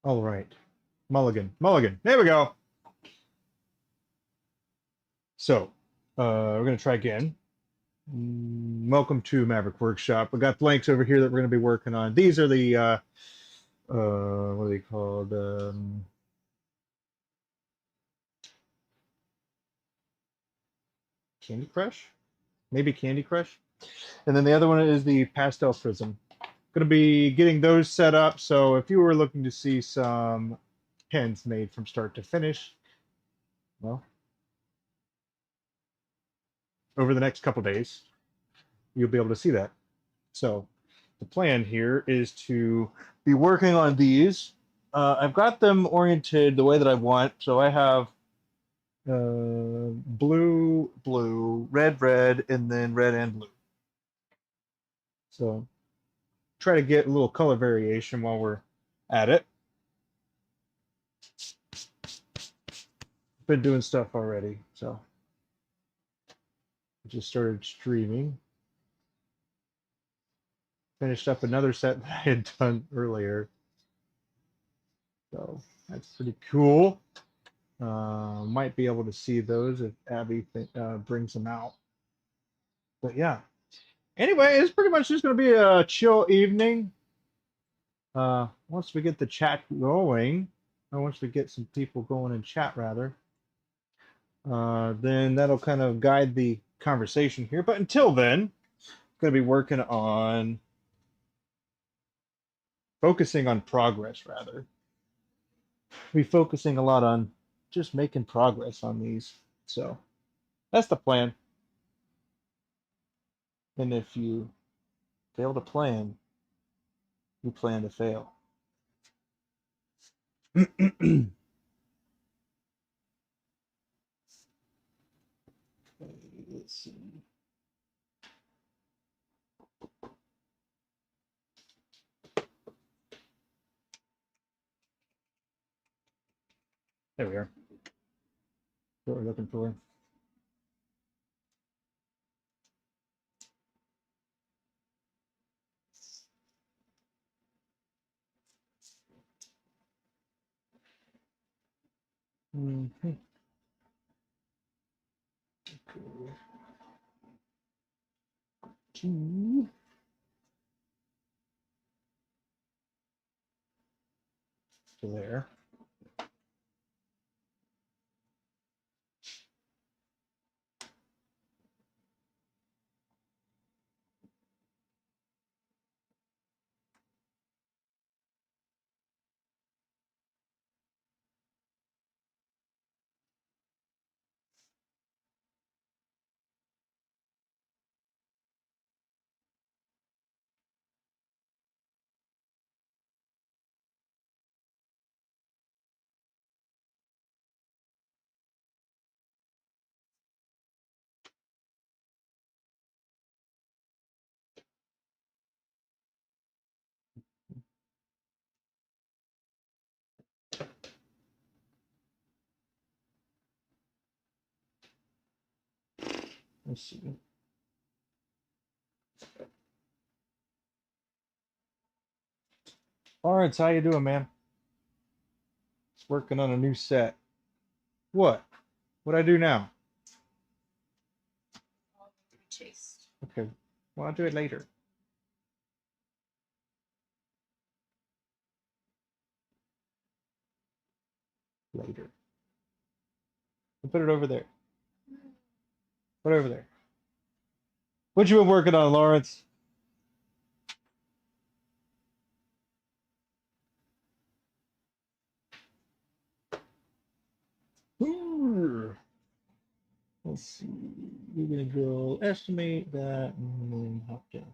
All right. Mulligan. Mulligan. There we go. So, we're going to try again. Welcome to Maverick Workshop. We got blanks over here that we're going to be working on. These are the, what are they called? Candy Crush? Maybe Candy Crush? And then the other one is the Pastel Prism. Going to be getting those set up. So if you were looking to see some pens made from start to finish, well, over the next couple days, you'll be able to see that. So the plan here is to be working on these. I've got them oriented the way that I want. So I have blue, blue, red, red, and then red and blue. So try to get a little color variation while we're at it. Been doing stuff already, so I just started streaming. Finished up another set that I had done earlier. So that's pretty cool. Might be able to see those if Abby brings them out. But yeah. Anyway, it's pretty much just going to be a chill evening. Once we get the chat going, or once we get some people going in chat, rather, then that'll kind of guide the conversation here. But until then, I'm going to be working on focusing on progress, rather. Be focusing a lot on just making progress on these. So that's the plan. And if you fail to plan, you plan to fail. Okay, let's see. There we are. What we're looking for. Mm-hmm. Cool. Two. To there. Let's see. Lawrence, how you doing, man? It's working on a new set. What? What I do now? Okay. Well, I'll do it later. Later. I'll put it over there. Put it over there. What you been working on, Lawrence? Ooh. Let's see. We're gonna go estimate that and then hop down.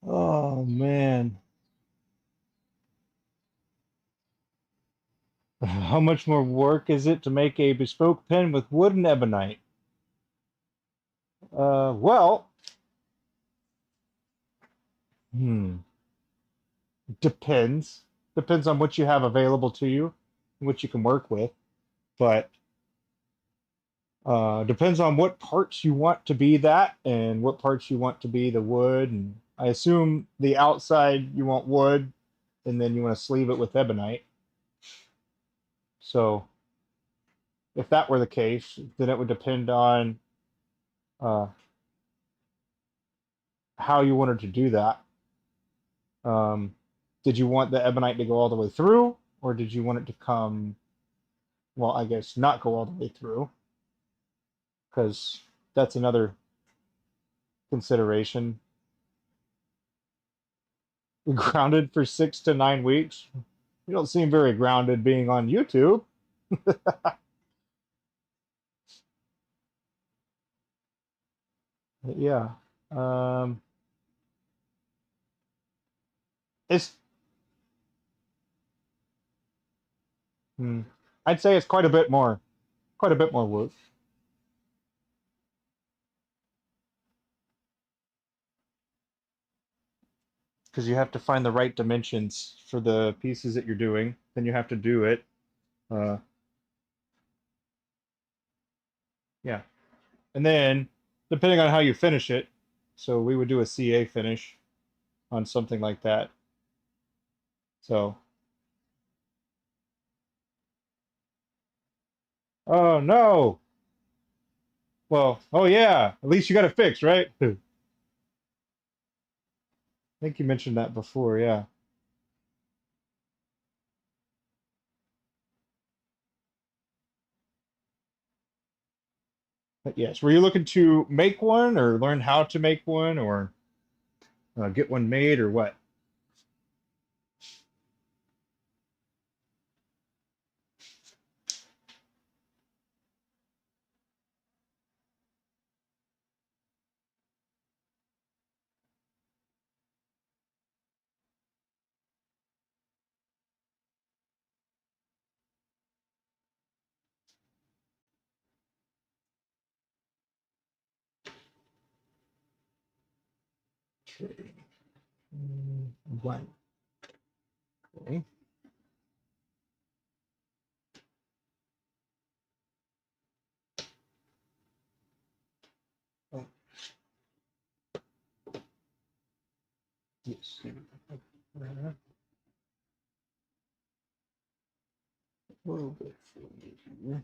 Oh man. How much more work is it to make a bespoke pen with wood and ebonite? Well, hmm, depends. Depends on what you have available to you and what you can work with. But depends on what parts you want to be that and what parts you want to be the wood. And I assume the outside you want wood and then you want to sleeve it with ebonite. So if that were the case, then it would depend on uh, how you wanted to do that. Um, did you want the ebonite to go all the way through, or did you want it to come, well, I guess not go all the way through, because that's another consideration. Grounded for 6 to 9 weeks. You don't seem very grounded being on YouTube. But yeah. Um, it's, hmm, I'd say it's quite a bit more work. Because you have to find the right dimensions for the pieces that you're doing. Then you have to do it. Uh, yeah. And then, depending on how you finish it, so we would do a CA finish on something like that. So, oh no. Well, oh yeah, at least you got it fixed, right? I think you mentioned that before, yeah. But yes, were you looking to make one or learn how to make one or get one made or what? Okay. One. Okay. Oh, yes. A little bit for me here.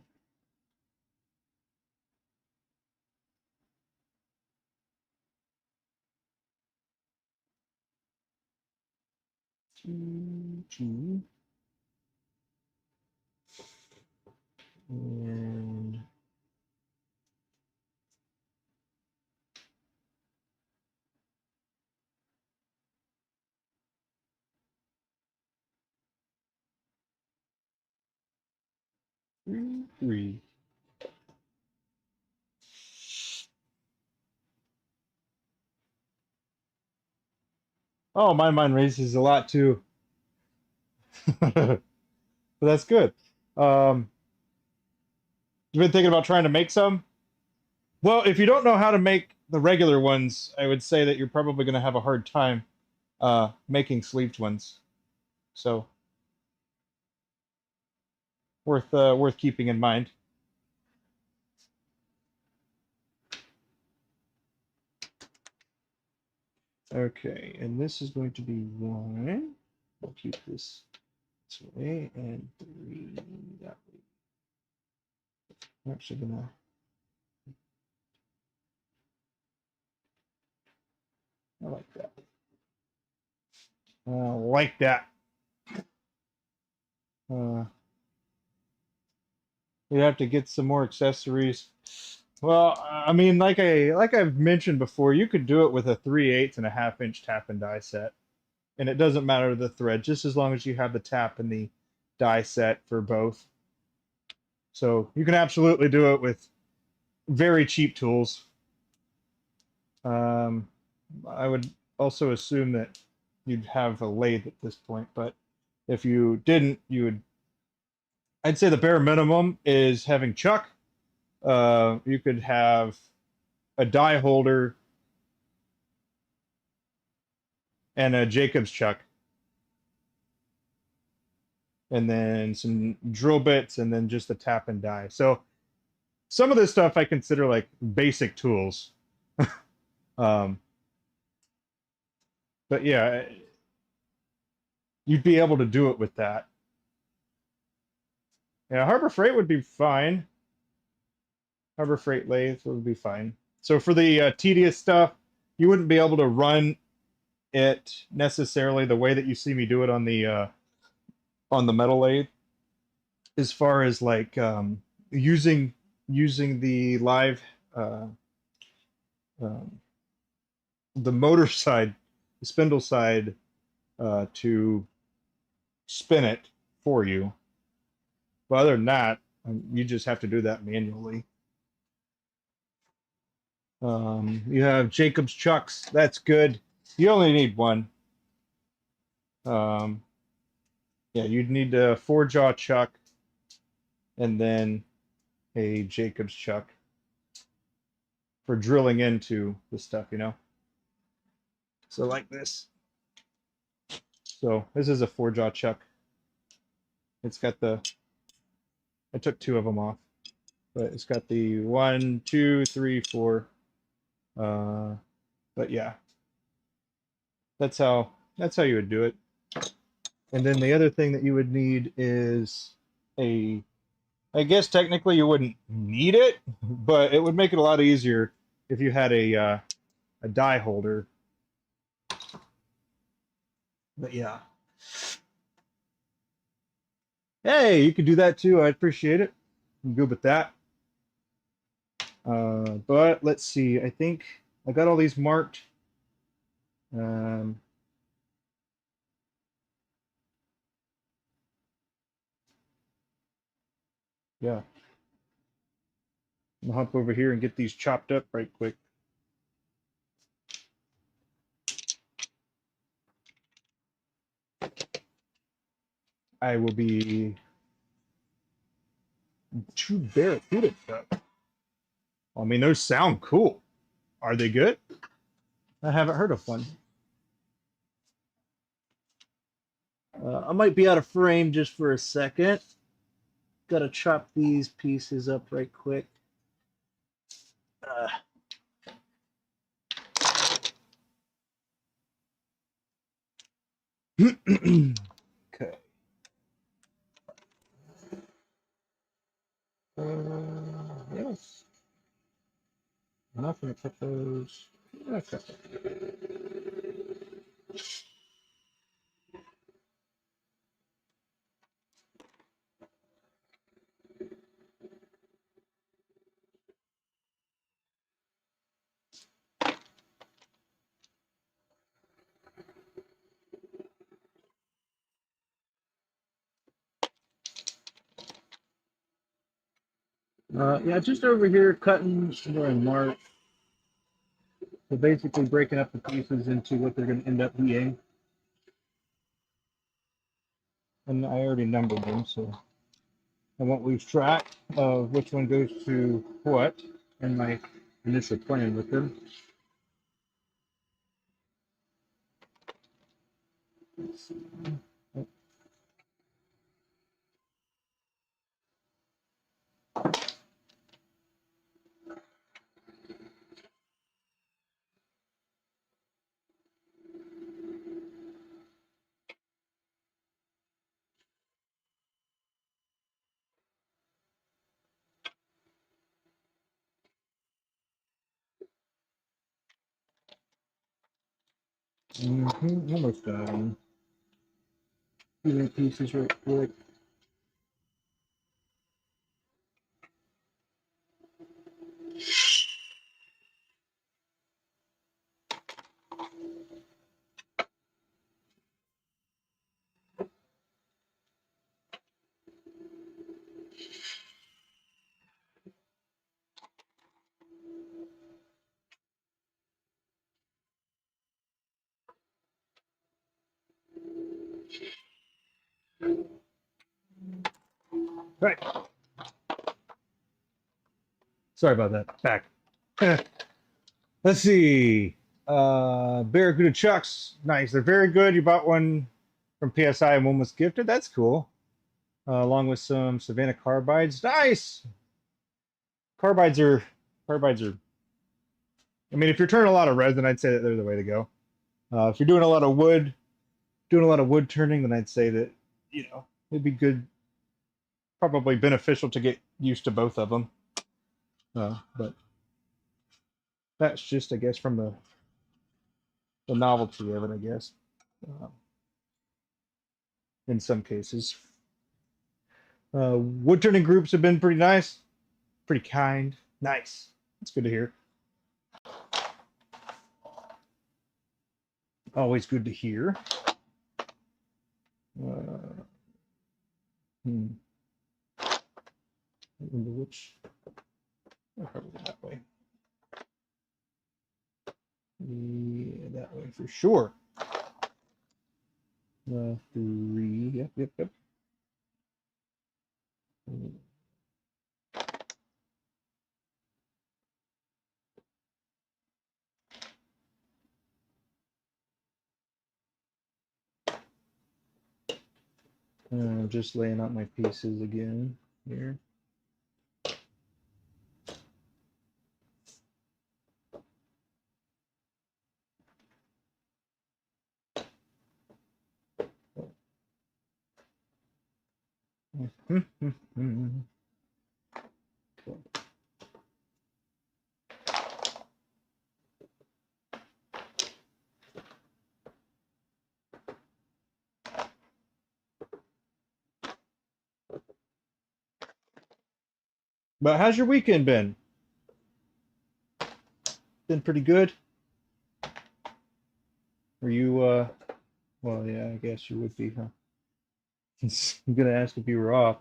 2, 2, and 3, 3. Oh, my mind races a lot too. But that's good. Um, you've been thinking about trying to make some? Well, if you don't know how to make the regular ones, I would say that you're probably going to have a hard time making sleeved ones. So worth keeping in mind. Okay, and this is going to be 1. We'll keep this way and 3 that way. I'm actually gonna. I like that. I like that. Uh, we have to get some more accessories. Well, I mean, like I've mentioned before, you could do it with a 3/8 and a half-inch tap and die set, and it doesn't matter the thread, just as long as you have the tap and the die set for both. So you can absolutely do it with very cheap tools. Um, I would also assume that you'd have a lathe at this point, but if you didn't, you would. I'd say the bare minimum is having chuck. You could have a die holder and a Jacobs chuck, and then some drill bits, and then just a tap and die. So some of this stuff I consider like basic tools. Um, but yeah, you'd be able to do it with that. Yeah, Harbor Freight would be fine. Harbor Freight lathe would be fine. So for the tedious stuff, you wouldn't be able to run it necessarily the way that you see me do it on the metal lathe. As far as like using the live uh, um, the motor side, the spindle side to spin it for you. But other than that, you just have to do that manually. You have Jacobs chucks. That's good. You only need one. Um, yeah, you'd need a four jaw chuck and then a Jacobs chuck for drilling into the stuff, you know? So like this. So this is a four jaw chuck. It's got the, I took two of them off, but it's got the 1, 2, 3, 4. But yeah, that's how you would do it. And then the other thing that you would need is a, I guess technically you wouldn't need it, but it would make it a lot easier if you had a die holder. But yeah. Hey, you could do that too. I'd appreciate it. I'm good with that. But let's see. I think I got all these marked. Um, yeah. I'll hop over here and get these chopped up right quick. I will be too barracuda stuff. I mean, those sound cool. Are they good? I haven't heard of one. I might be out of frame just for a second. Gotta chop these pieces up right quick. Uh, okay. Yes. Nothing to cut those. Okay. Yeah, just over here cutting and mark. So basically breaking up the pieces into what they're going to end up being. And I already numbered them, so I won't lose track of which one goes to what in my initial plan with them. Let's see. Almost done. Few pieces right quick. Right. Sorry about that. Back. Let's see. Barracuda chucks. Nice. They're very good. You bought one from PSI and one was gifted. That's cool. Along with some Savannah carbides. Nice. Carbides are. I mean, if you're turning a lot of resin, I'd say that they're the way to go. If you're doing a lot of wood, turning, then I'd say that it'd be good, probably beneficial to get used to both of them. But that's just, I guess, from the novelty of it, I guess. In some cases, wood turning groups have been pretty nice, pretty kind. Nice. That's good to hear. Always good to hear. Which? Probably that way. Yeah, that way for sure. 3. Yep. I'm just laying out my pieces again here. But how's your weekend been? Been pretty good? Are you, well, yeah, I guess you would be, huh? I'm gonna ask if you were off.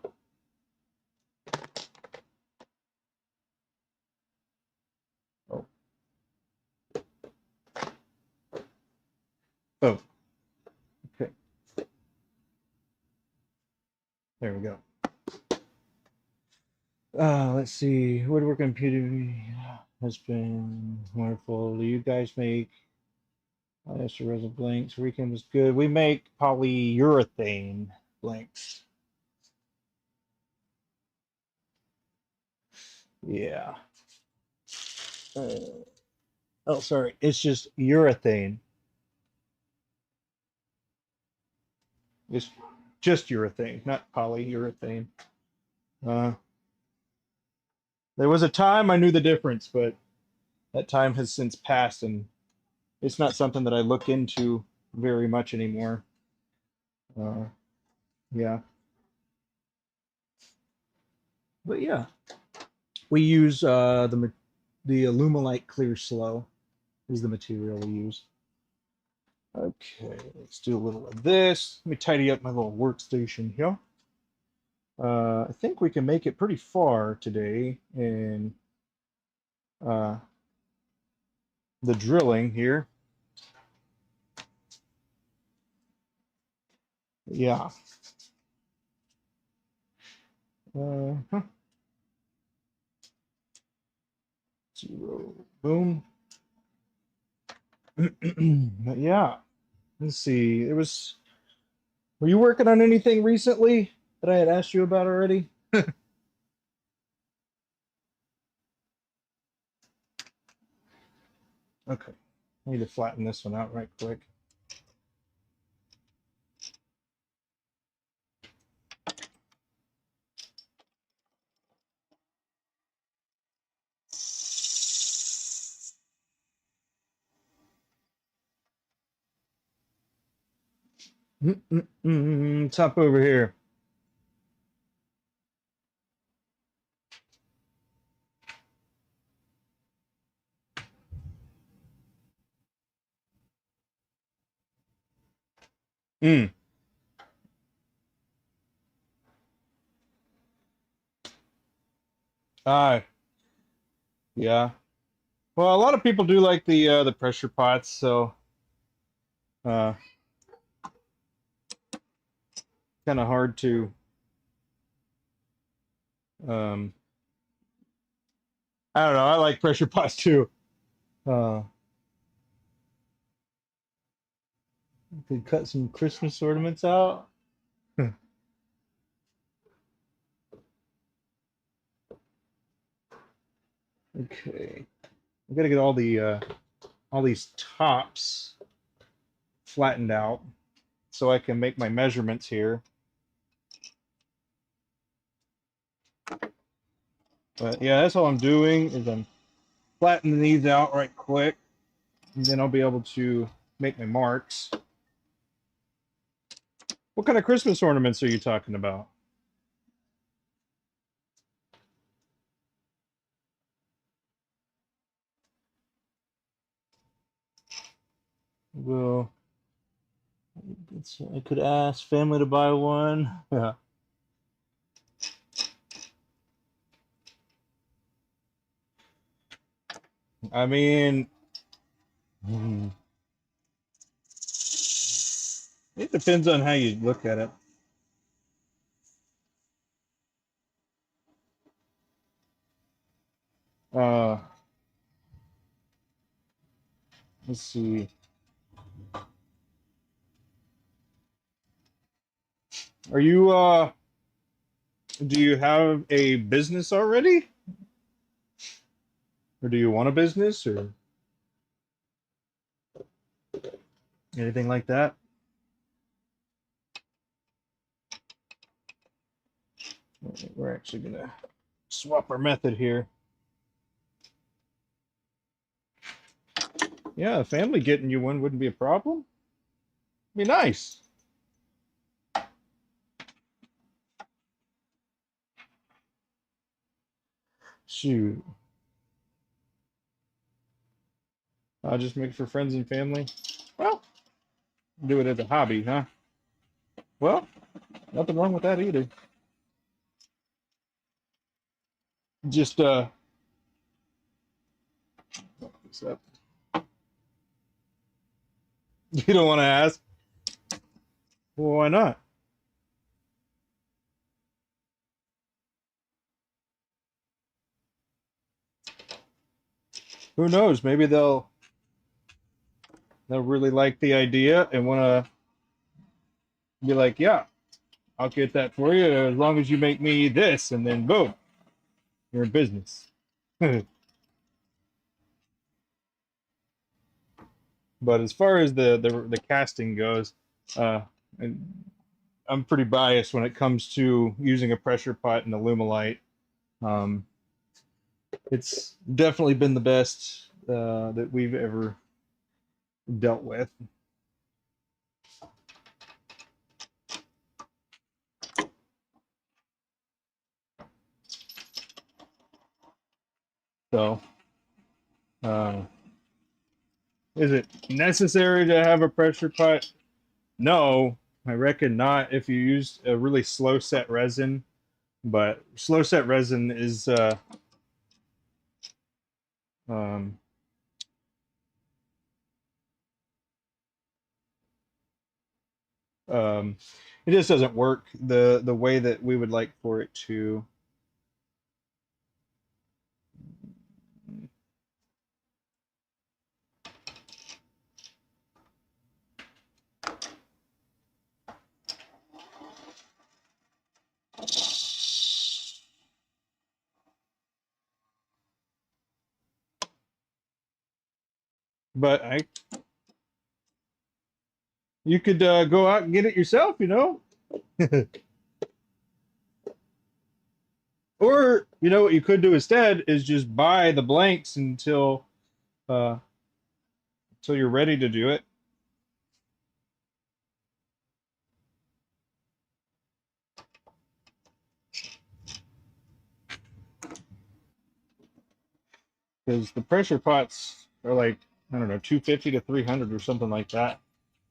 Oh. Oh. Okay. There we go. Let's see. Woodworking computer has been wonderful. Do you guys make polyester resin blanks? Weekend was good. We make polyurethane blanks. Yeah. Oh, sorry. It's just urethane. It's just urethane, not polyurethane. Uh, there was a time I knew the difference, but that time has since passed, and it's not something that I look into very much anymore. Yeah. But yeah, we use the Alumilite Clear Slow is the material we use. Okay, let's do a little of this. Let me tidy up my little workstation here. I think we can make it pretty far today in the drilling here. Yeah. Huh. 0. Boom. But yeah. Let's see. Were you working on anything recently that I had asked you about already? Okay. I need to flatten this one out right quick. Top over here. Mm. Yeah. Well, a lot of people do like the pressure pots, so uh, kind of hard to Um, I don't know. I like pressure pots too. Uh, could cut some Christmas ornaments out. Okay, I gotta get all these tops flattened out so I can make my measurements here. But yeah, that's all I'm doing is I'm flattening these out right quick, and then I'll be able to make my marks. What kind of Christmas ornaments are you talking about? Well, I could ask family to buy one. Yeah. I mean, it depends on how you look at it. Uh, let's see. Are you do you have a business already? Or do you want a business or anything like that? We're actually gonna swap our method here. Yeah, a family getting you one wouldn't be a problem. Be nice. Shoot. I'll just make it for friends and family. Well, do it as a hobby, huh? Well, nothing wrong with that either. Just what's up? You don't want to ask? Well, why not? Who knows? Maybe they'll really like the idea and want to be like, yeah, I'll get that for you as long as you make me this, and then boom, you're in business. But as far as the casting goes, uh, I'm pretty biased when it comes to using a pressure pot and Alumilite. Um, it's definitely been the best that we've ever dealt with. So, uh, is it necessary to have a pressure pot? No, I reckon not if you use a really slow set resin. But slow set resin is um, um, it just doesn't work the way that we would like for it to. But you could go out and get it yourself, you know. Or what you could do instead is just buy the blanks uh, until you're ready to do it. Because the pressure pots are like, I don't know, 250 to 300 or something like that.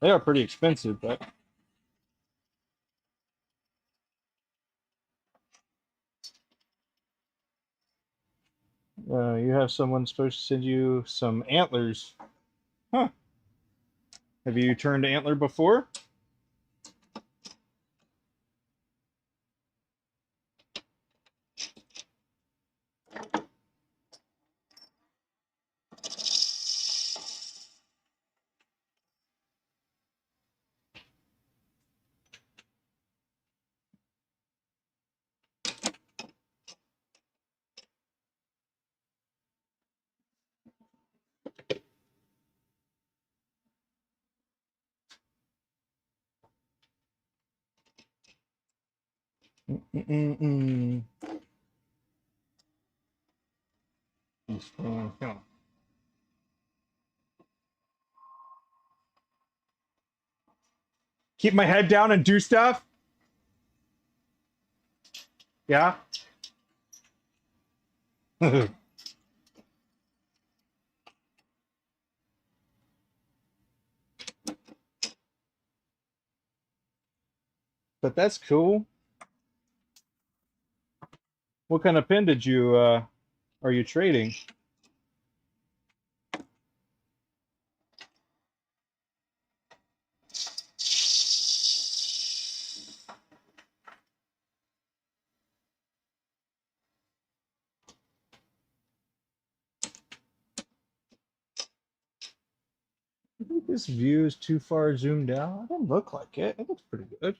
They are pretty expensive, but you have someone supposed to send you some antlers. Huh. Have you turned antler before? Mm-mm-mm. Keep my head down and do stuff. Yeah. But that's cool. What kind of pin did you are you trading? I think this view is too far zoomed out. It doesn't look like it. It looks pretty good.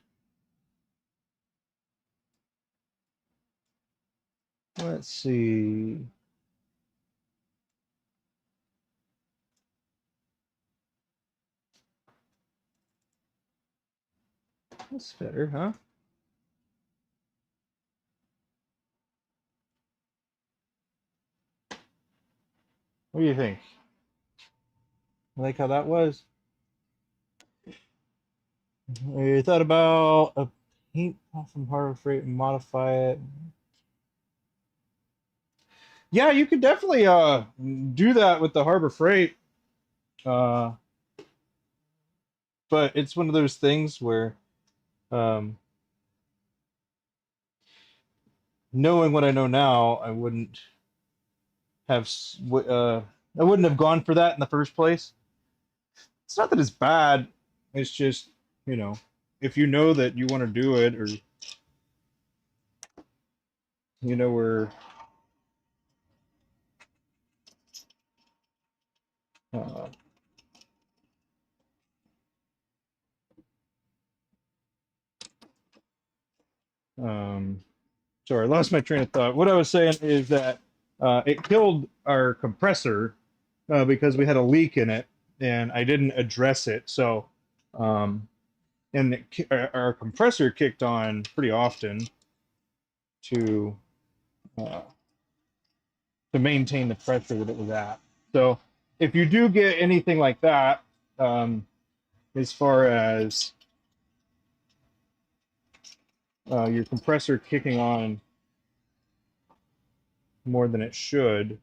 Let's see. That's better, huh? What do you think? Like how that was? You thought about a paint from Harbor Freight and modify it? Yeah, you could definitely do that with the Harbor Freight. Uh, but it's one of those things where um, knowing what I know now, have I wouldn't have gone for that in the first place. It's not that it's bad. It's just, you know, if you know that you want to do it, or you know where uh, um, sorry, I lost my train of thought. What I was saying is that it killed our compressor because we had a leak in it and I didn't address it. So, um, and our compressor kicked on pretty often to uh, to maintain the pressure that it was at. So, if you do get anything like that, um, as far as your compressor kicking on more than it should,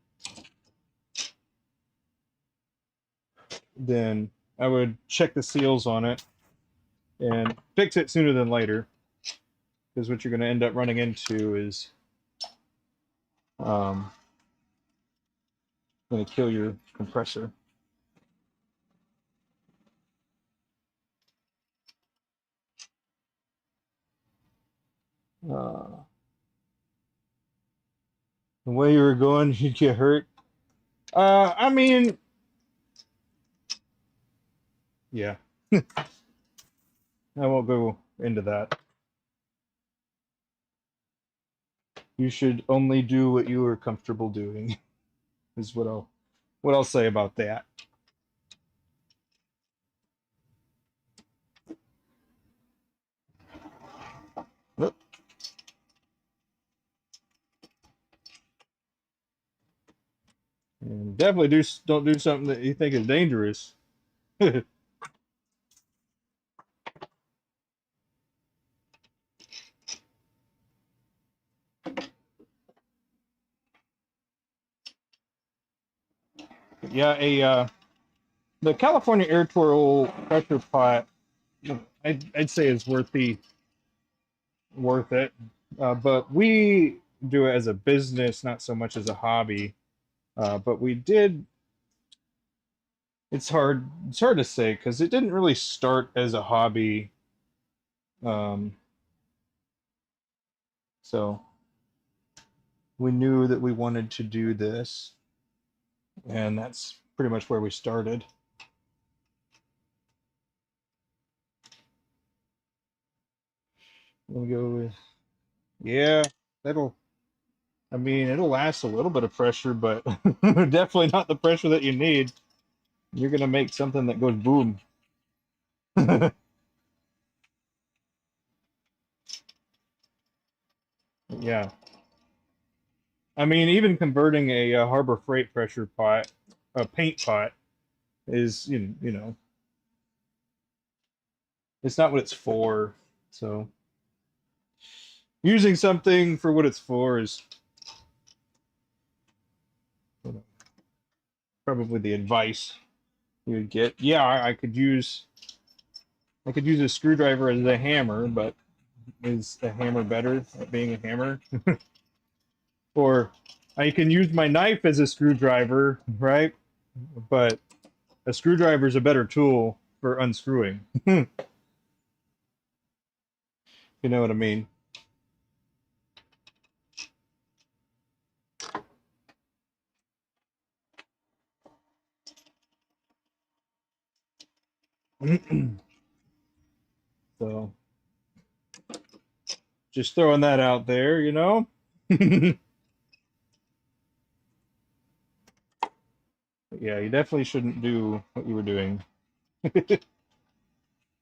then I would check the seals on it and fix it sooner than later. Because what you're going to end up running into is um, going to kill your compressor. The way you were going, you'd get hurt. I mean, yeah, I won't go into that. You should only do what you are comfortable doing. Is what I'll say about that. And definitely don't do something that you think is dangerous. Yeah, the California Air Twirl pressure pot, I'd say is worth it. But we do it as a business, not so much as a hobby. But we did. It's hard to say because it didn't really start as a hobby. Um, so we knew that we wanted to do this, and that's pretty much where we started. We'll go with, yeah, that'll, I mean, it'll last a little bit of pressure, but definitely not the pressure that you need. You're gonna make something that goes boom. Yeah. I mean, even converting a Harbor Freight pressure pot, a paint pot, is you know it's not what it's for. So using something for what it's for is probably the advice you would get. Yeah, I could use a screwdriver as a hammer, but is a hammer better at being a hammer? Or I can use my knife as a screwdriver, right? But a screwdriver is a better tool for unscrewing. You know what I mean? So just throwing that out there, you know? Yeah, you definitely shouldn't do what you were doing.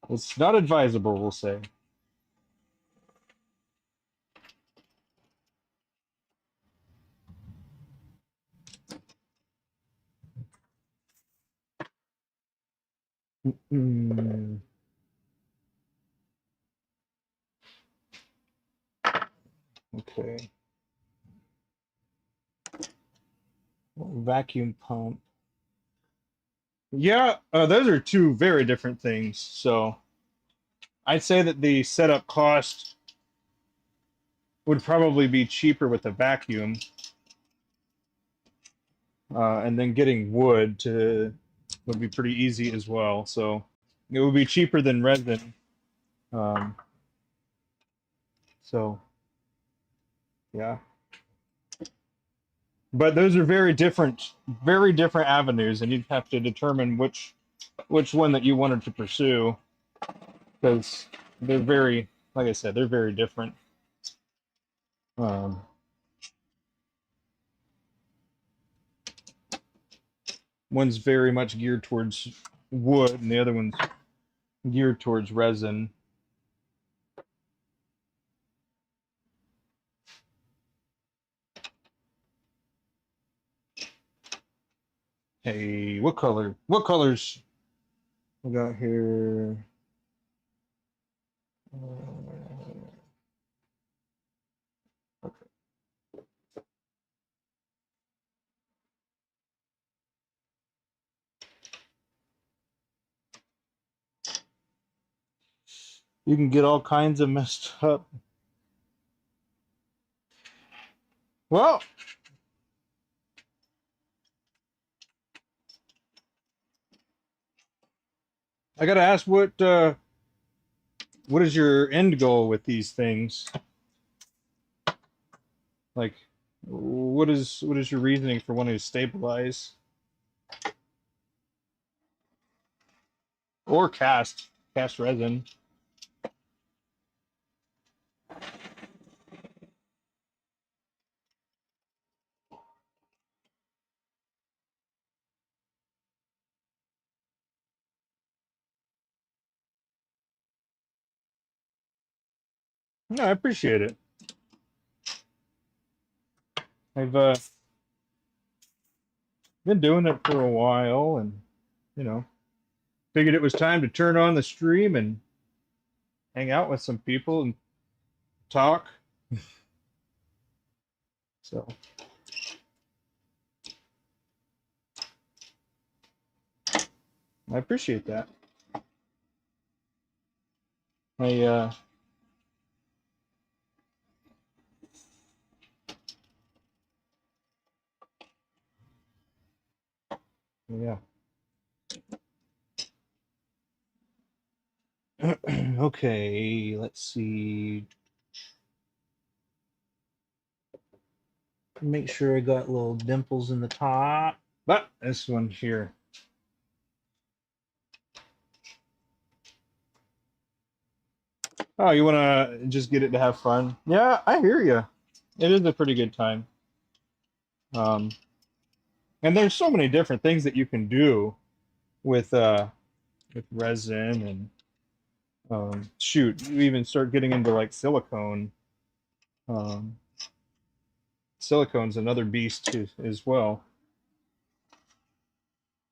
It's not advisable, we'll say. Mm, okay. Vacuum pump. Yeah, those are two very different things. So I'd say that the setup cost would probably be cheaper with a vacuum, and then getting wood to would be pretty easy as well. So it would be cheaper than resin. Um, so yeah, but those are very different avenues, and you'd have to determine which one that you wanted to pursue because they're very, like I said, they're very different. Um, one's very much geared towards wood, and the other one's geared towards resin. Hey, what color? What colors we got here? Okay. You can get all kinds of messed up. Well, I gotta ask what is your end goal with these things? Like, what is your reasoning for wanting to stabilize or cast resin? No, I appreciate it. I've been doing it for a while, and you know, figured it was time to turn on the stream and hang out with some people and talk. So I appreciate that. I yeah. Okay, let's see. Make sure I got little dimples in the top. But this one here. Oh, you want to just get it to have fun? Yeah, I hear you. It is a pretty good time. Um, and there's so many different things that you can do with resin and shoot, you even start getting into like silicone. Silicone's another beast too, as well.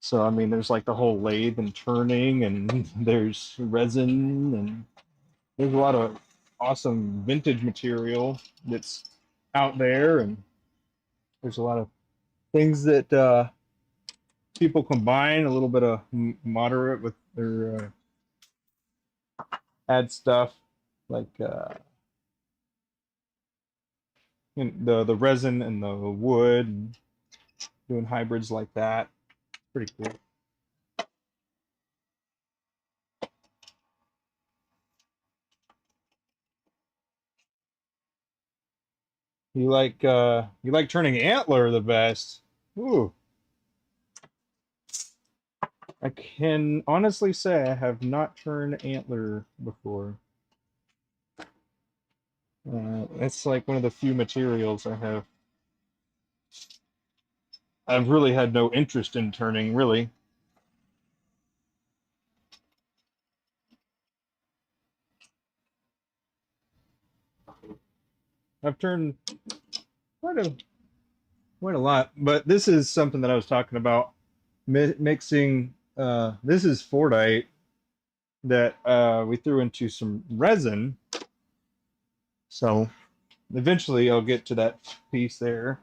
So I mean, there's like the whole lathe and turning, and there's resin, and there's a lot of awesome vintage material that's out there, and there's a lot of things that people combine a little bit of moderate with their add stuff like the resin and the wood, and doing hybrids like that. Pretty cool. You like turning antler the best. Ooh. I can honestly say I have not turned antler before. It's like one of the few materials I've really had no interest in turning, really. I've turned quite a quite a lot, but this is something that I was talking about mixing. This is Fordite that we threw into some resin. So eventually I'll get to that piece there.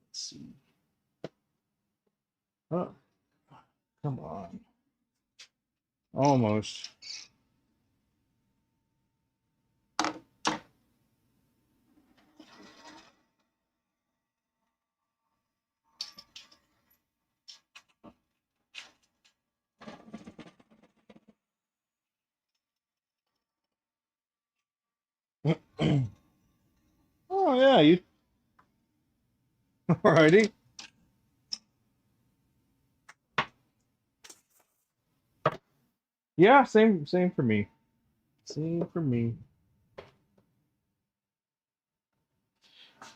Let's see. Oh, come on. Almost. Oh yeah, you alrighty. Yeah, same for me. Same for me.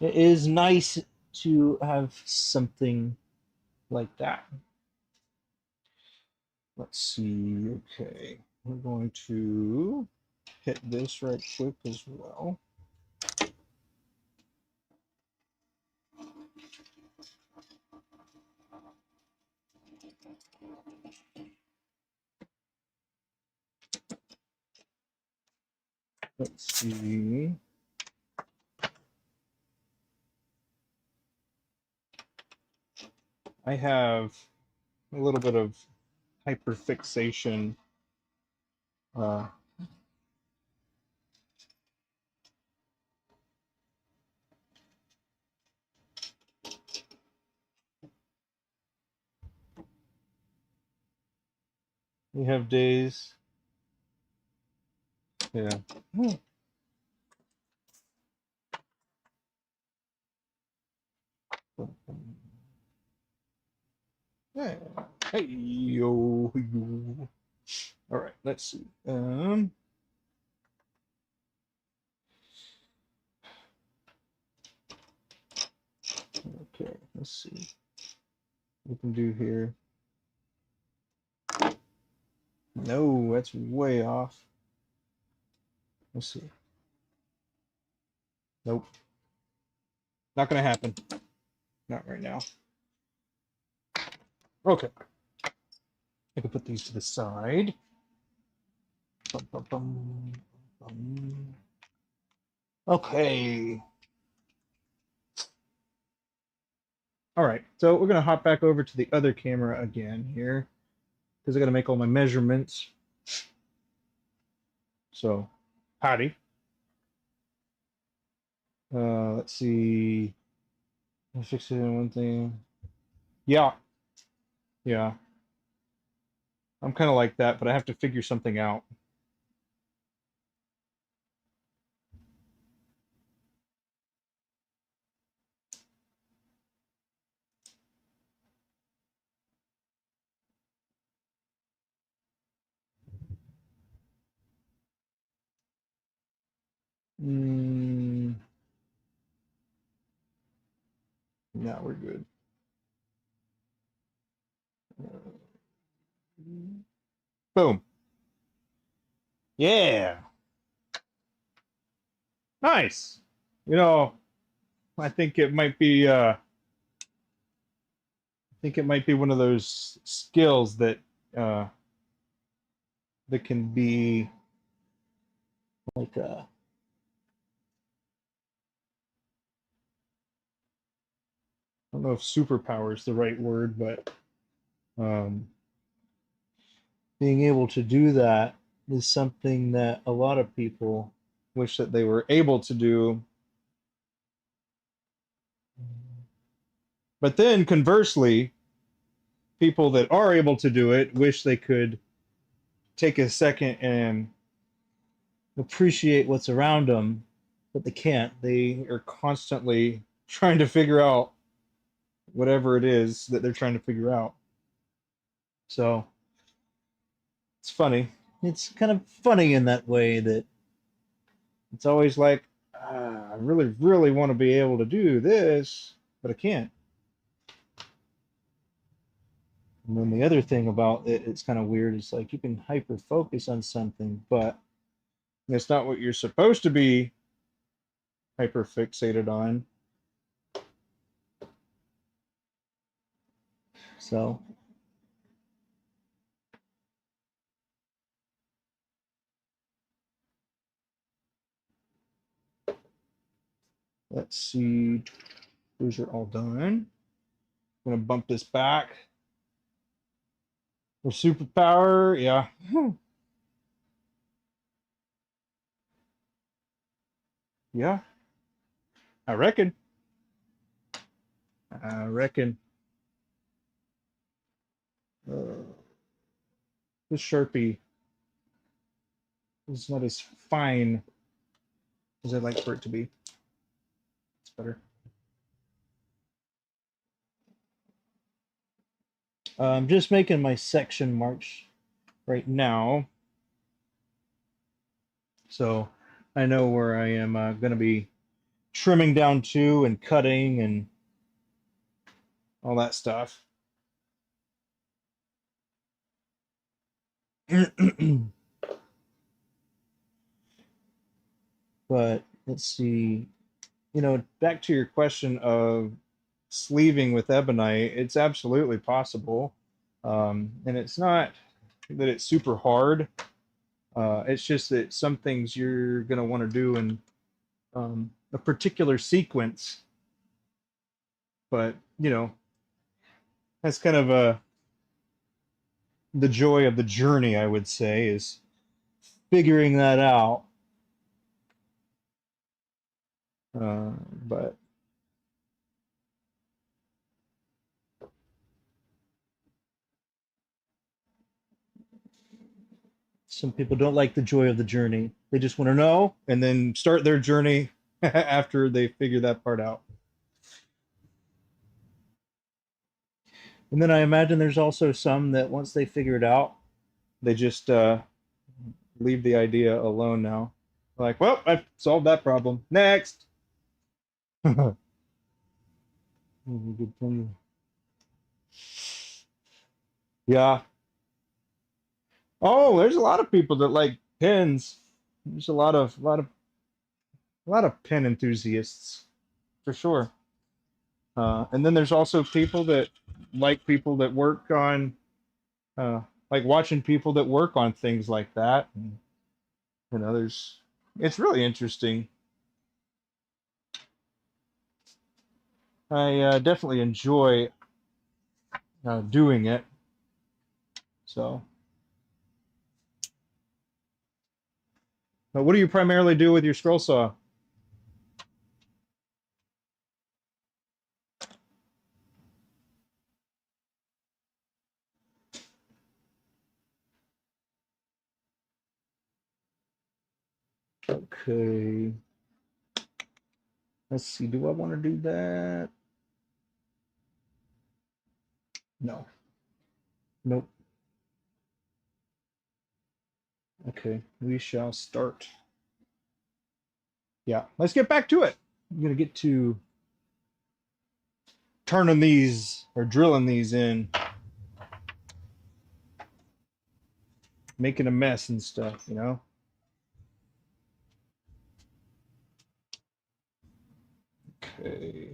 It is nice to have something like that. Let's see. Okay, we're going to hit this right quick as well. Let's see. I have a little bit of hyperfixation. Uh, we have days. Yeah. Yeah. Hey yo, yo. All right, let's see. Okay, let's see what we can do here. No, that's way off. Let's see. Nope. Not gonna happen. Not right now. Okay. I can put these to the side. Bum, bum, bum, bum. Okay. All right. So we're gonna hop back over to the other camera again here because I gotta make all my measurements. So, howdy. Let's see. I fix it in one thing. Yeah, yeah. I'm kind of like that, but I have to figure something out. Mm, yeah, we're good. Boom. Yeah. Nice. You know, I think it might be one of those skills that uh that can be like I don't know if superpower is the right word, but um being able to do that is something that a lot of people wish that they were able to do. But then conversely, people that are able to do it wish they could take a second and appreciate what's around them, but they can't. They are constantly trying to figure out whatever it is that they're trying to figure out. So it's funny. It's kind of funny in that way that it's always like, I really, really want to be able to do this, but I can't. And then the other thing about it, it's kind of weird. It's like you can hyper focus on something, but it's not what you're supposed to be hyper fixated on. So let's see. Those are all done. I'm gonna bump this back. For superpower, yeah. Yeah, I reckon. I reckon. Uh, this Sharpie is not as fine as I'd like for it to be. It's better. I'm just making my section marks right now, so I know where I am going to be trimming down to and cutting and all that stuff. But let's see. Back to your question of sleeving with ebonite, it's absolutely possible. And it's not that it's super hard. It's just that some things you're going to want to do in a particular sequence. But, that's kind of the joy of the journey, I would say, is figuring that out. But some people don't like the joy of the journey. They just want to know and then start their journey after they figure that part out. And then I imagine there's also some that once they figure it out, they just leave the idea alone now. Like, well, I've solved that problem. Next. Yeah. Oh, there's a lot of people that like pens. There's a lot of pen enthusiasts for sure. And then there's also people that like people that work on uh, like watching people that work on things like that. And, there's it's really interesting. I definitely enjoy doing it. So, but what do you primarily do with your scroll saw? Okay. Let's see. Do I want to do that? No. Nope. Okay. We shall start. Yeah. Let's get back to it. I'm gonna get to turning these or drilling these in, making a mess and stuff. Okay.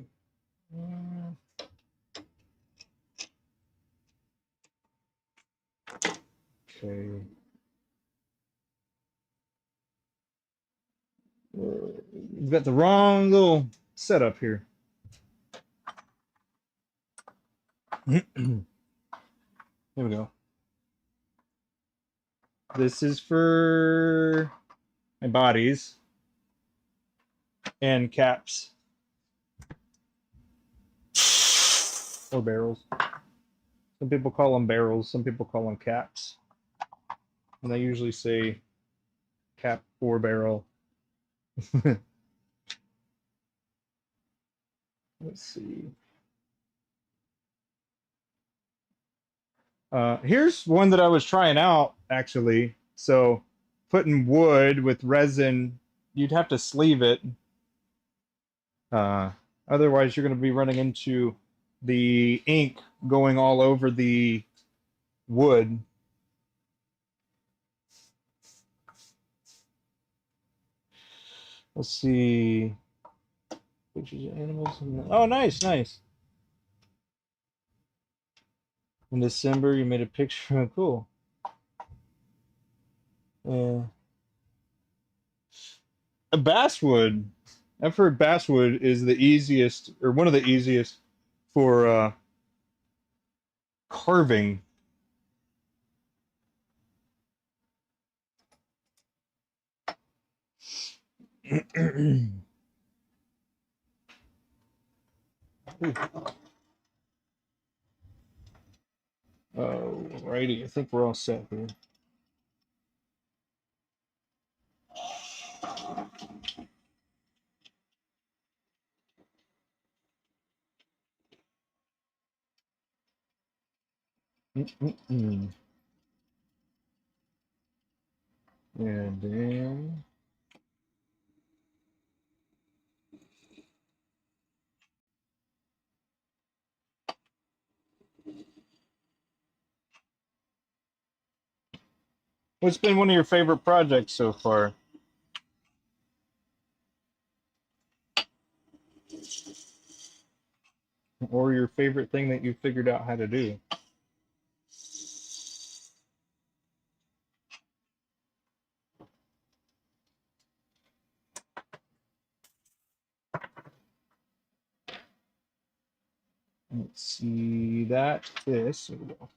Okay. You've got the wrong little setup here. Here we go. This is for my bodies and caps or barrels. Some people call them barrels, some people call them caps. And I usually say cap or barrel. Let's see. Here's one that I was trying out actually. So putting wood with resin, you'd have to sleeve it. Otherwise, you're going to be running into the ink going all over the wood. Let's see. Pictures of animals. Oh, nice, nice. In December, you made a picture. Cool. Yeah. A basswood. I've heard basswood is the easiest, or one of the easiest for carving. Alrighty, I think we're all set here. And then what's been one of your favorite projects so far? Or your favorite thing that you figured out how to do? Let's see that. This. Here we go.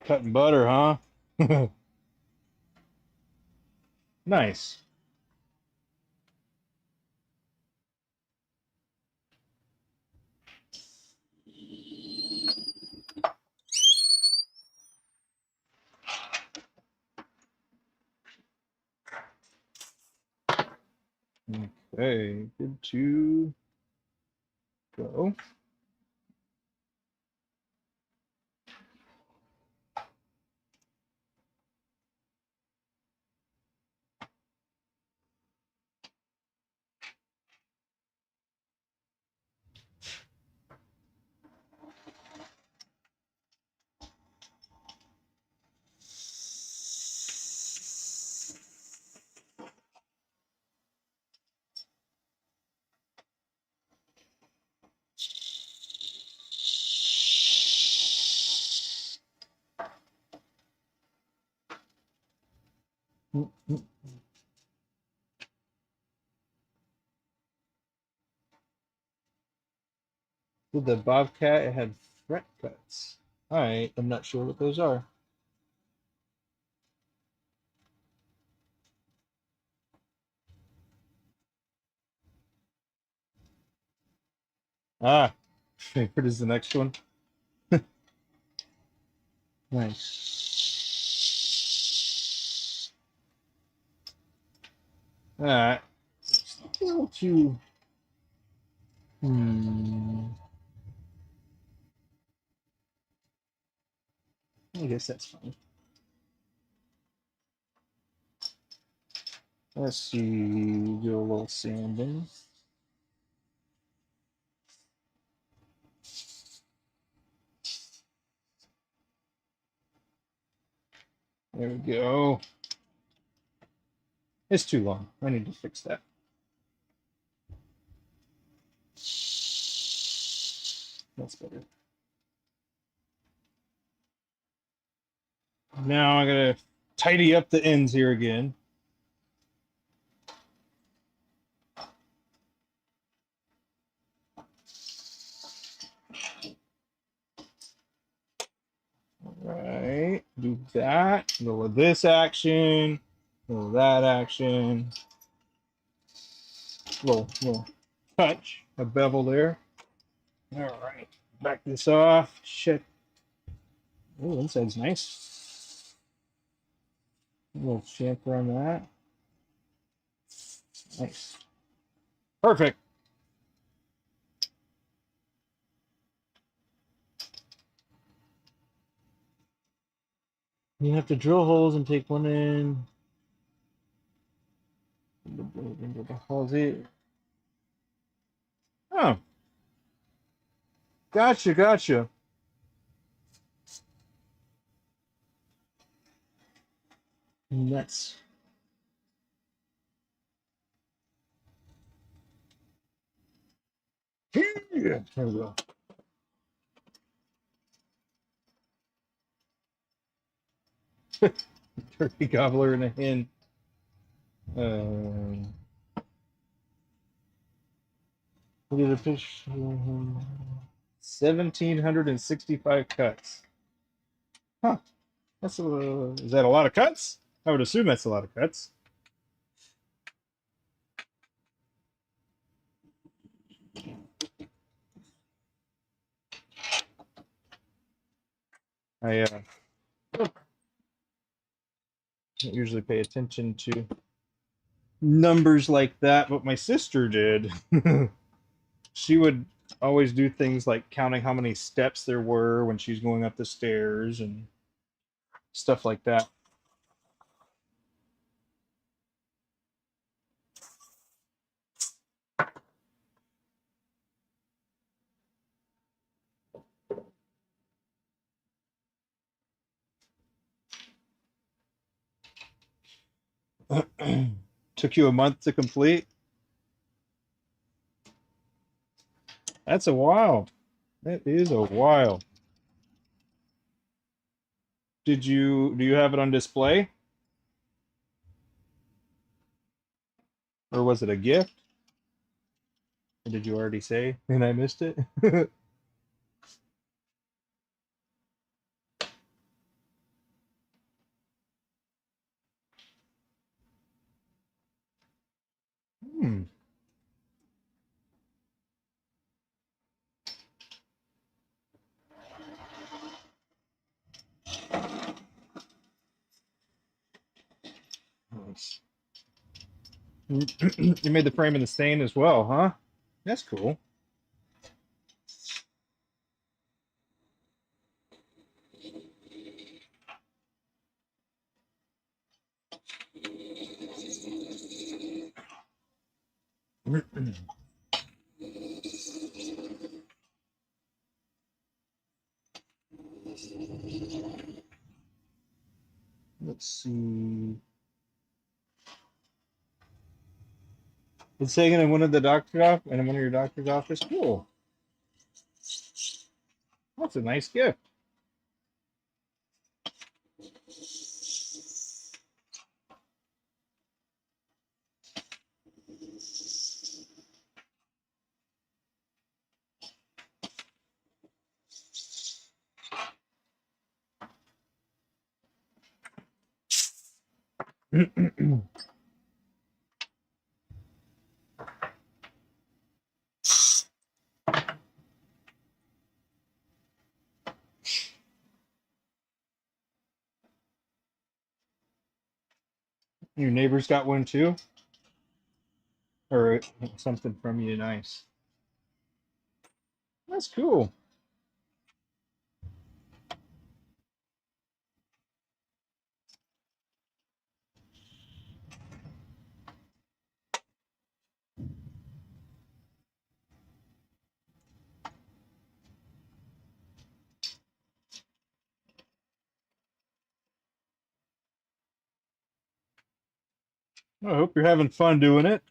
Cutting butter, huh? Nice. Okay, good to go. With the Bobcat, it had fret cuts. All right, I'm not sure what those are. Ah, what is the next one? Nice. All right. Still too. I guess that's fine. Let's see. Do a little sanding. There we go. It's too long. I need to fix that. That's better. Now I gotta tidy up the ends here again. All right, do that. A little of this action, a little of that action. Little touch, a bevel there. All right, back this off. Shit. Oh, inside's nice. A little chamfer on that. Nice. Perfect. You have to drill holes and take one in. Into the holes here. Oh. Gotcha, gotcha. Nuts. Yeah, there we go. Turkey gobbler and a hen. 1,765 cuts. Huh. That's is that a lot of cuts? I would assume that's a lot of cuts. I don't usually pay attention to numbers like that, but my sister did. She would always do things like counting how many steps there were when she's going up the stairs and stuff like that. Took you a month to complete? That's a while. That is a while. Do you have it on display? Or was it a gift? Or did you already say and I missed it? Hmm. Nice. You made the frame and the stain as well, huh? That's cool. Let's see. It's hanging in one of the doctor's office, in one of your doctor's office. Cool. That's a nice gift. Your neighbor's got one too, or something from you. Nice. That's cool. I hope you're having fun doing it.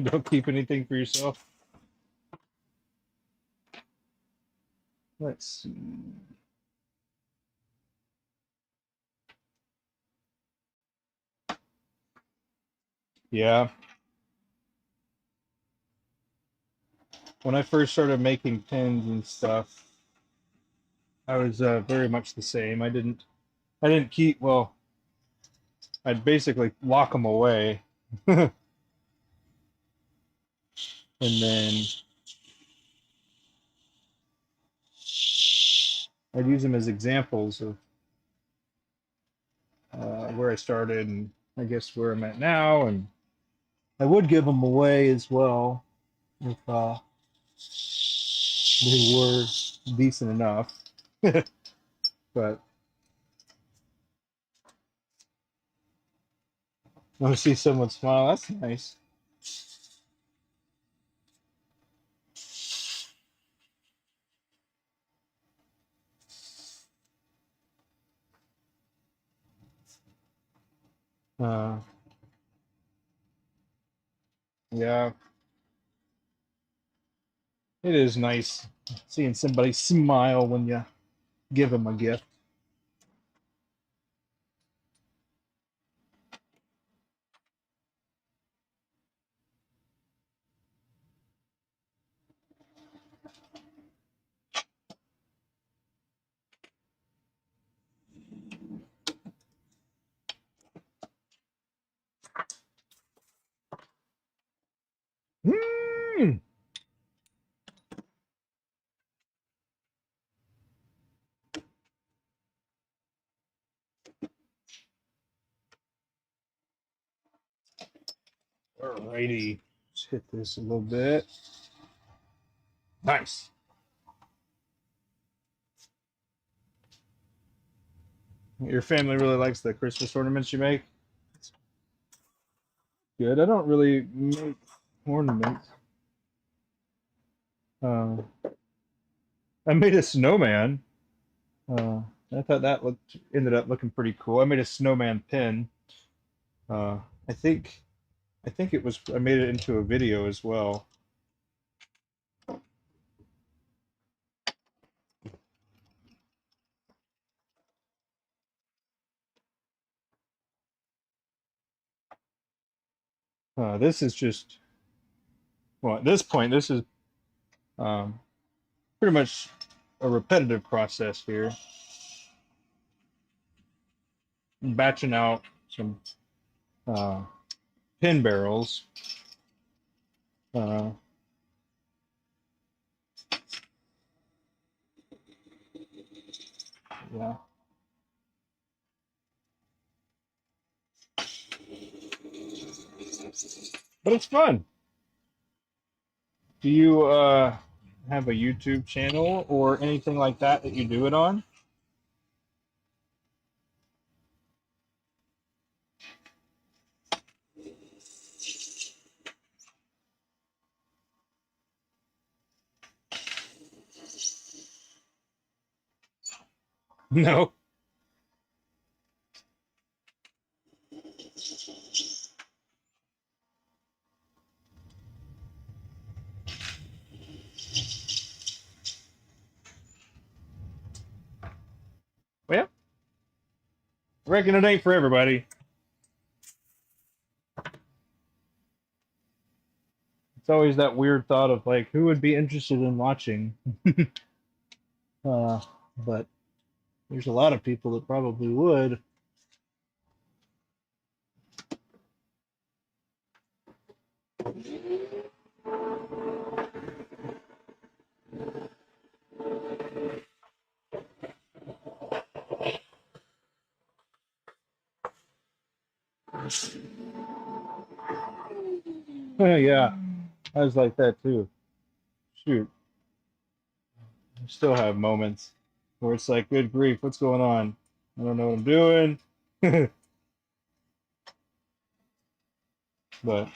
Don't keep anything for yourself. Let's see. Yeah. When I first started making pins and stuff, I was very much the same. I didn't keep, well, I'd basically lock them away. And then I'd use them as examples of where I started and I guess where I'm at now. And I would give them away as well if they were decent enough. But I want to see someone smile. That's nice. Uh, yeah, it is nice seeing somebody smile when you give them a gift. Mm. Alrighty, let's hit this a little bit. Nice. Your family really likes the Christmas ornaments you make? Good. I don't really make ornaments. Uh, I made a snowman. Uh, I thought that ended up looking pretty cool. I made a snowman pin. Uh, I think I made it into a video as well. This is just, well, at this point, this is um, pretty much a repetitive process here. I'm batching out some uh, pin barrels. Uh, yeah, but it's fun. Do you have a YouTube channel or anything like that that you do it on? No. Well, I reckon it ain't for everybody. It's always that weird thought of like, who would be interested in watching? uh, but there's a lot of people that probably would. Yeah, I was like that too. Shoot, I still have moments where it's like, good grief, what's going on? I don't know what I'm doing. But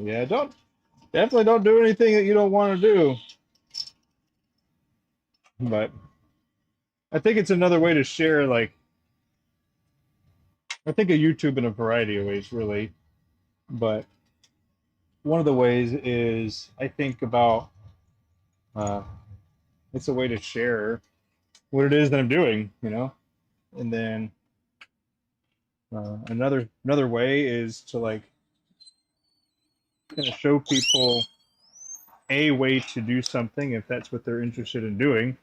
Yeah, definitely don't do anything that you don't want to do. But I think it's another way to share, like, I think of YouTube in a variety of ways, really. But one of the ways is I think about uh, it's a way to share what it is that I'm doing, you know. And then another way is to like kind of show people a way to do something if that's what they're interested in doing,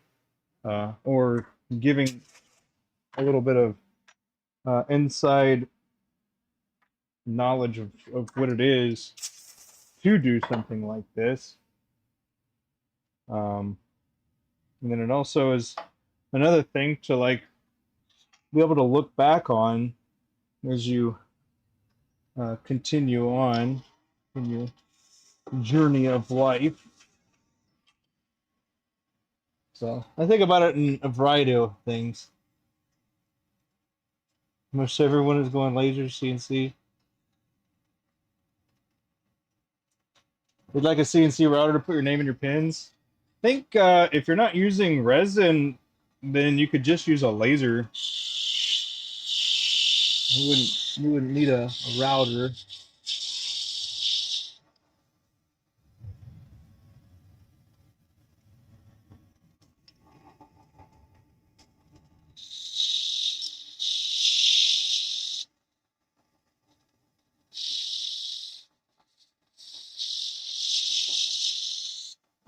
or giving a little bit of inside knowledge of what it is to do something like this. And then it also is another thing to like be able to look back on as you continue on in your journey of life. So I think about it in a variety of things. Most everyone is going laser CNC. Would like a CNC router to put your name in your pins? I think if you're not using resin, then you could just use a laser. You wouldn't need a router.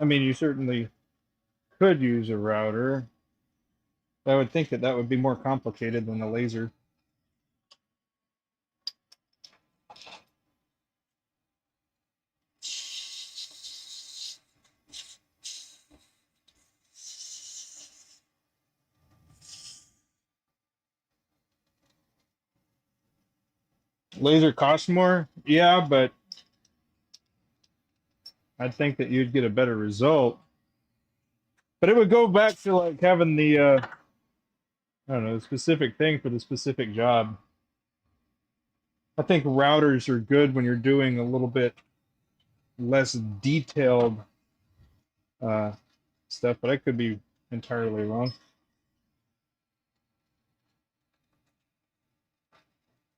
I mean, you certainly could use a router. I would think that that would be more complicated than a laser. Laser costs more, yeah, but I think that you'd get a better result. But it would go back to like having the I don't know, the specific thing for the specific job. I think routers are good when you're doing a little bit less detailed uh, stuff, but I could be entirely wrong.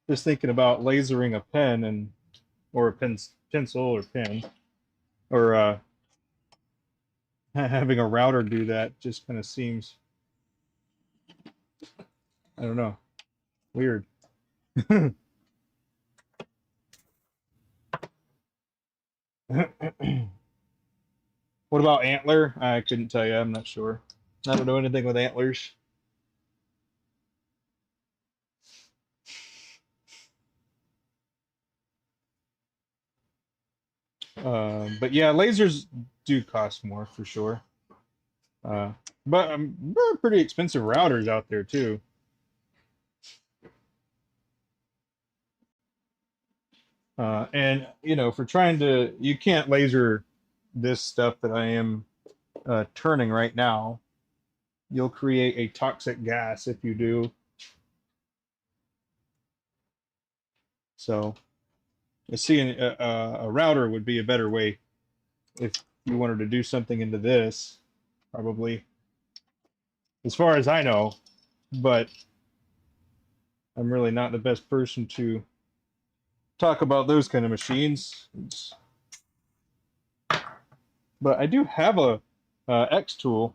Just thinking about lasering a pen and or a pencil or pen, or having a router do that just kind of seems, I don't know, weird. What about antler? I couldn't tell you. I'm not sure. I don't know anything with antlers. But yeah, lasers do cost more for sure. Uh, but there are pretty expensive routers out there too. And you know, for trying to, you can't laser this stuff that I am turning right now. You'll create a toxic gas if you do. So, seeing a router would be a better way if you wanted to do something into this, probably, as far as I know. But I'm really not the best person to talk about those kind of machines. But I do have a X tool.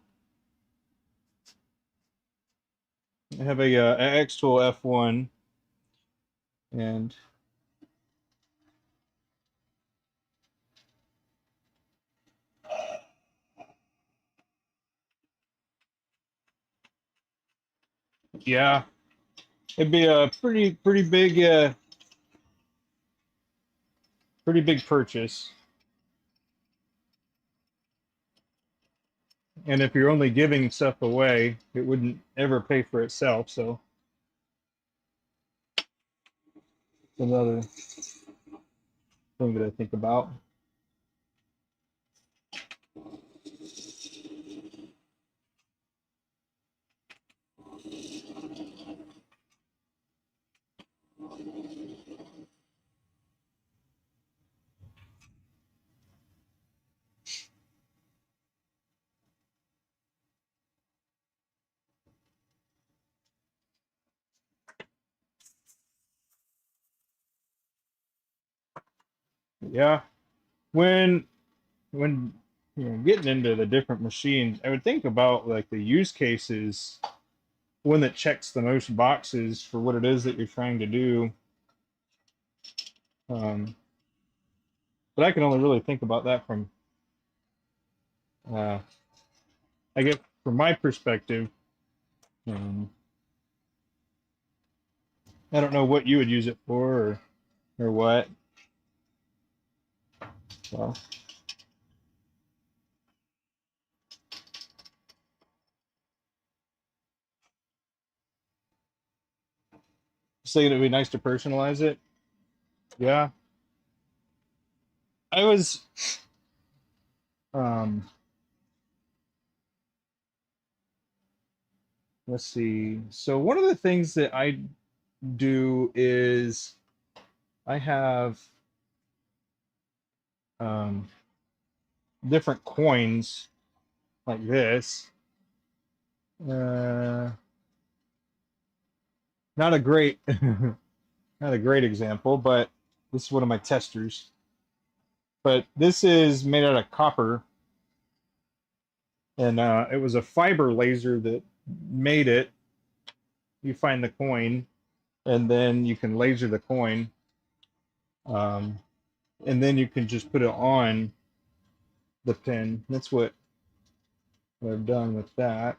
I have a X tool F1, and yeah, it'd be a pretty big purchase. And if you're only giving stuff away, it wouldn't ever pay for itself. So another thing that I think about. Yeah, when when getting into the different machines, I would think about like the use cases, one that checks the most boxes for what it is that you're trying to do. Um, but I can only really think about that from, uh, I guess, from my perspective. Um, I don't know what you would use it for or what. So, saying it'd be nice to personalize it. Yeah, I was. Um, let's see. So one of the things that I do is I have um, different coins like this. Uh, not a great, not a great example, but this is one of my testers. But this is made out of copper, and it was a fiber laser that made it. You find the coin, and then you can laser the coin, um, and then you can just put it on the pin. That's what I've done with that.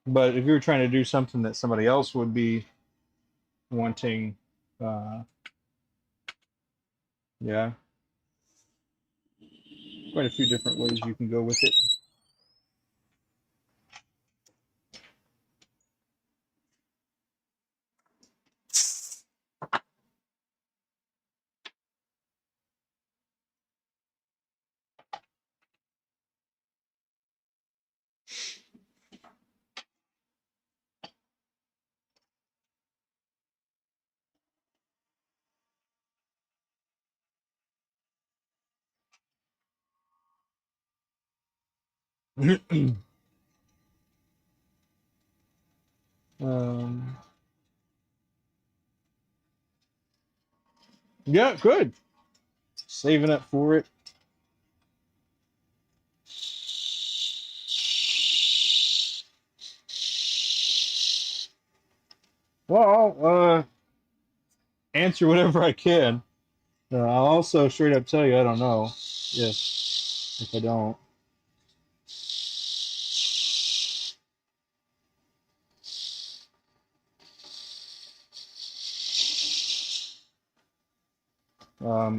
But if you were trying to do something that somebody else would be wanting, uh, yeah, quite a few different ways you can go with it. um, yeah, good. Saving up for it. Well, I'll answer whatever I can. I'll also straight up tell you I don't know if I don't.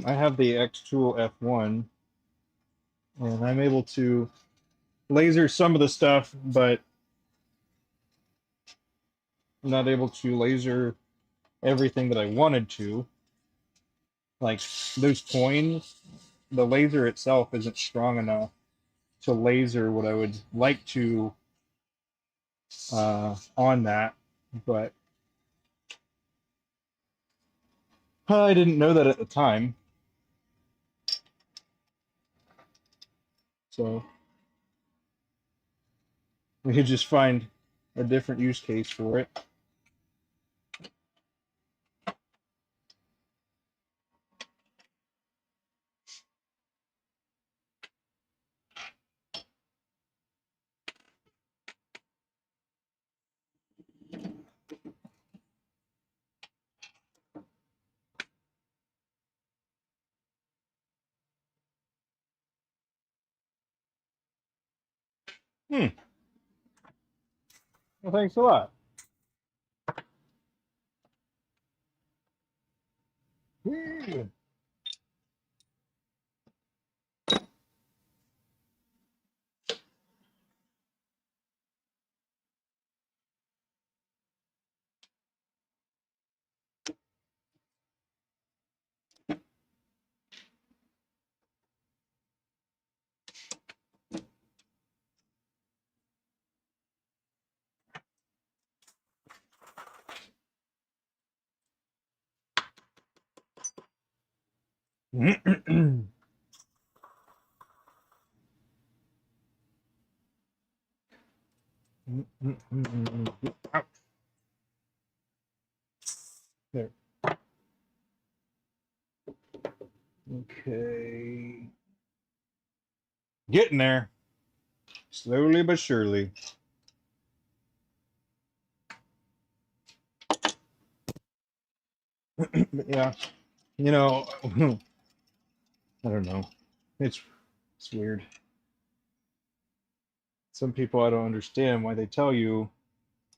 I have the X Tool F1, and I'm able to laser some of the stuff, but I'm not able to laser everything that I wanted to. Like those coins, the laser itself isn't strong enough to laser what I would like to on that, but I didn't know that at the time, so we could just find a different use case for it. Hmm. Well, thanks a lot. Hmm. Ouch. There. Okay. Getting there. Slowly but surely. Yeah. You know, I don't know. It's weird. Some people I don't understand why they tell you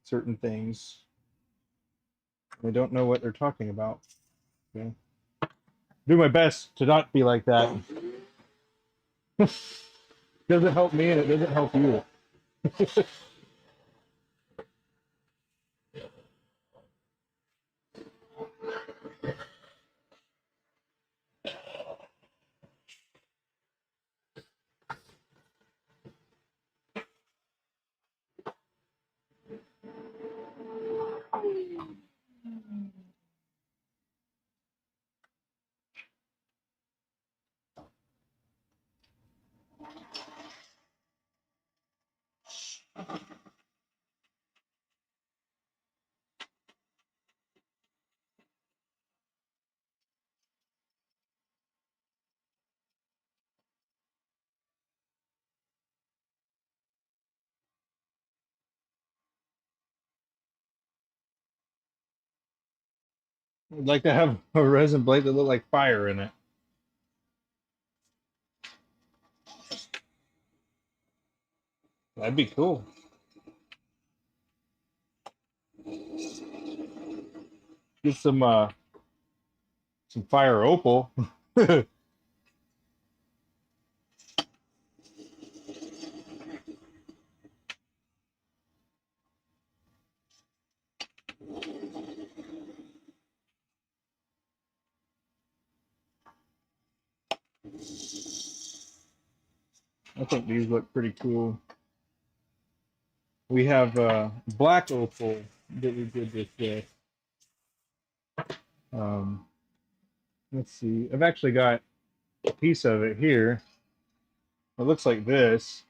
certain things. They don't know what they're talking about. Okay? Do my best to not be like that. Doesn't help me and it doesn't help you. I'd like to have a resin blade that looked like fire in it. That'd be cool. Get some fire opal. I think these look pretty cool. We have black opal that we did this with. Um, let's see. I've actually got a piece of it here. It looks like this.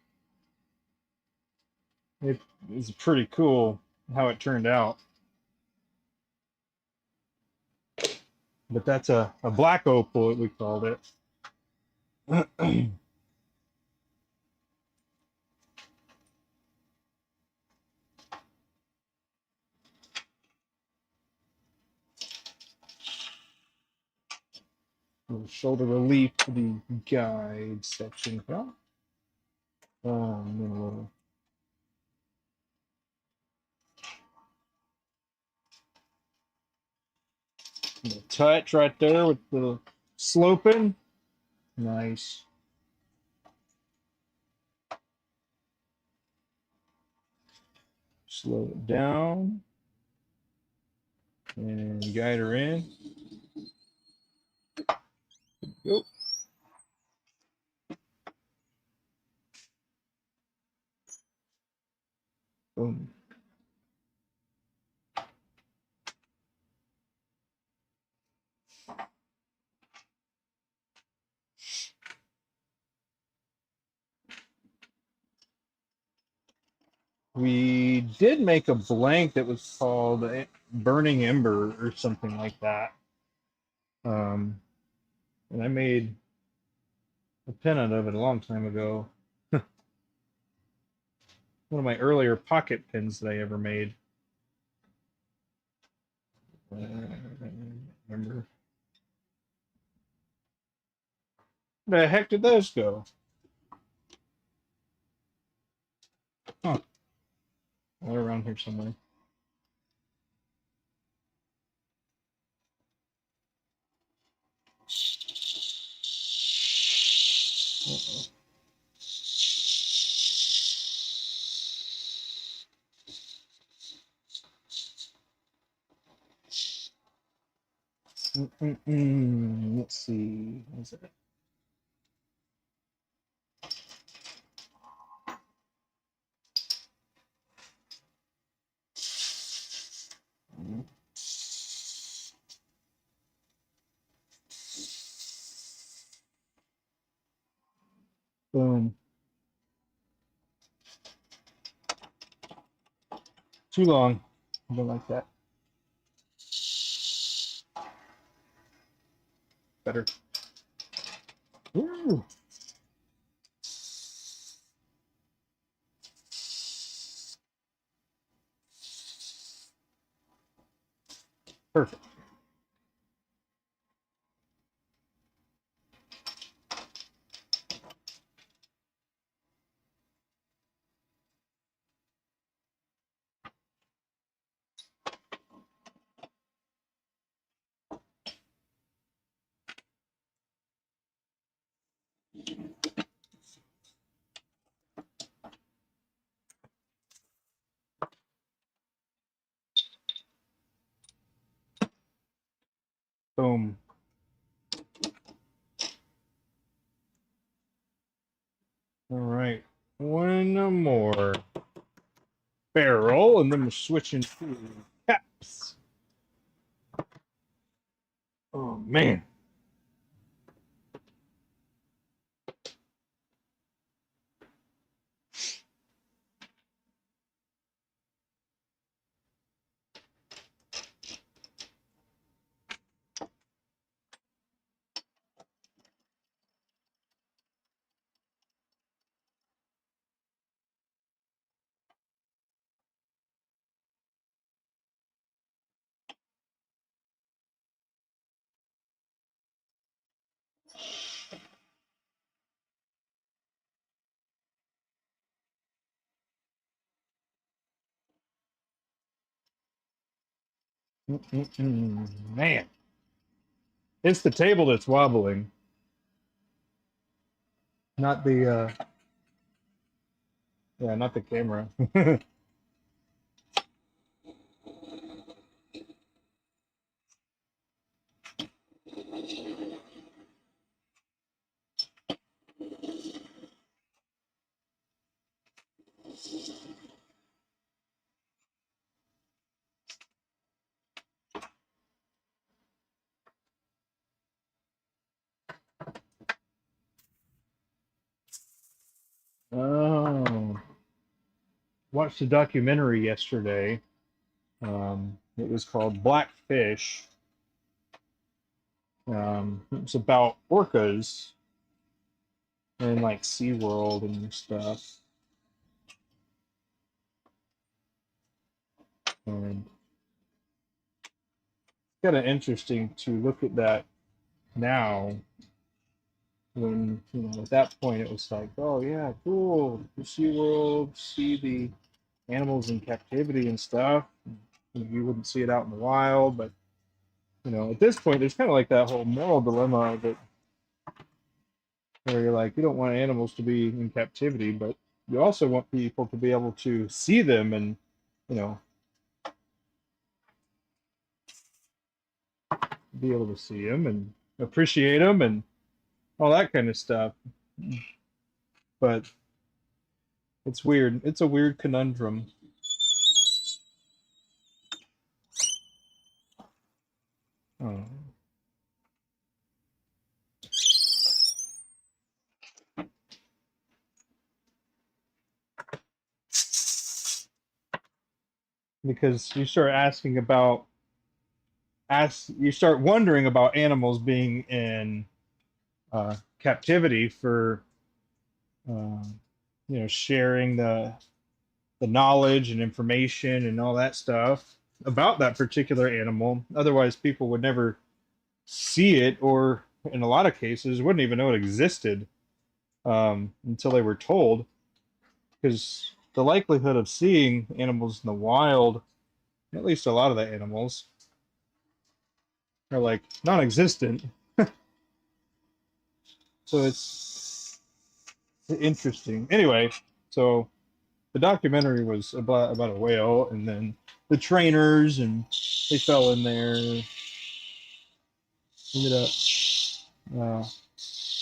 It's pretty cool how it turned out. But that's a black opal, we called it. Shoulder relief for the guide section. And then a little touch right there with the sloping. Nice. Slow it down and guide her in. Go. Boom. We did make a blank that was called Burning Ember or something like that. And I made a pennant of it a long time ago. One of my earlier pocket pins that I ever made. Remember. Where the heck did those go? Huh. They're around here somewhere. Uh-oh. Let's see. What's it? Boom. Too long. I don't like that. better. Ooh. Perfect. Boom. All right. One more barrel, and then we're switching to caps. Oh, man. Man. It's the table that's wobbling, not the yeah, not the camera. Oh, watched a documentary yesterday. It was called Blackfish. It's about orcas and like SeaWorld and stuff. And kind of interesting to look at that now when, you know, at that point it was like, oh yeah, cool, the SeaWorld, see the animals in captivity and stuff. You wouldn't see it out in the wild, but you know, at this point, there's kind of like that whole moral dilemma that where you're like, you don't want animals to be in captivity, but you also want people to be able to see them and, you know, be able to see them and appreciate them and all that kind of stuff. But it's weird. It's a weird conundrum. Oh. Because you start asking about, you start wondering about animals being in captivity for, uh, you know, sharing the knowledge and information and all that stuff about that particular animal. Otherwise, people would never see it, or in a lot of cases, wouldn't even know it existed until they were told. Because the likelihood of seeing animals in the wild, at least a lot of the animals, are like non-existent. So it's interesting. Anyway, so the documentary was about a whale, and then the trainers, and they fell in there, ended up uh,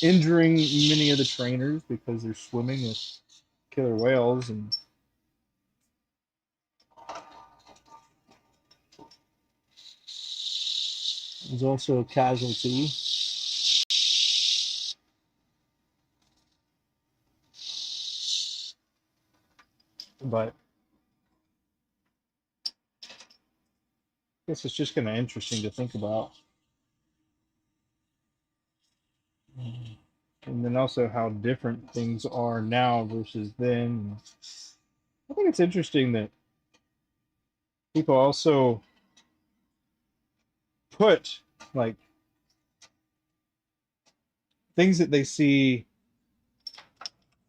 injuring many of the trainers because they're swimming with killer whales, and there's also a casualty. But I guess it's just kind of interesting to think about. and then also how different things are now versus then. I think it's interesting that people also put like things that they see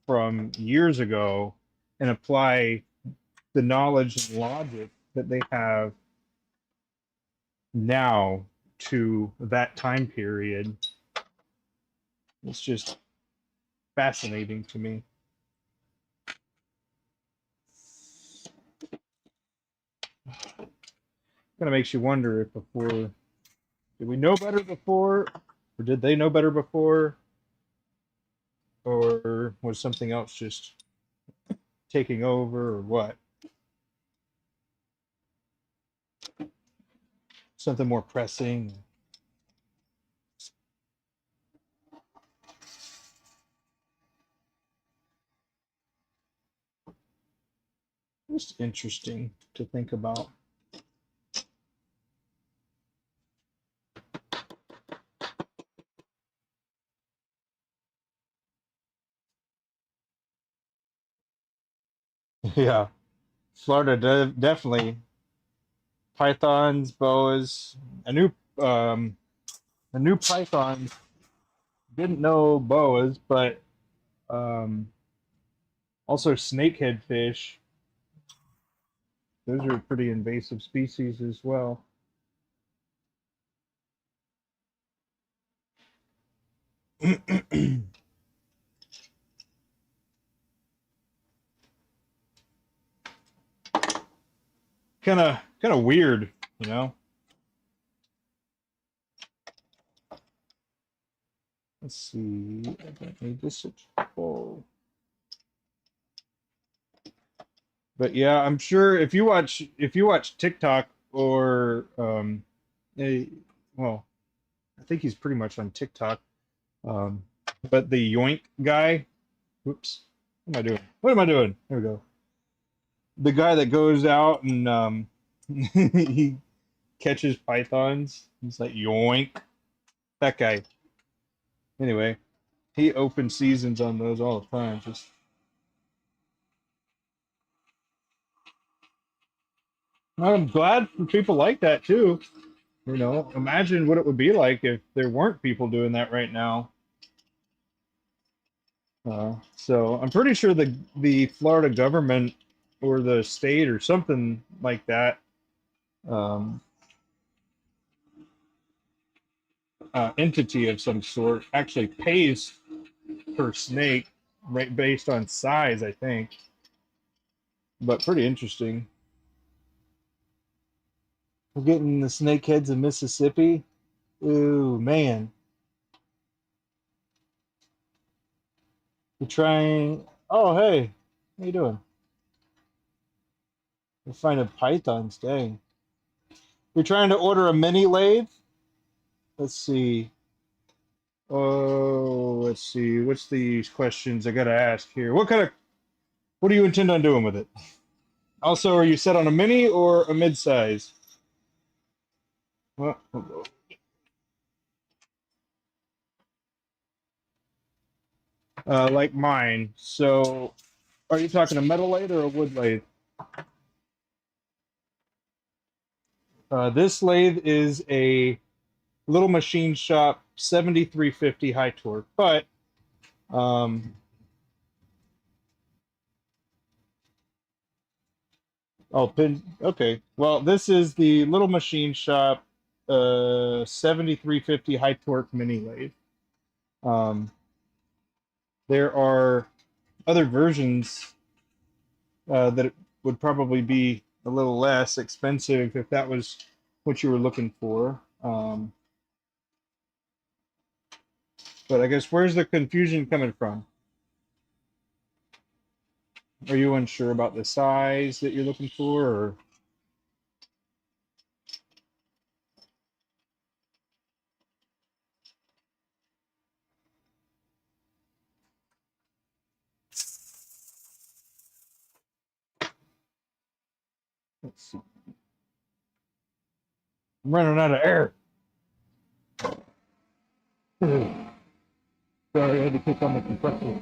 from years ago and apply the knowledge and logic that they have now to that time period. It's just fascinating to me. Kind of makes you wonder if before, did we know better before, or did they know better before, or was something else just taking over, or what? Something more pressing. Just interesting to think about. Yeah, Florida definitely pythons, boas. I knew um, I knew pythons. Didn't know boas, but um, also snakehead fish. Those are pretty invasive species as well. Kind of weird, you know. Let's see. I don't need this at all. But yeah, I'm sure if you watch TikTok or a, well, I think he's pretty much on TikTok. Um, but the Yoink guy, whoops, what am I doing? What am I doing? There we go. The guy that goes out and he catches pythons. He's like Yoink. That guy. Anyway, he opens seasons on those all the time. Just I'm glad for people like that too. You know, imagine what it would be like if there weren't people doing that right now. So I'm pretty sure the Florida government or the state or something like that um, entity of some sort actually pays per snake, right, based on size, I think. But pretty interesting. We're getting the snakeheads in Mississippi. Ooh, man. We're trying. Oh, hey. How you doing? We're finding pythons. Dang. We're trying to order a mini lathe. Let's see. Oh, let's see. What's these questions I gotta ask here? What do you intend on doing with it? Also, are you set on a mini or a mid-size? Well, like mine. So, are you talking a metal lathe or a wood lathe? This lathe is a little machine shop 7350 high torque, but um, oh, pin. Okay. Well, this is the little machine shop 7350 high torque mini lathe. Um, there are other versions that would probably be a little less expensive if that was what you were looking for. But I guess where's the confusion coming from? Are you unsure about the size that you're looking for, or let's see. I'm running out of air. Sorry, I had to click on the compressor.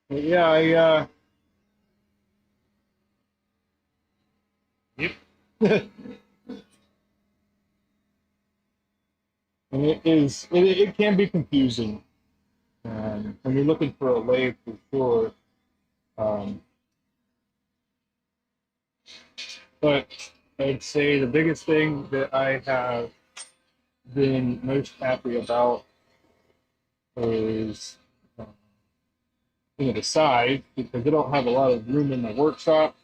Yeah, yep. And it can be confusing when you're looking for a lathe for sure. Um, but I'd say the biggest thing that I have been most happy about is the size, because they don't have a lot of room in the workshop.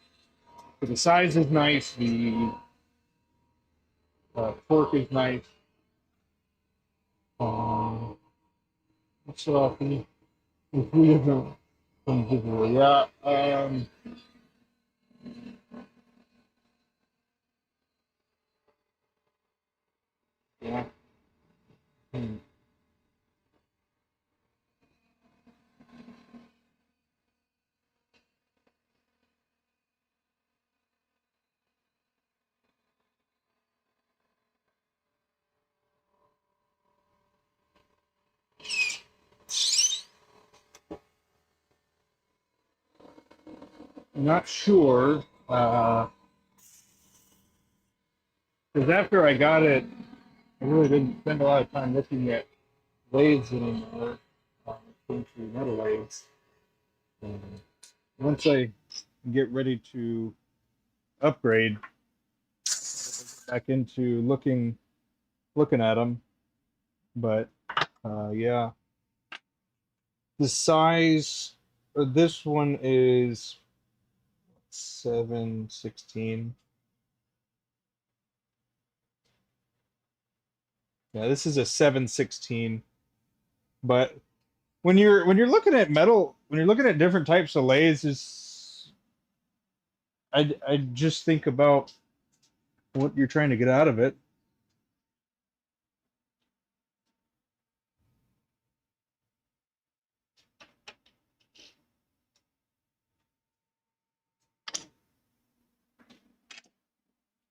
But the size is nice. The torque is nice. What's up? If we have some visual, yeah. Yeah. Hmm. I'm not sure. Because after I got it, I really didn't spend a lot of time looking at lathes anymore. Going through metal lathes. Um, Once I get ready to upgrade, back into looking at them. But yeah, the size. This one is 7/16. Yeah, this is a 7/16. But when you're looking at metal, when you're looking at different types of lathes, is I just think about what you're trying to get out of it.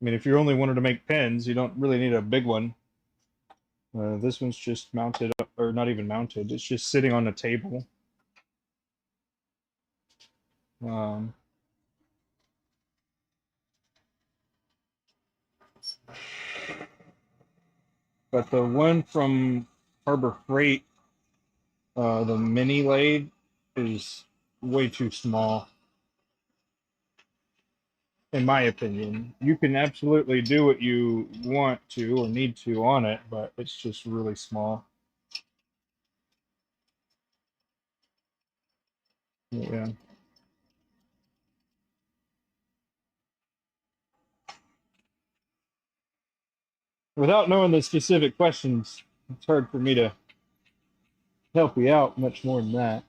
I mean, if you're only wanting to make pens, you don't really need a big one. This one's just mounted up, or not even mounted. It's just sitting on a table. Um, but the one from Harbor Freight, the mini lathe, is way too small, in my opinion. You can absolutely do what you want to or need to on it, but it's just really small. Yeah. Without knowing the specific questions, it's hard for me to help you out much more than that.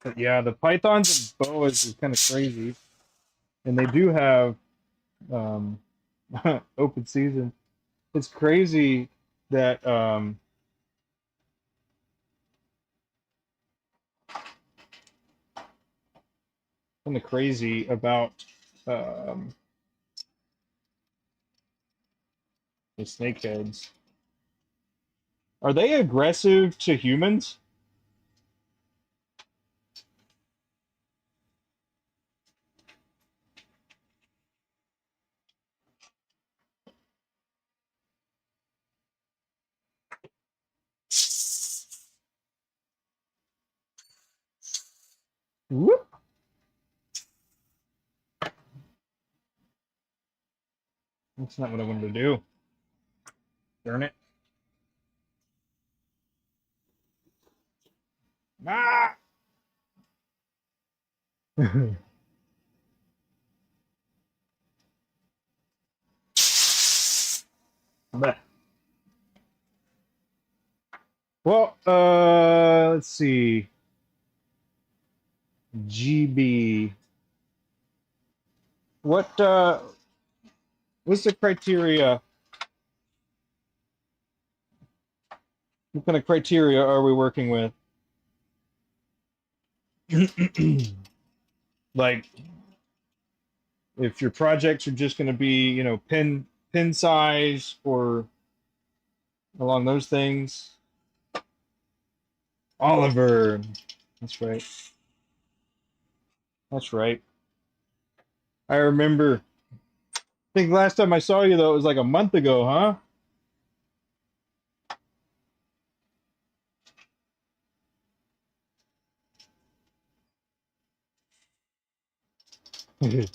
But yeah, the pythons and boas is kind of crazy, and they do have um, open season. It's crazy that kind of crazy about um, the snakeheads. Are they aggressive to humans? Whoop. That's not what I wanted to do. Darn it. Ah! But Well, let's see. GB. What's the criteria? What kind of criteria are we working with? Like, if your projects are just going to be, pin size or along those things. Oliver. That's right. That's right. I remember. I think last time I saw you though, it was like a month ago, huh?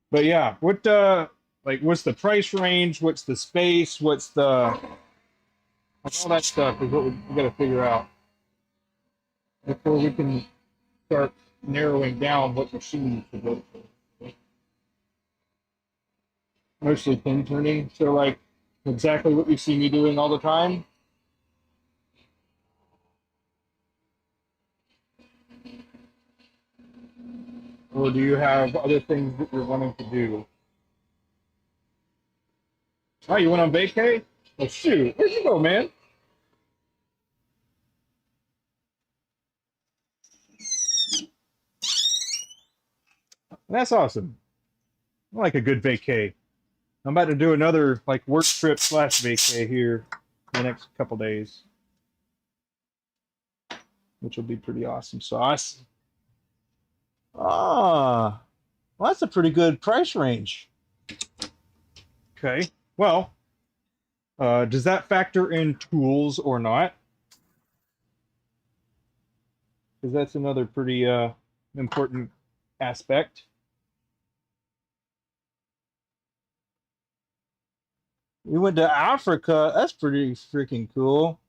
But yeah, what's the price range? What's the space? What's the all that stuff is what we got to figure out before we can start narrowing down what machines to go for. Mostly pin turning, so like exactly what you see me doing all the time. Or do you have other things that you're wanting to do? Oh, you went on vacay? Oh shoot, where'd you go, man? That's awesome. I like a good vacay. I'm about to do another like work trip slash vacay here in the next couple days, which will be pretty awesome. So well, that's a pretty good price range. Okay. Well, does that factor in tools or not? Because that's another pretty important aspect. We went to Africa. That's pretty freaking cool.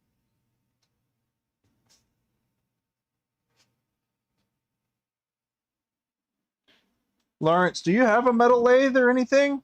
Lawrence, do you have a metal lathe or anything?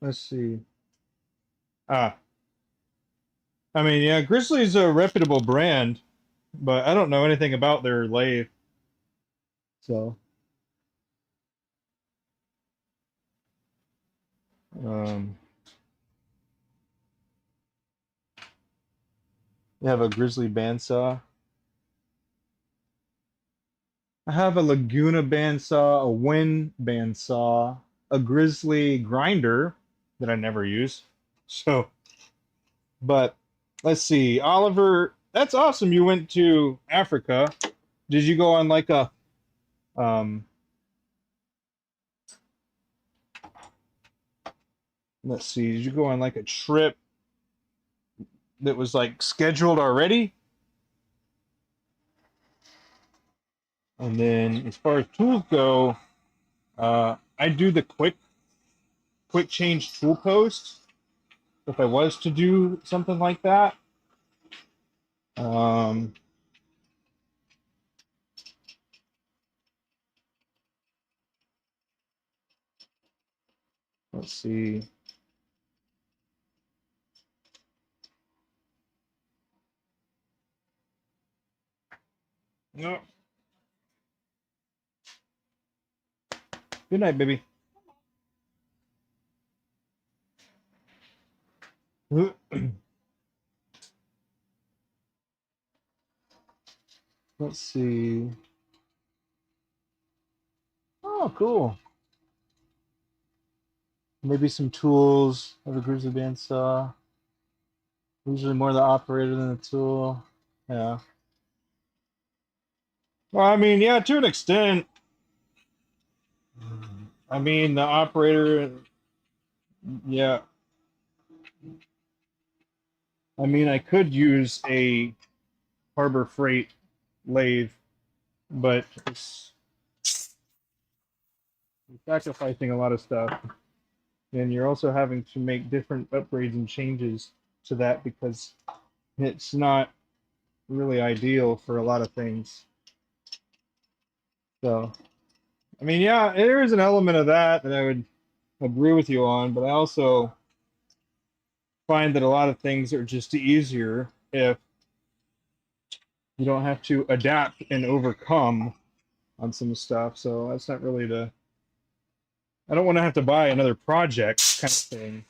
Let's see. Ah, I mean, yeah, Grizzly's a reputable brand, but I don't know anything about their lathe. So, um, they have a Grizzly bandsaw. I have a Laguna bandsaw, a Wind bandsaw, a Grizzly grinder that I never use. So, but let's see, Oliver, that's awesome. You went to Africa. Did you go on like a um let's see, did you go on like a trip that was like scheduled already? And then as far as tools go, I do the quick change tool post if I was to do something like that. Um, let's see. No. Good night, baby. Let's see. Oh, cool. Maybe some tools. I have a grizzly bandsaw. Usually more the operator than the tool. Yeah. Well, I mean, yeah, to an extent. I mean, the operator, yeah. I mean, I could use a Harbor Freight lathe, but You're sacrificing a lot of stuff, and you're also having to make different upgrades and changes to that because it's not really ideal for a lot of things. So, I mean, yeah, there is an element of that that I would agree with you on, but I also find that a lot of things are just easier if you don't have to adapt and overcome on some stuff. So that's not really the. I don't want to have to buy another project kind of thing.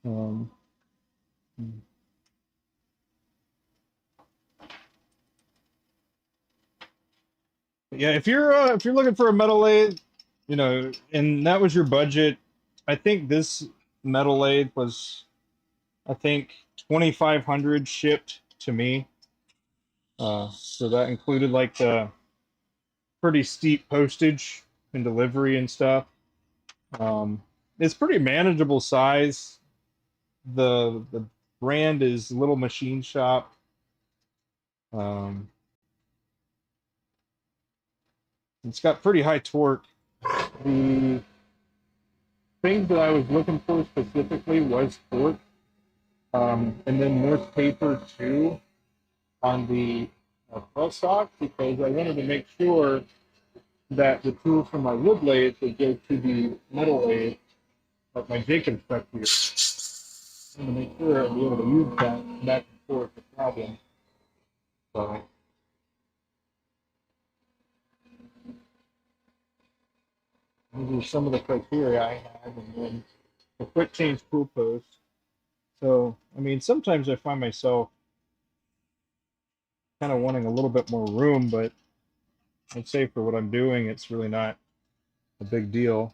Um, yeah, if you're looking for a metal lathe, you know, and that was your budget, I think this metal lathe was, I think 2,500 shipped to me. So that included like the pretty steep postage and delivery and stuff. It's pretty manageable size. The brand is Little Machine Shop. Um, it's got pretty high torque. The thing that I was looking for specifically was torque, and then more taper too on the press stock because I wanted to make sure that the tool from my wood lathe would go to the metal lathe, like my Jacobs truck here. I want to make sure I'll be able to use that back and forth the problem. So these are some of the criteria I have, and then the quick change tool post. So, I mean, sometimes I find myself kind of wanting a little bit more room, but I'd say for what I'm doing, it's really not a big deal.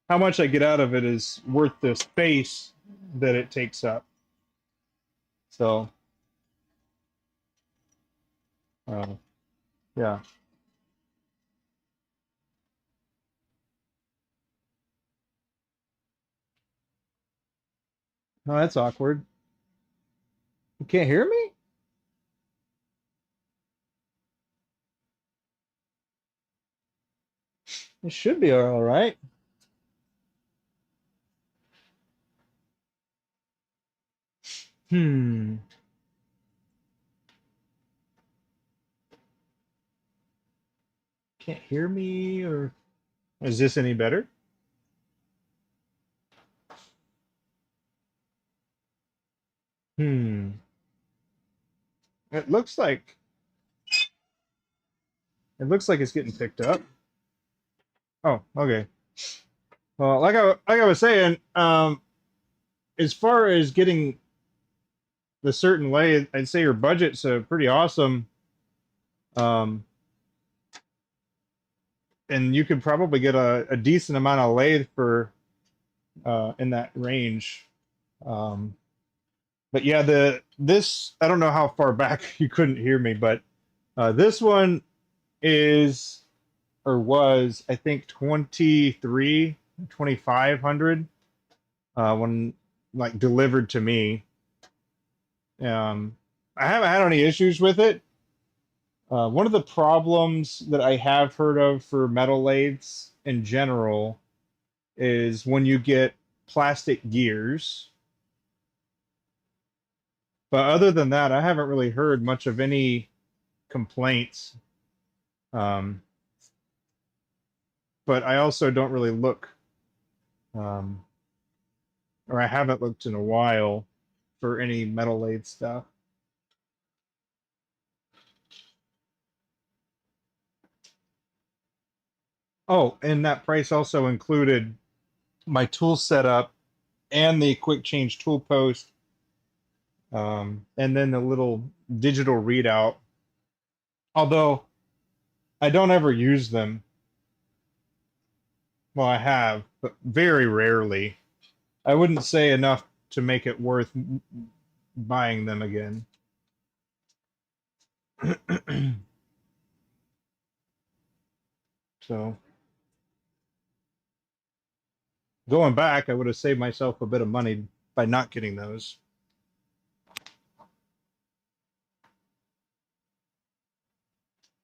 How much I get out of it is worth the space that it takes up. So, uh, yeah. Oh, that's awkward. You can't hear me? It should be all right. Hmm. Can't hear me, or is this any better? Hmm. It looks like it's getting picked up. Oh, okay. Well, like I was saying, as far as getting the certain lathe, I'd say your budget's pretty awesome. Um, and you could probably get a decent amount of lathe for in that range. Um, but yeah, this I don't know how far back you couldn't hear me, but this one is or was I think 2,500 when like delivered to me. Um, I haven't had any issues with it. One of the problems that I have heard of for metal lathes in general is when you get plastic gears. But other than that, I haven't really heard much of any complaints. Um, but I also don't really look, um, or I haven't looked in a while for any metal lathe stuff. Oh, and that price also included my tool setup and the quick change tool post, and then the little digital readout. Although I don't ever use them. Well, I have, but very rarely. I wouldn't say enough to make it worth buying them again. So going back, I would have saved myself a bit of money by not getting those.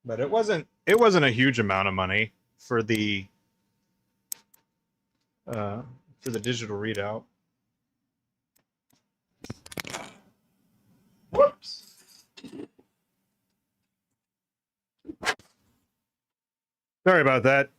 But it wasn't it wasn't a huge amount of money for the digital readout. Whoops. Sorry about that.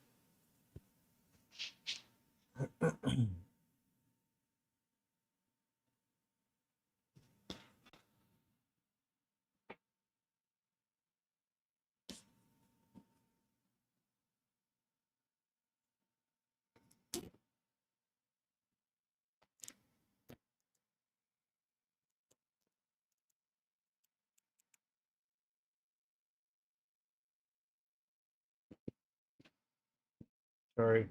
Sorry.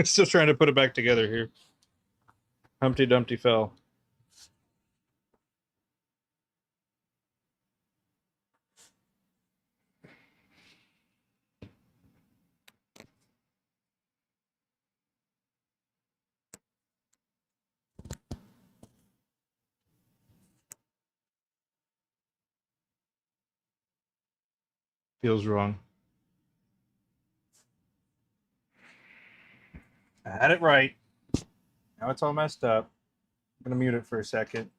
Still trying to put it back together here. Humpty Dumpty fell. Feels wrong. I had it right. Now it's all messed up. I'm going to mute it for a second.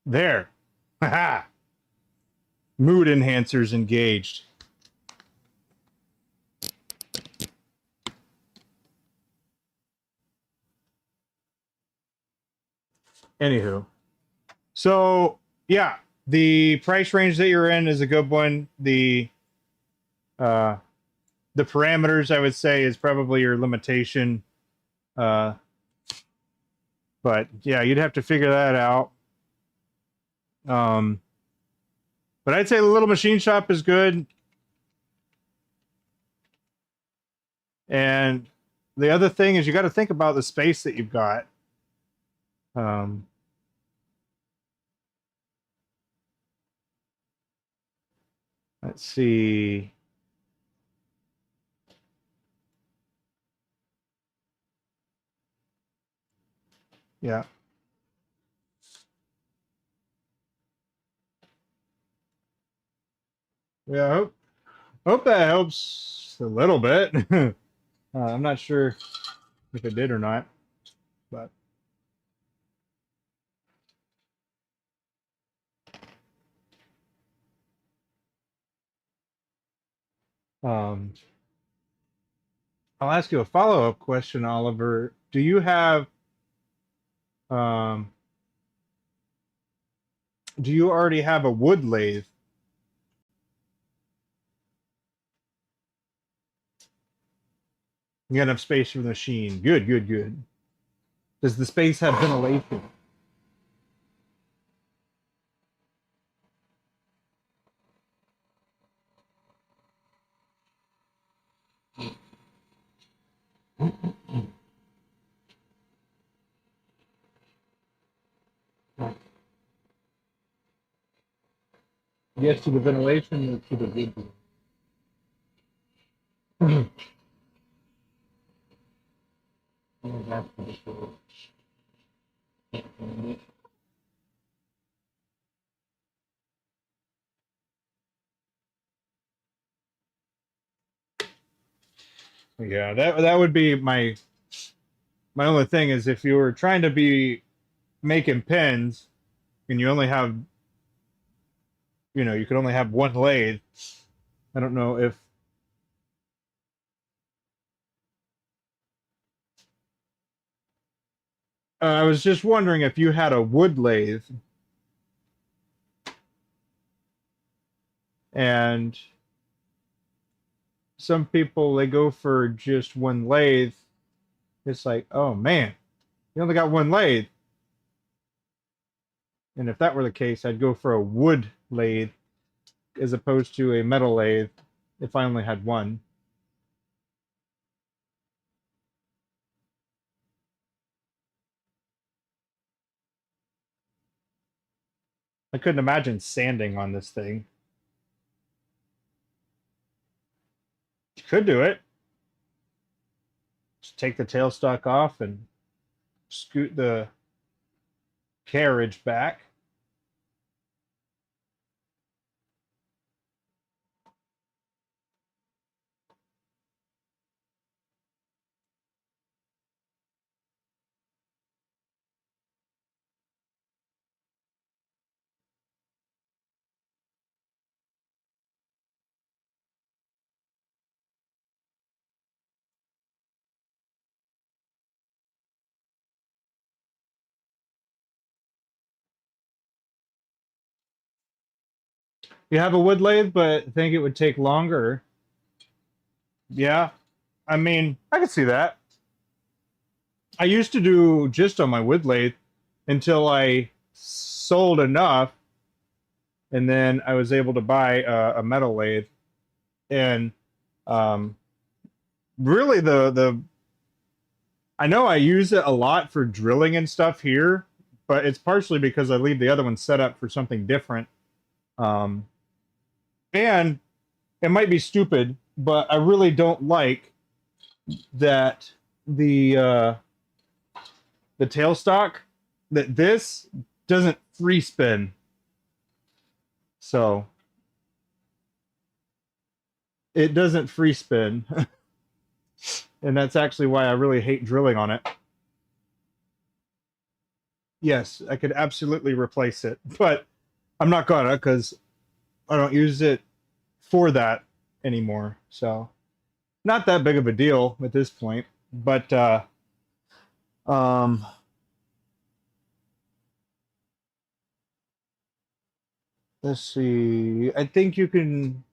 There. Haha. Mood enhancers engaged. Anywho. So, yeah, the price range that you're in is a good one. Uh, the parameters, I would say, is probably your limitation. But yeah, you'd have to figure that out. But I'd say the little machine shop is good. And the other thing is you got to think about the space that you've got. Let's see. Yeah. Yeah, I hope that helps a little bit. I'm not sure if it did or not, but um, I'll ask you a follow-up question, Oliver. Do you have um, do you already have a wood lathe? You got enough space for the machine. Good, good, good. Does the space have ventilation? Yes to the ventilation or to the wood? Yeah, that would be my only thing is if you were trying to be making pins and you only have, you could only have one lathe. I don't know if I was just wondering if you had a wood lathe and some people they go for just one lathe. It's like, oh man, you only got one lathe. And if that were the case, I'd go for a wood lathe as opposed to a metal lathe if I only had one. I couldn't imagine sanding on this thing. You could do it. Just take the tailstock off and scoot the carriage back. You have a wood lathe, but think it would take longer. Yeah, I mean, I could see that. I used to do just on my wood lathe until I sold enough, and then I was able to buy a metal lathe. And um, really, the I know I use it a lot for drilling and stuff here, but it's partially because I leave the other one set up for something different. Um, and it might be stupid, but I really don't like that the uh, the tailstock that this doesn't free spin. So it doesn't free spin, and that's actually why I really hate drilling on it. Yes, I could absolutely replace it, but I'm not gonna because I don't use it for that anymore. So not that big of a deal at this point. But um, let's see. I think you can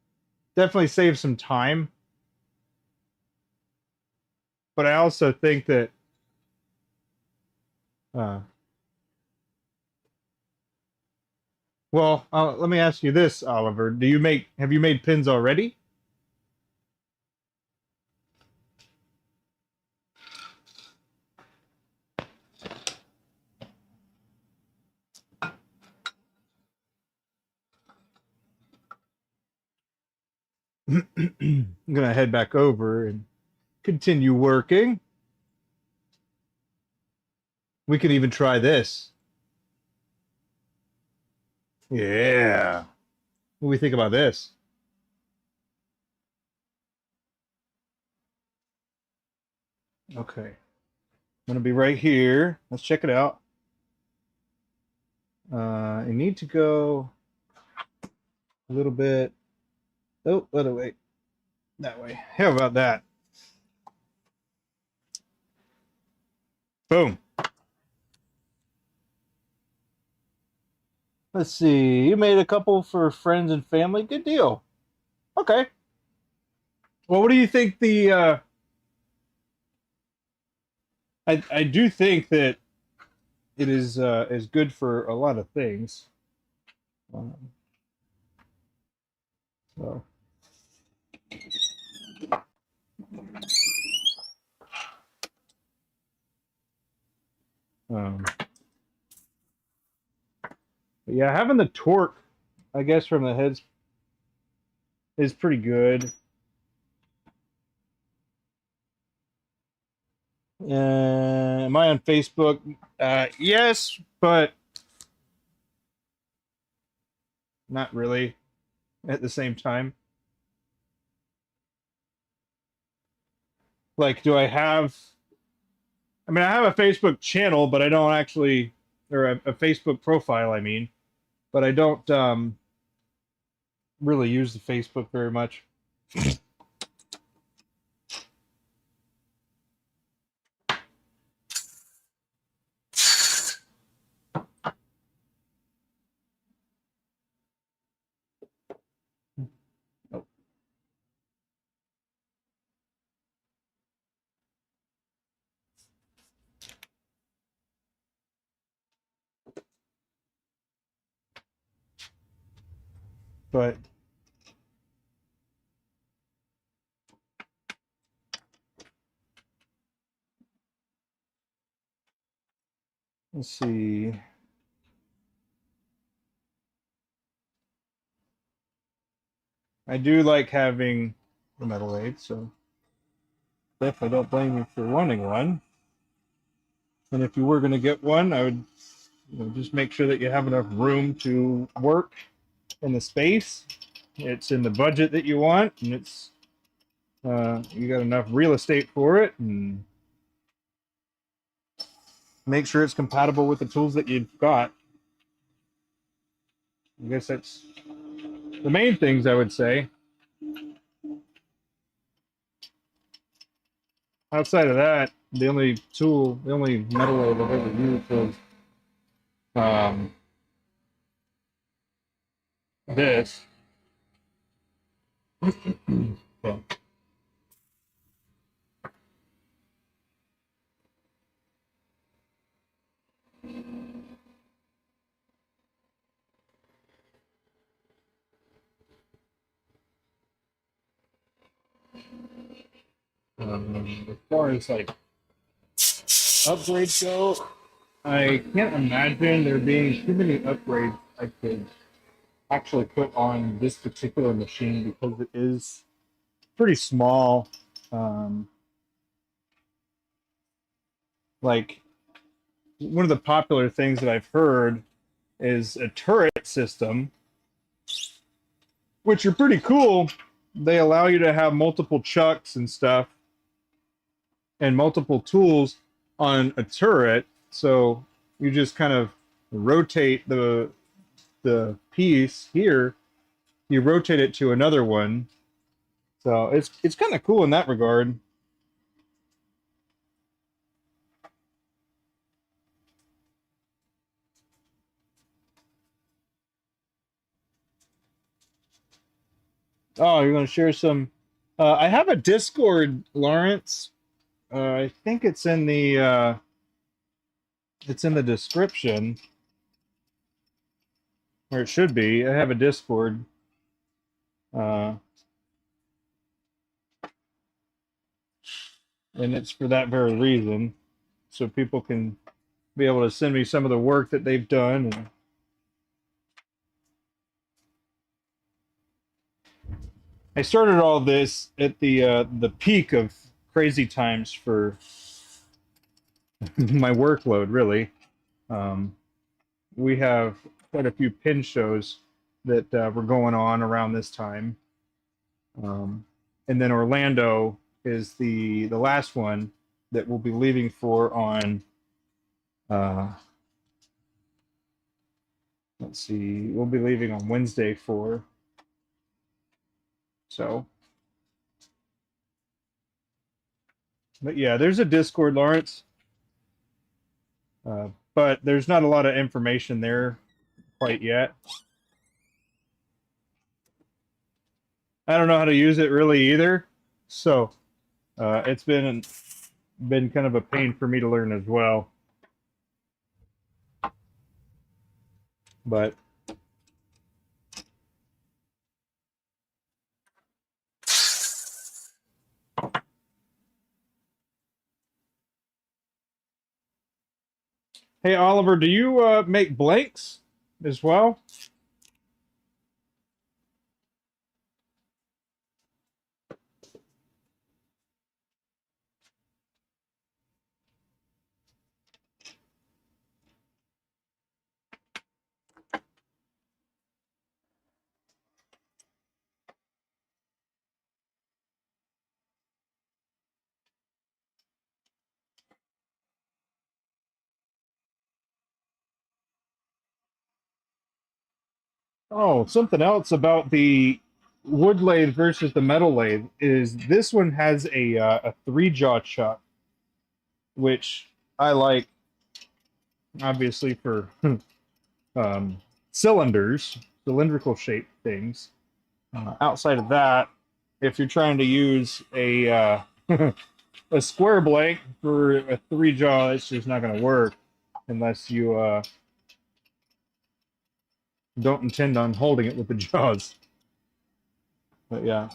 definitely save some time, but I also think that uh, well, let me ask you this, Oliver. Have you made pins already? I'm gonna head back over and continue working. We could even try this. Yeah. What do we think about this? Okay. I'm gonna be right here. Let's check it out. I need to go a little bit. Oh, other way. That way. How about that? Boom. Let's see. You made a couple for friends and family. Good deal. Okay. Well, what do you think I do think that it is good for a lot of things. Um, so um, but yeah, having the torque, I guess, from the heads is pretty good. Am I on Facebook? Yes, but not really at the same time. Like, do I have? I mean, I have a Facebook channel, but I don't actually, or a Facebook profile, I mean, but I don't really use the Facebook very much. But let's see. I do like having the metal lathe, so definitely don't blame you for wanting one. And if you were going to get one, I would just make sure that you have enough room to work in the space. It's in the budget that you want, and it's you got enough real estate for it, and make sure it's compatible with the tools that you've got. I guess that's the main things I would say. Outside of that, the only metal lathe I've ever used was um, this. So, as far as like upgrades go, I can't imagine there being too many upgrades I could actually put on this particular machine because it is pretty small. Um, like one of the popular things that I've heard is a turret system, which are pretty cool. They allow you to have multiple chucks and stuff and multiple tools on a turret. So you just kind of rotate the piece here, you rotate it to another one. So it's kind of cool in that regard. Oh, you're going to share some. I have a Discord, Lawrence. I think it's in the description, or it should be. I have a Discord, uh, and it's for that very reason, so people can be able to send me some of the work that they've done. And I started all this at the peak of crazy times for my workload, really. Um, we have quite a few pin shows that were going on around this time. And then Orlando is the last one that we'll be leaving for on, uh, let's see, we'll be leaving on Wednesday for. So, but yeah, there's a Discord, Lawrence, but there's not a lot of information there quite yet. I don't know how to use it really either, so it's been kind of a pain for me to learn as well. But hey, Oliver, do you make blanks as well? Oh, something else about the wood lathe versus the metal lathe is this one has a three jaw chuck, which I like, obviously for um, cylinders, cylindrical shaped things. Outside of that, if you're trying to use a square blank for a three jaw, it's just not going to work unless you don't intend on holding it with the jaws. But yeah.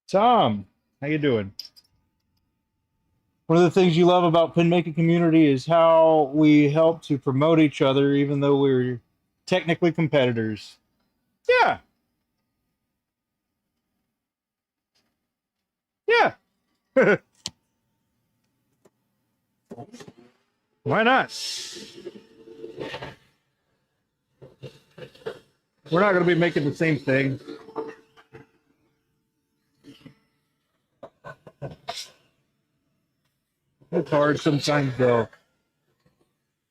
Tom, how you doing? One of the things you love about pin making community is how we help to promote each other, even though we're technically competitors. Yeah, yeah. Why not? We're not going to be making the same thing. It's hard sometimes, though.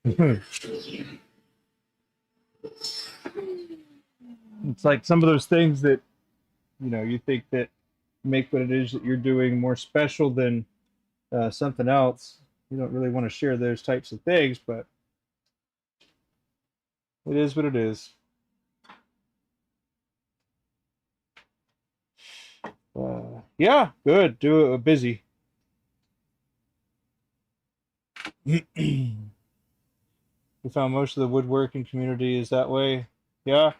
It's like some of those things that you think that make what it is that you're doing more special than something else. You don't really want to share those types of things, but it is what it is. Yeah, good. Do busy. We found most of the woodworking community is that way. Yeah.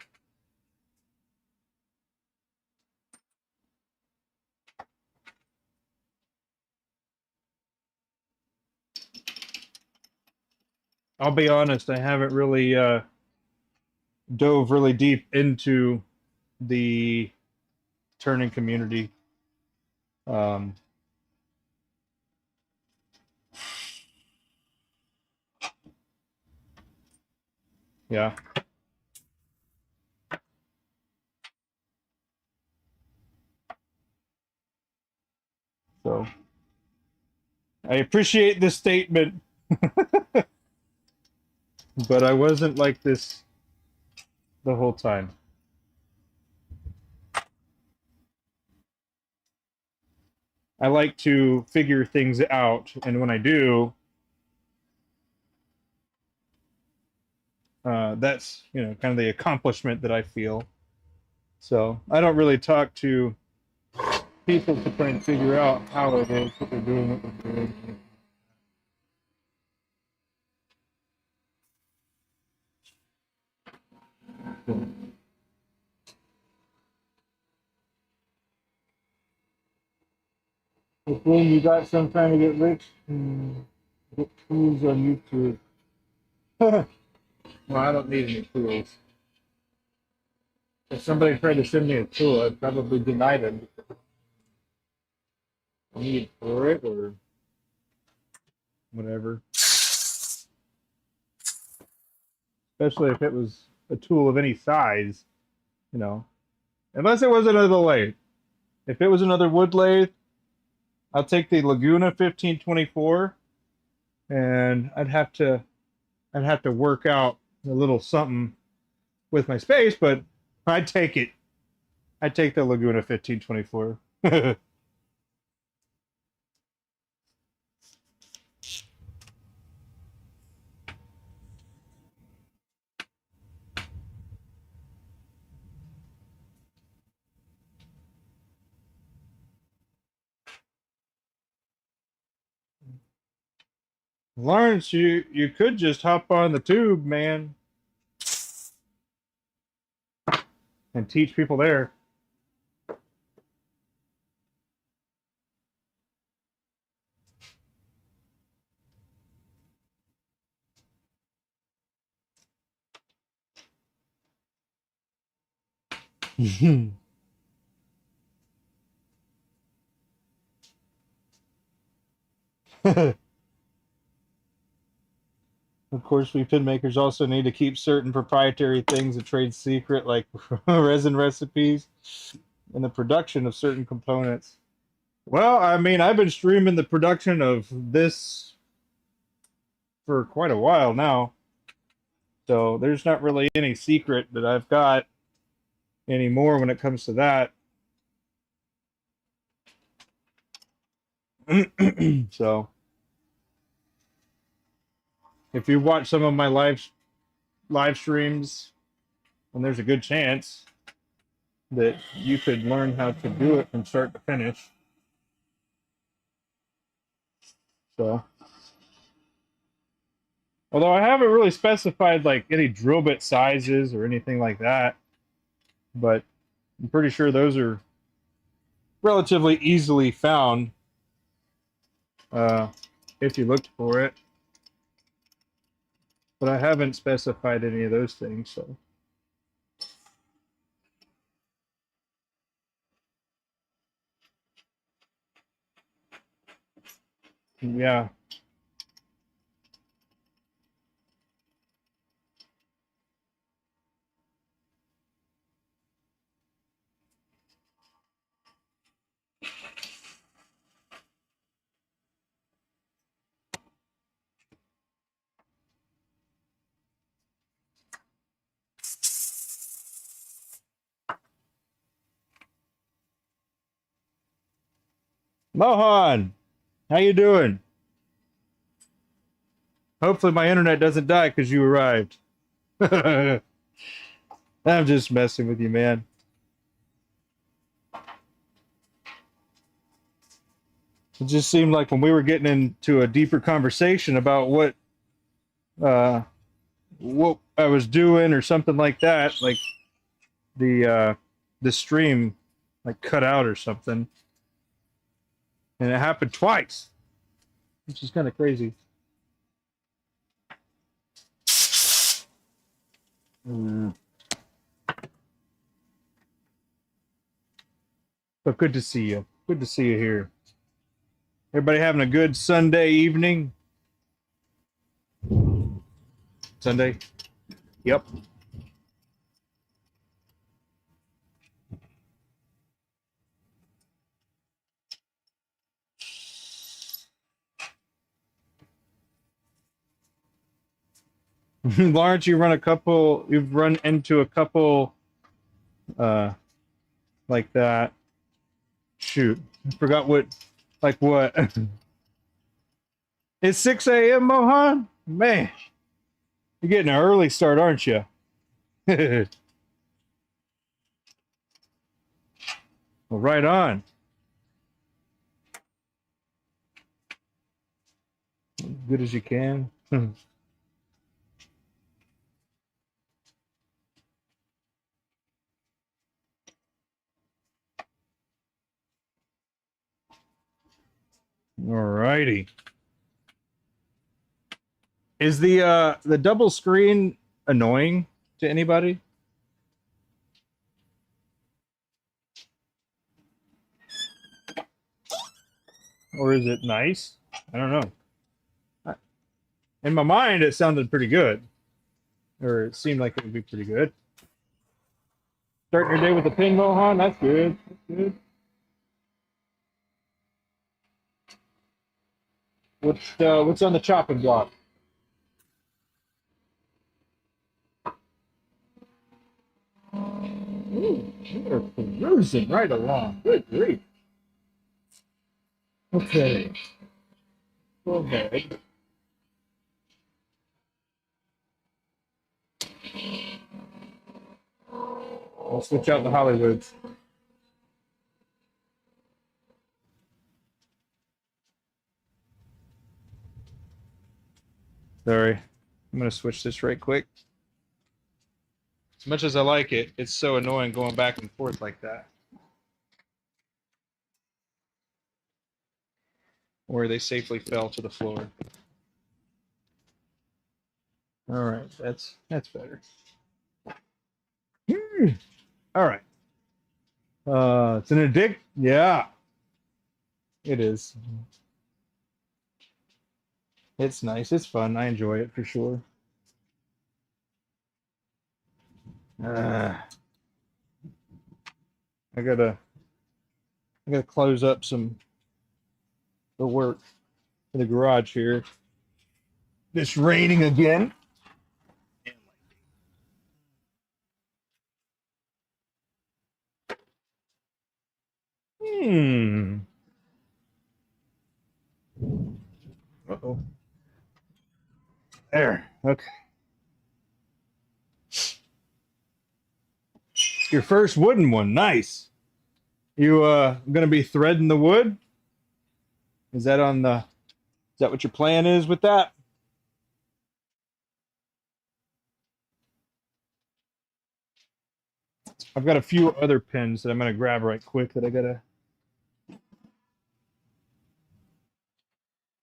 I'll be honest, I haven't really dove really deep into the turning community. Um, yeah. So I appreciate this statement, but I wasn't like this the whole time. I like to figure things out, and when I do, that's kind of the accomplishment that I feel. So I don't really talk to people to try and figure out how it is that they're doing what they're doing. If when you got some trying to get rich, get tools on YouTube. Well, I don't need any tools. If somebody tried to send me a tool, I'd probably deny them. Need for it or whatever. Especially if it was a tool of any size, you know. Unless it was another lathe. If it was another wood lathe, I'll take the Laguna 1524, and I'd have to work out a little something with my space, but I'd take it. I'd take the Laguna 1524. Lawrence, you could just hop on the tube, man, and teach people there. Of course, we pin makers also need to keep certain proprietary things a trade secret, like resin recipes and the production of certain components. Well, I mean, I've been streaming the production of this for quite a while now, so there's not really any secret that I've got anymore when it comes to that. So, if you watch some of my live streams, and there's a good chance that you could learn how to do it from start to finish. So, although I haven't really specified like any drill bit sizes or anything like that, but I'm pretty sure those are relatively easily found uh, if you looked for it. But I haven't specified any of those things, so. Yeah. Mohan, how you doing? Hopefully my internet doesn't die because you arrived. I'm just messing with you, man. It just seemed like when we were getting into a deeper conversation about uh, what I was doing or something like that, like the stream like cut out or something, and it happened twice, which is kind of crazy. Mm. But good to see you. Good to see you here. Everybody having a good Sunday evening? Sunday? Yep. Lawrence, you've run into a couple uh like that. Shoot. I forgot like what? It's 6 a.m. Mohan? Man, you're getting an early start, aren't you? Well, right on. As good as you can. All righty. Is the double screen annoying to anybody? Or is it nice? I don't know. In my mind, it sounded pretty good. Or it seemed like it would be pretty good. Starting your day with a pin, Mohan? That's good. That's good. What's on the chopping block? Ooh, you're cruising right along. Good grief. Okay. Go ahead. I'll switch out the Hollywoods. Sorry. I'm going to switch this right quick. As much as I like it, it's so annoying going back and forth like that. Where they safely fell to the floor. All right, that's better. All right. It's an addict. Yeah, it is. It's nice. It's fun. I enjoy it for sure. Uh, I gotta I gotta close up some the work in the garage here. It's raining again. Hmm. Uh-oh. There. Okay. Your first wooden one. Nice. You gonna be threading the wood? Is that on the is that what your plan is with that? I've got a few other pins that I'm gonna grab right quick that I gotta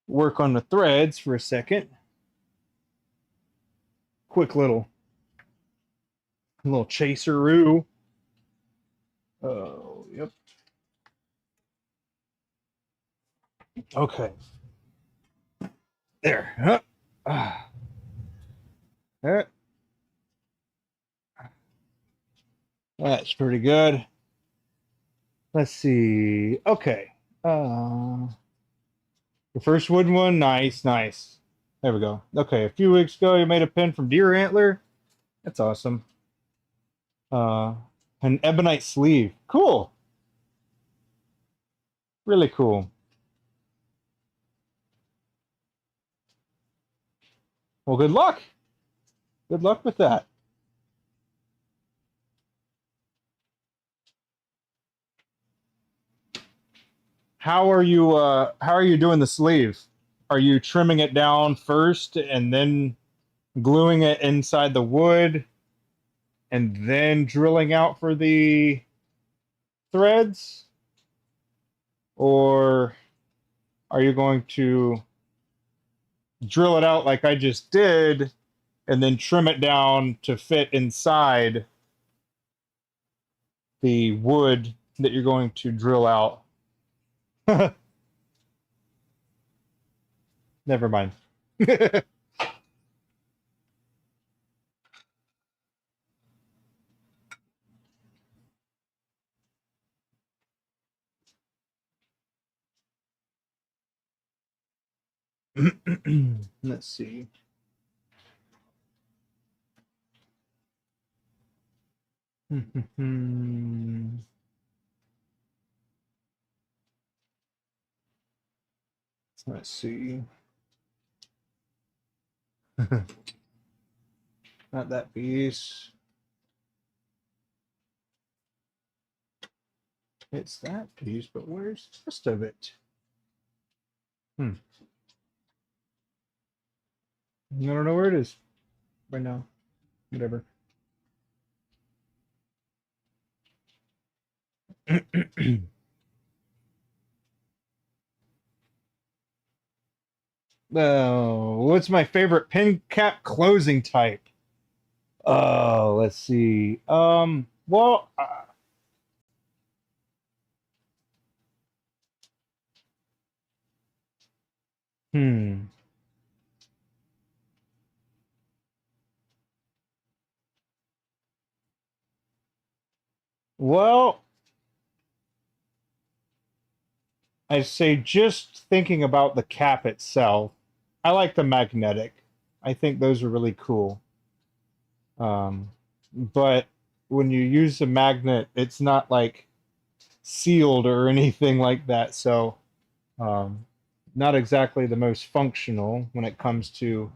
work on the threads for a second. Quick little chaseroo. Oh, yep. Okay. There. Huh. Ah. Eh, that's pretty good. Let's see. Okay. The first wooden one, nice, nice. There we go. Okay, a few weeks ago, you made a pin from deer antler. That's awesome. Uh, an ebonite sleeve. Cool. Really cool. Well, good luck. Good luck with that. How are you doing the sleeve? Are you trimming it down first and then gluing it inside the wood and then drilling out for the threads? Or are you going to drill it out like I just did and then trim it down to fit inside the wood that you're going to drill out? Never mind. Let's see. Let's see. Not that piece. It's that piece, but where's the rest of it? Hmm. I don't know where it is right now. Whatever. Oh, what's my favorite pin cap closing type? Oh, let's see. Well, hmm. Well, I say just thinking about the cap itself, I like the magnetic. I think those are really cool. But when you use a magnet, it's not like sealed or anything like that. So, um, not exactly the most functional when it comes to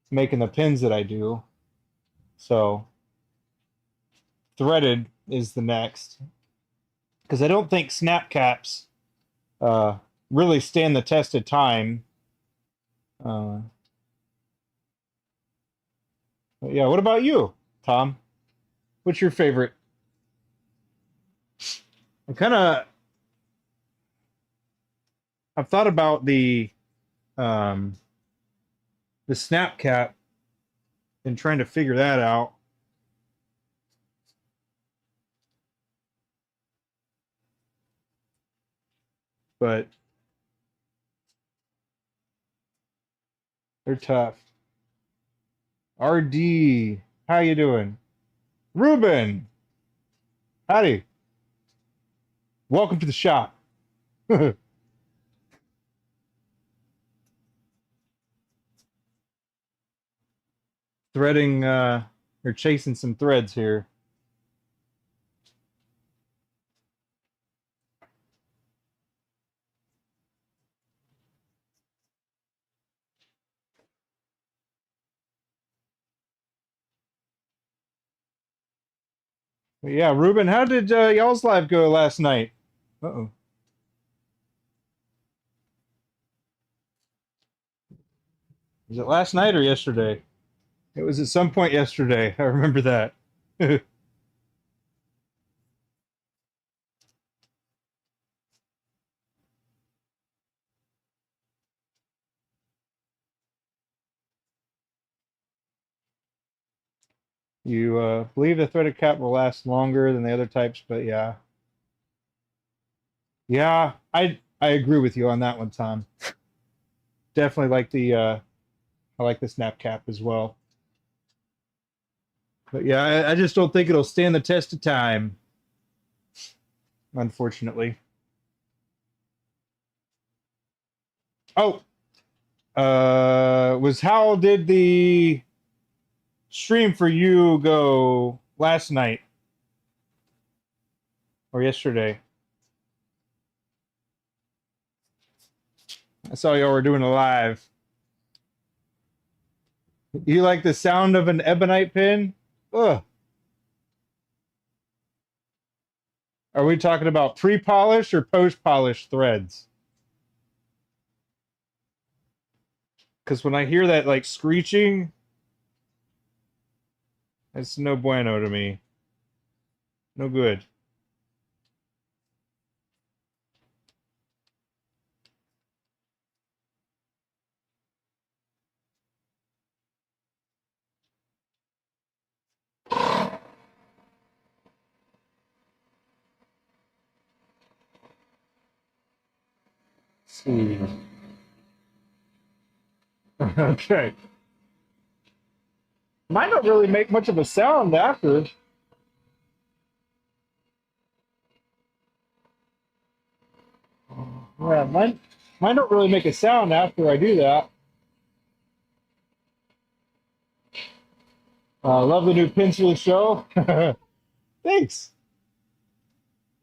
making the pins that I do. So, threaded is the next because I don't think snap caps uh, really stand the test of time. Uh, but yeah, what about you, Tom? What's your favorite? I'm kind of I've thought about um, the snap cap and trying to figure that out. but they're tough. RD, how you doing? Ruben, howdy. Welcome to the shop. Threading, or chasing some threads here. But yeah, Ruben, how did y'all's live go last night? Uh-oh. Was it last night or yesterday? It was at some point yesterday. I remember that. You believe the threaded cap will last longer than the other types, but yeah. Yeah, I agree with you on that one, Tom. Definitely like the I like the snap cap as well. But yeah, I just don't think it'll stand the test of time, unfortunately. Oh, was how did the stream for you go last night or yesterday? I saw y'all were doing a live. You like the sound of an ebonite pin? Ugh. Are we talking about pre-polished or post-polished threads? Because when I hear that like screeching, it's no bueno to me. No good. Let's see. Okay. Mine don't really make much of a sound after. Yeah, mine don't really make a sound after I do that. Love the new pins for the show. Thanks.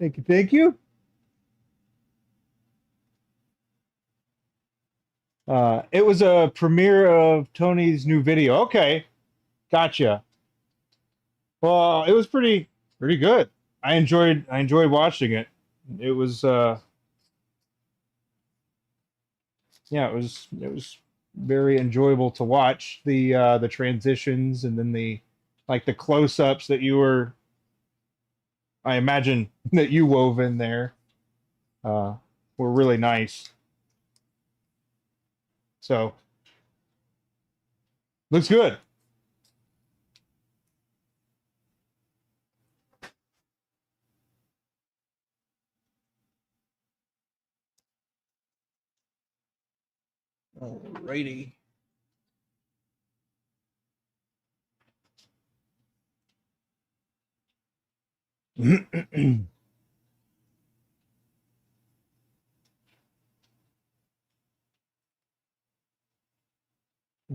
Thank you. Thank you. It was a premiere of Tony's new video. Okay, gotcha. Well, it was pretty good. I enjoyed watching it. It was yeah, it was very enjoyable to watch the transitions and then the like the close-ups that you were I imagine that you wove in there uh were really nice. So, looks good. Alrighty.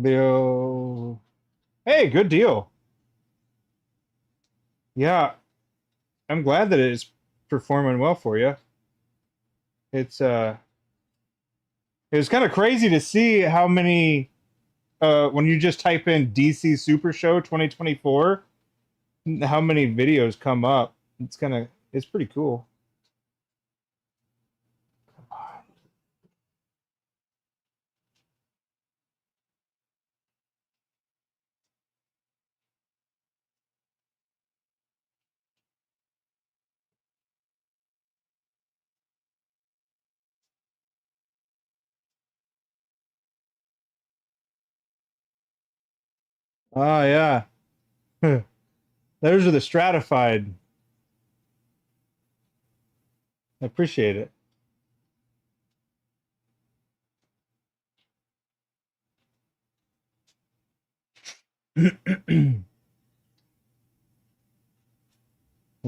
Bill. Hey, good deal. Yeah, I'm glad that it's performing well for you. It's it was kind of crazy to see how many when you just type in DC Super Show 2024, how many videos come up. It's pretty cool. Oh yeah. Those are the stratified. I appreciate it. Yeah,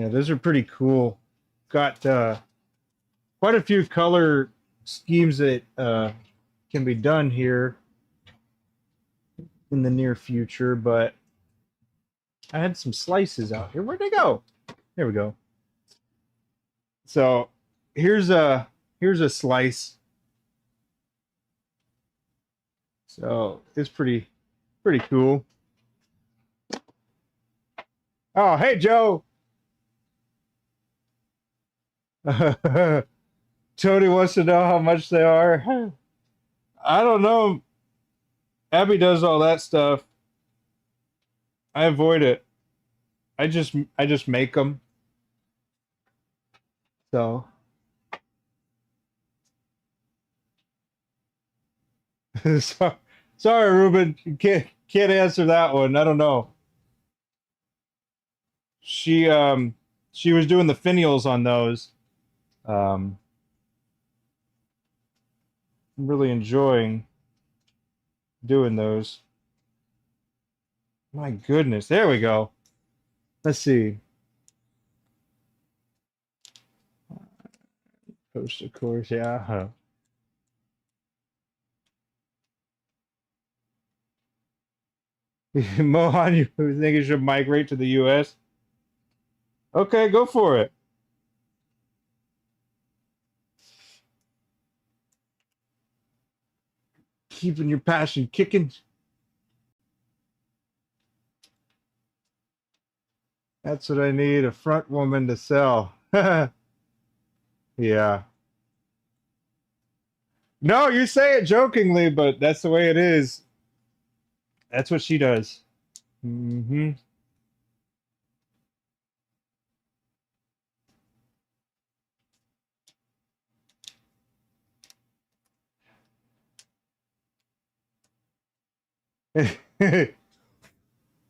those are pretty cool. Got quite a few color schemes that can be done here in the near future, but I had some slices out here. Where'd they go? There we go. So here's a slice. So it's pretty cool. Oh, hey Joe. Tony wants to know how much they are. I don't know. Abby does all that stuff. I avoid it. I just make them. So so sorry, Ruben. Can't answer that one. I don't know. She she was doing the finials on those. Um, I'm really enjoying doing those. My goodness, there we go. Let's see. Post, of course, yeah. Mohan, you think it should migrate to the U.S.? Okay, go for it. Keeping your passion kicking. That's what I need, a front woman to sell. Yeah. No, you say it jokingly, but that's the way it is. That's what she does. Hmm.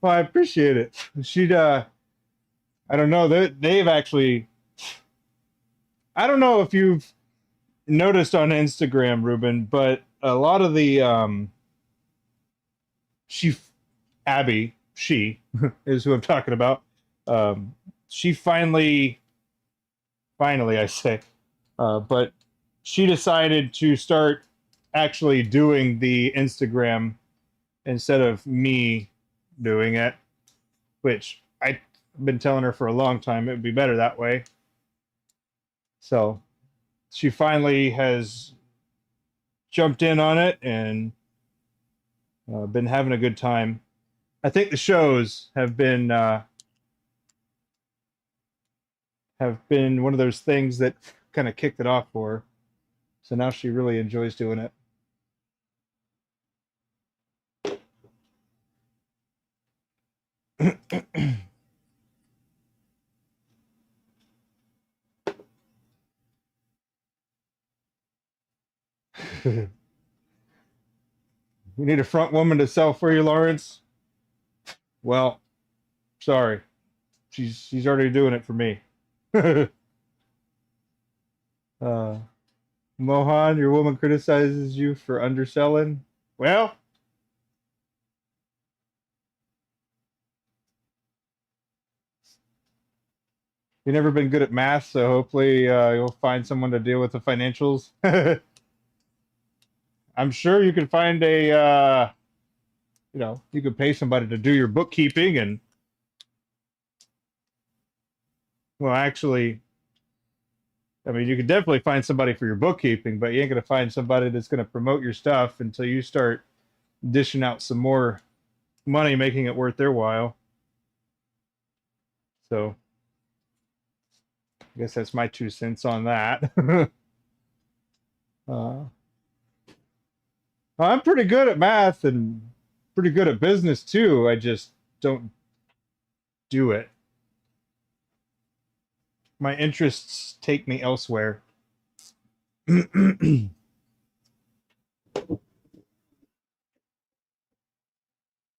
Well, I appreciate it. She'd I don't know, they've actually I don't know if you've noticed on Instagram, Ruben, but a lot of the she Abby, she is who I'm talking about. Um, she finally, I say, but she decided to start actually doing the Instagram instead of me doing it, which I've been telling her for a long time it would be better that way. So she finally has jumped in on it and been having a good time. I think the shows have been one of those things that kind of kicked it off for her. So now she really enjoys doing it. You need a front woman to sell for you, Lawrence? Well, sorry. She's already doing it for me. uh, Mohan, your woman criticizes you for underselling. Well, you've never been good at math, so hopefully you'll find someone to deal with the financials. I'm sure you could find you could pay somebody to do your bookkeeping and, well, actually, I mean, you could definitely find somebody for your bookkeeping, but you ain't going to find somebody that's going to promote your stuff until you start dishing out some more money, making it worth their while. So I guess that's my 2 cents on that. uh, I'm pretty good at math and pretty good at business too. I just don't do it. My interests take me elsewhere.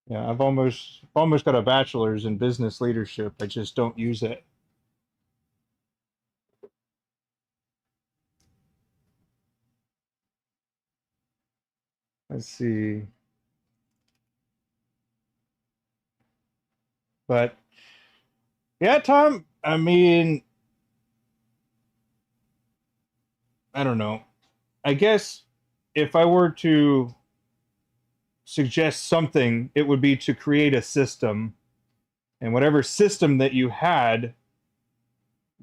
Yeah, I've almost got a bachelor's in business leadership. I just don't use it. Let's see. But yeah, Tom, I mean, I don't know. I guess if I were to suggest something, it would be to create a system. And whatever system that you had,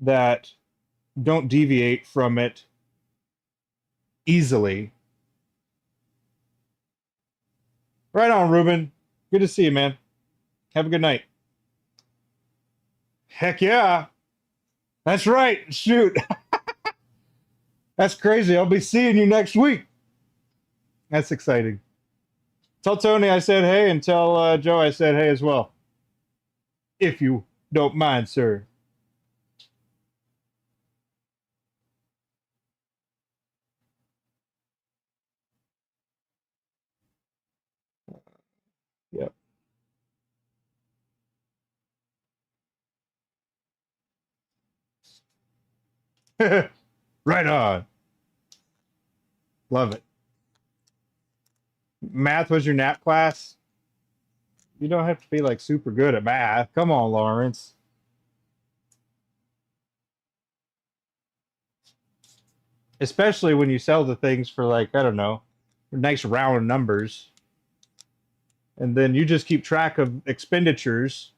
that don't deviate from it easily. Right on, Ruben. Good to see you, man. Have a good night. Heck yeah. That's right. Shoot. That's crazy. I'll be seeing you next week. That's exciting. Tell Tony I said hey, and tell Joe I said hey as well. If you don't mind, sir. Yep. Right on. Love it. Math was your nap class? You don't have to be like super good at math. Come on, Lawrence. Especially when you sell the things for like, I don't know, nice round numbers. And then you just keep track of expenditures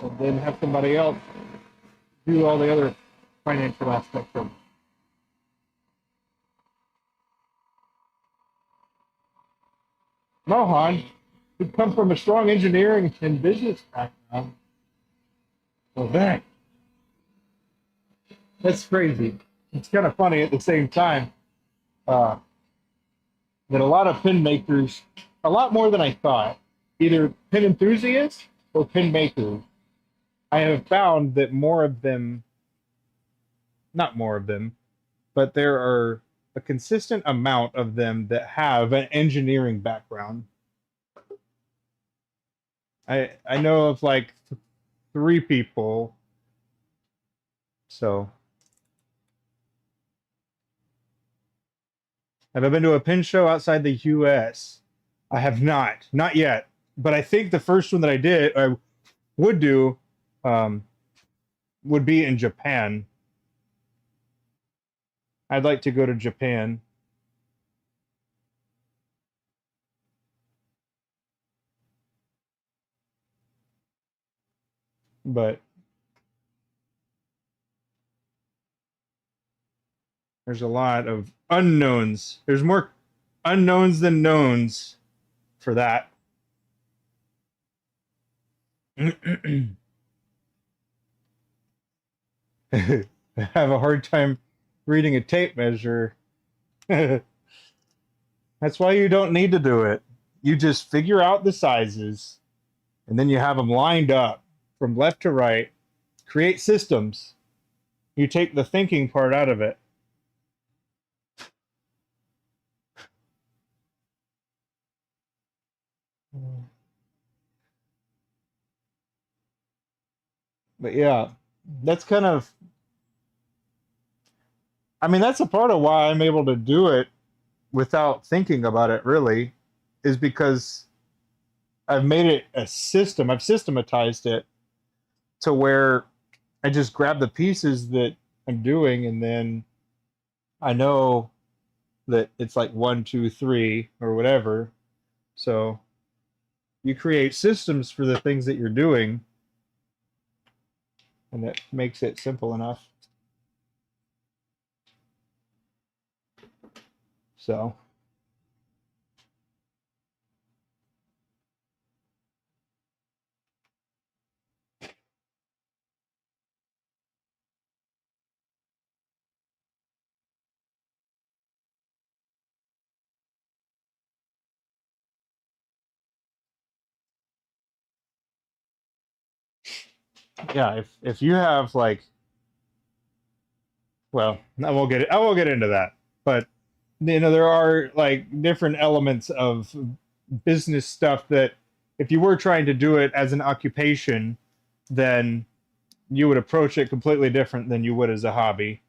and then have somebody else do all the other financial aspects of it. Mohan, who come from a strong engineering and business background. Well, that's crazy. It's kind of funny at the same time uh, that a lot of pin makers, a lot more than I thought, either pin enthusiasts or pin makers, I have found that more of them, not more of them, but there are a consistent amount of them that have an engineering background. I know of like three people. So have I been to a pin show outside the US? I have not yet. But I think the first one that I would do, um, would be in Japan. I'd like to go to Japan, but there's a lot of unknowns. There's more unknowns than knowns for that. I have a hard time reading a tape measure. That's why you don't need to do it. You just figure out the sizes and then you have them lined up from left to right, create systems. You take the thinking part out of it. But yeah, that's kind of, I mean, that's a part of why I'm able to do it without thinking about it really, is because I've made it a system. I've systematized it to where I just grab the pieces that I'm doing and then I know that it's like one, two, three, or whatever. So you create systems for the things that you're doing, and that makes it simple enough. So yeah, if you have like, well, I won't get into that, but you know there are like different elements of business stuff that if you were trying to do it as an occupation, then you would approach it completely different than you would as a hobby.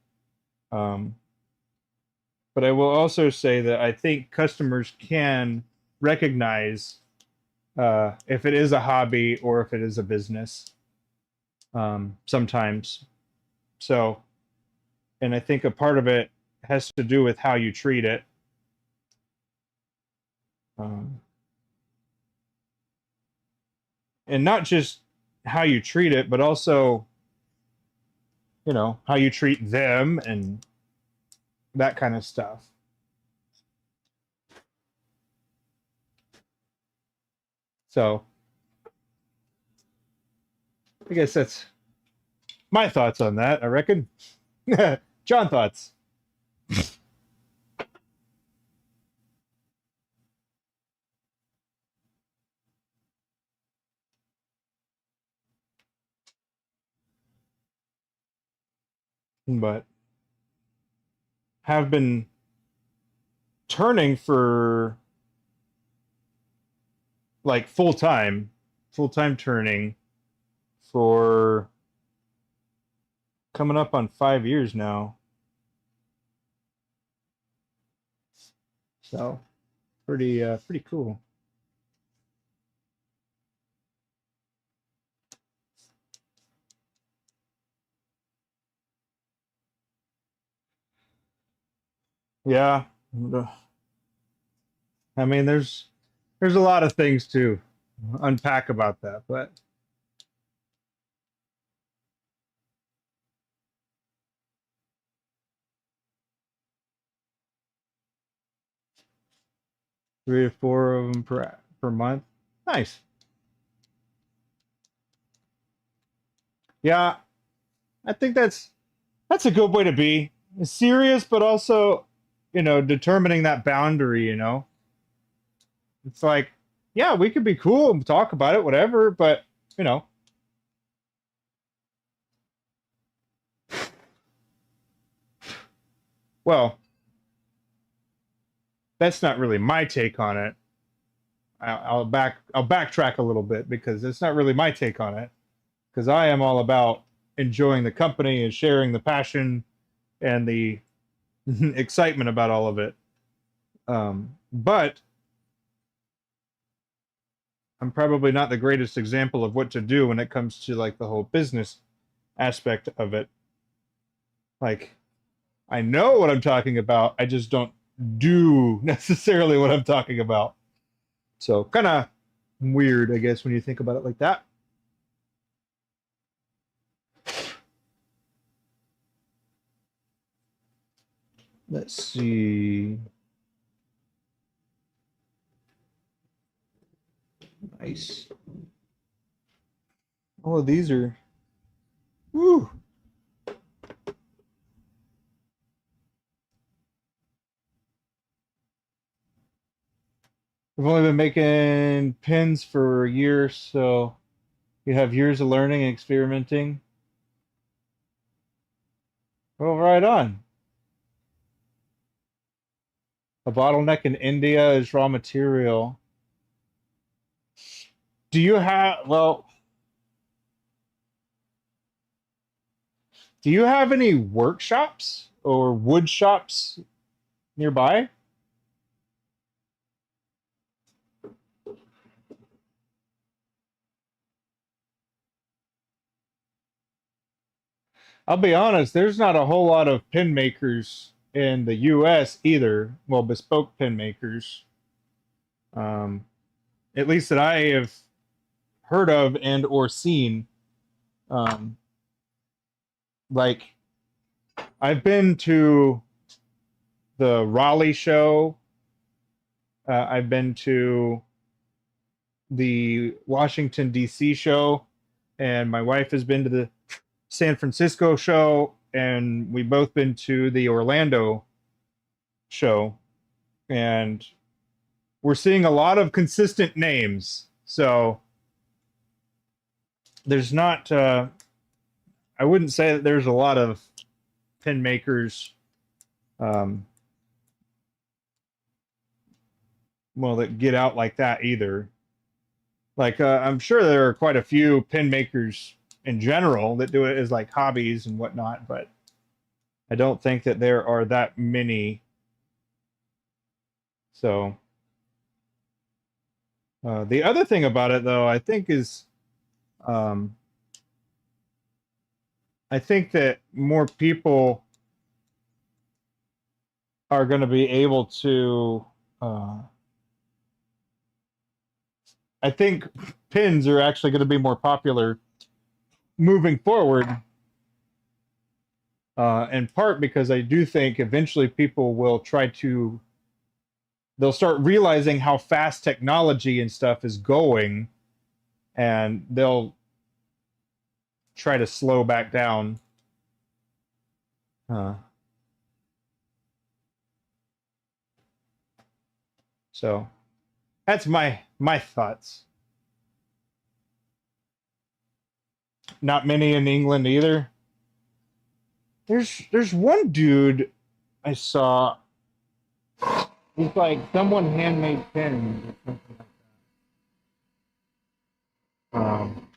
Um, but I will also say that I think customers can recognize if it is a hobby or if it is a business, sometimes. So, and I think a part of it has to do with how you treat it. Um, and not just how you treat it, but also, you know, how you treat them and that kind of stuff. So I guess that's my thoughts on that, I reckon. John, thoughts? But have been turning for like full time turning for coming up on 5 years now. So pretty cool. Yeah. I mean, there's a lot of things to unpack about that, but 3 or 4 of them per month. Nice. Yeah, I think that's a good way to be. Serious, but also, you know, determining that boundary, you know. It's like, yeah, we could be cool and talk about it, whatever, but you know, well, that's not really my take on it. I'll backtrack a little bit because it's not really my take on it because I am all about enjoying the company and sharing the passion and the excitement about all of it. But I'm probably not the greatest example of what to do when it comes to like the whole business aspect of it. Like I know what I'm talking about, I just don't do necessarily what I'm talking about. So kind of weird, I guess, when you think about it like that. Let's see. Nice. All of these are. Woo. I've only been making pins for a year, so you have years of learning and experimenting. Well, right on. A bottleneck in India is raw material. Do you have, well, do you have any workshops or wood shops nearby? I'll be honest, there's not a whole lot of pin makers in the US either. Well, bespoke pin makers. Um, at least that I have heard of and or seen. Um, like I've been to the Raleigh show. I've been to the Washington D.C. show, and my wife has been to the San Francisco show, and we've both been to the Orlando show, and we're seeing a lot of consistent names. So there's not, I wouldn't say that there's a lot of pin makers, um, well, that get out like that either. Like, I'm sure there are quite a few pin makers in general that do it as like hobbies and whatnot, but I don't think that there are that many. So The other thing about it, though, I think is, um, I think that more people are going to be able to. I think pins are actually going to be more popular moving forward, in part because I do think eventually people will try to. They'll start realizing how fast technology and stuff is going, and they'll try to slow back down. Uh, so that's my thoughts. Not many in England either. There's one dude I saw. He's like someone handmade pins. Um,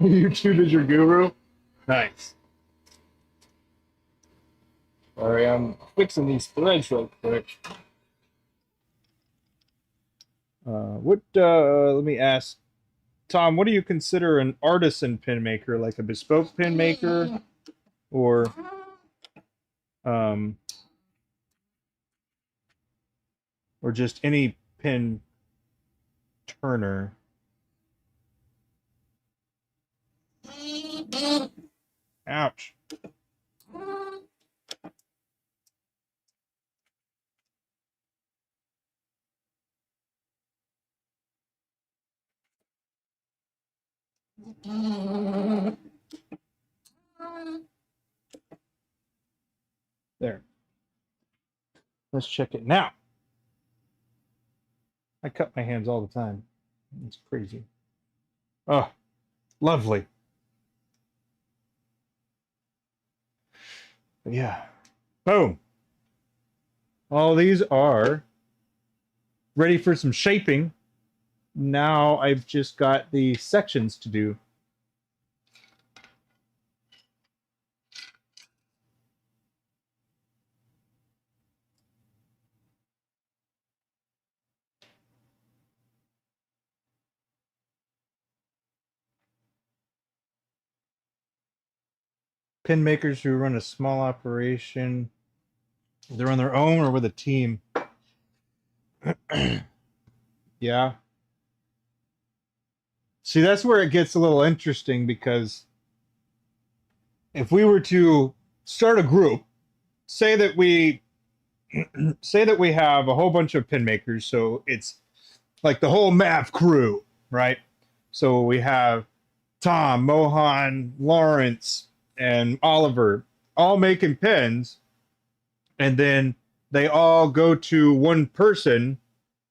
YouTube is your guru. Nice. Sorry, I'm fixing these threads real quick. Let me ask Tom, what do you consider an artisan pin maker, like a bespoke pin maker, or um, or just any pin turner? Ouch. There. Let's check it now. I cut my hands all the time. It's crazy. Oh, lovely. But yeah. Boom. All these are ready for some shaping. Now I've just got the sections to do. Pin makers who run a small operation, they're on their own or with a team. Yeah. See, that's where it gets a little interesting because if we were to start a group, say that we say that we have a whole bunch of pin makers, so it's like the whole MAV crew, right? So we have Tom, Mohan, Lawrence, and Oliver all making pins, and then they all go to one person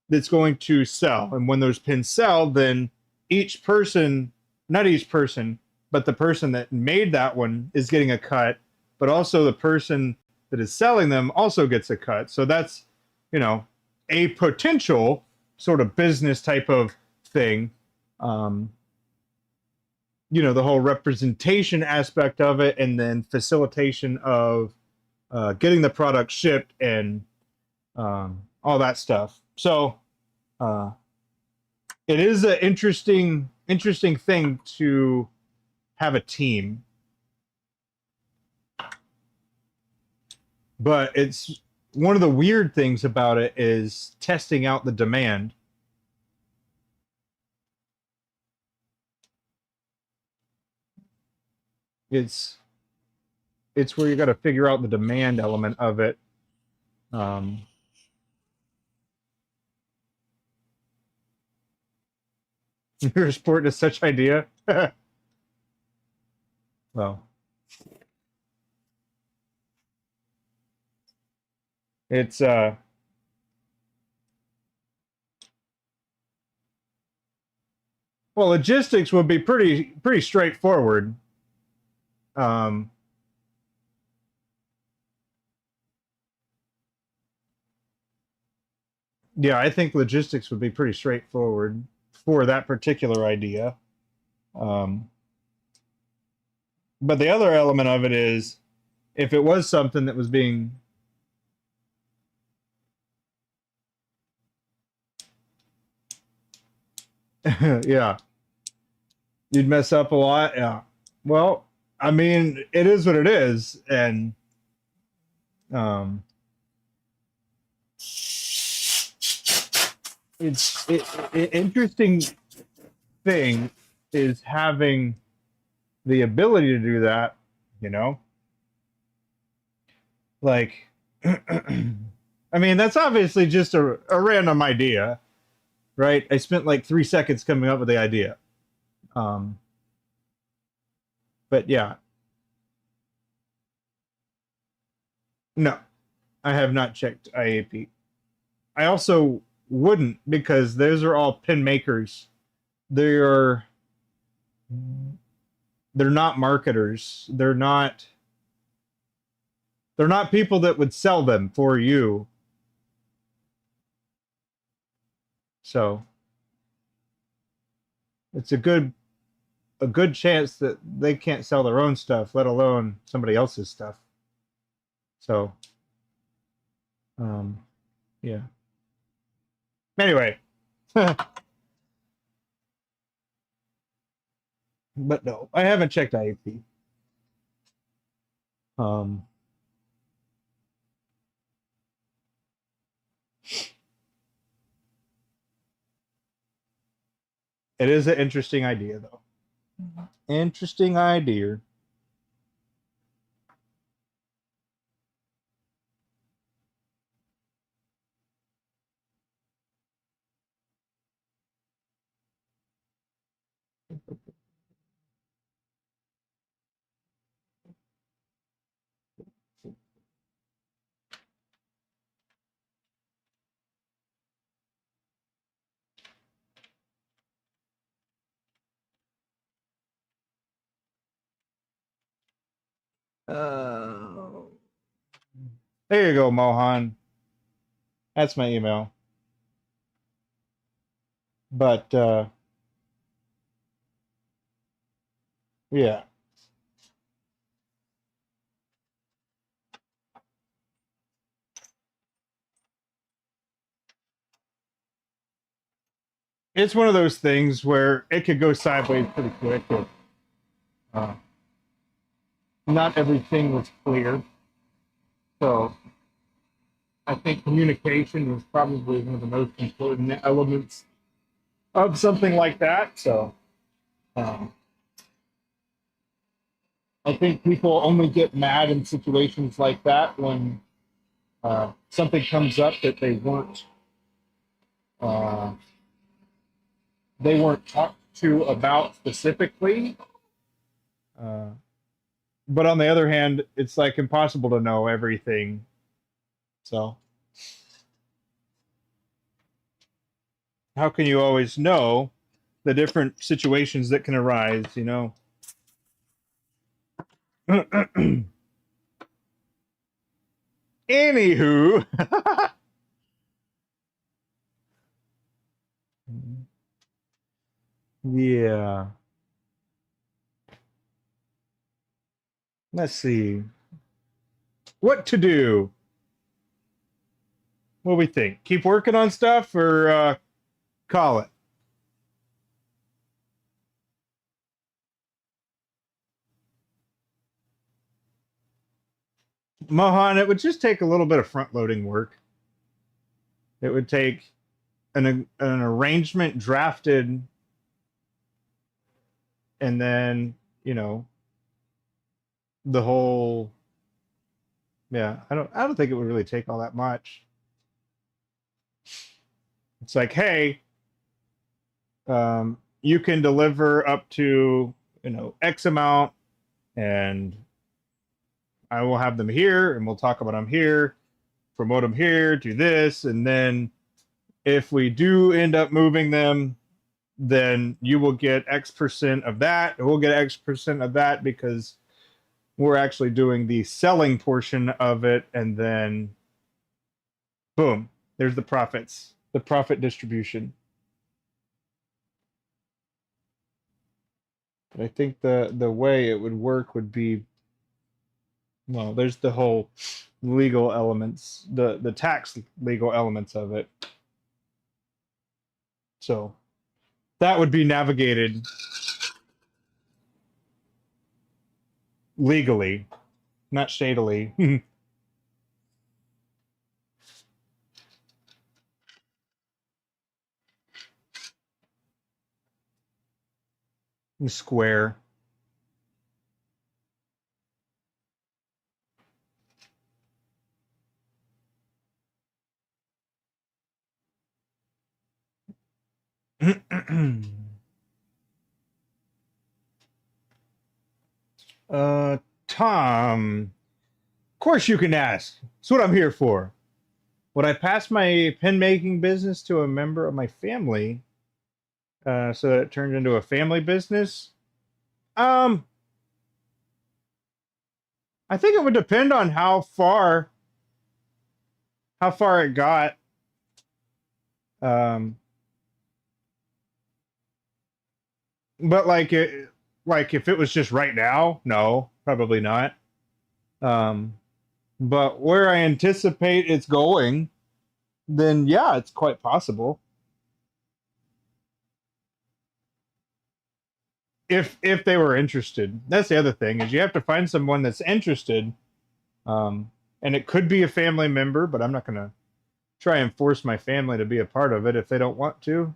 that's going to sell. And when those pins sell, then each person, not each person, but the person that made that one is getting a cut, but also the person that is selling them also gets a cut. So that's, you know, a potential sort of business type of thing. You know, the whole representation aspect of it, and then facilitation of getting the product shipped and all that stuff. So it is an interesting thing to have a team, but it's one of the weird things about it is testing out the demand. It's it's where you got to figure out the demand element of it. Um, you're sporting to such idea. Well, it's well, logistics would be pretty straightforward. Um, Yeah, I think logistics would be pretty straightforward for that particular idea. Um, but the other element of it is if it was something that was being yeah, you'd mess up a lot. Yeah. Well, I mean, it is what it is, and um, interesting thing is having the ability to do that. You know, like, I mean, that's obviously just a random idea, right? I spent like 3 seconds coming up with the idea. Um, but yeah, no, I have not checked IAP. I also wouldn't because those are all pin makers. They are they're not marketers. They're not people that would sell them for you. So it's a good chance that they can't sell their own stuff, let alone somebody else's stuff. So um yeah. Anyway, but no, I haven't checked IAP. Um it is an interesting idea though. Interesting idea. Uh, there you go, Mohan. That's my email. But yeah, it's one of those things where it could go sideways pretty quick. If, uh, not everything was clear. So I think communication is probably one of the most important elements of something like that. So um, I think people only get mad in situations like that when something comes up that uh, they weren't talked to about specifically. Uh, but on the other hand, it's like impossible to know everything. So how can you always know the different situations that can arise? Anywho, yeah. Let's see what to do. What do we think? Keep working on stuff or call it? Mohan, it would just take a little bit of front loading work. It would take an arrangement drafted and then, you know, the whole yeah, I don't think it would really take all that much. It's like, hey, you can deliver up to, X amount and I will have them here and we'll talk about them here, promote them here, do this, and then if we do end up moving them, then you will get X% of that. We'll get X% of that because we're actually doing the selling portion of it, and then boom, there's the profits. the profit distribution. But I think the way it would work would be, well, there's the whole legal elements, the tax legal elements of it. So that would be navigated legally, not shadily. Square. Tom, of course you can ask. That's what I'm here for. Would I pass my pen making business to a member of my family so that it turned into a family business? Um, I think it would depend on how far it got. Um, but like if it was just right now, no, probably not. Um, but where I anticipate it's going, then yeah, it's quite possible. If they were interested. That's the other thing is you have to find someone that's interested. Um, and it could be a family member, but I'm not going to try and force my family to be a part of it if they don't want to.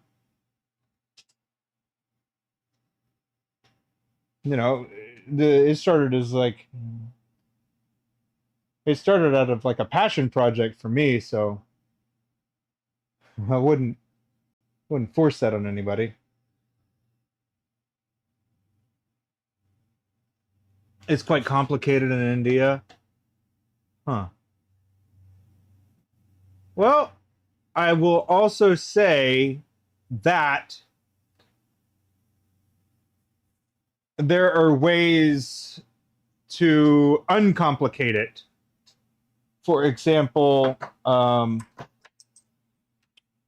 You know, it started as like it started out of like a passion project for me, so I wouldn't force that on anybody. It's quite complicated in India. Huh. Well, I will also say that there are ways to uncomplicate it. For example,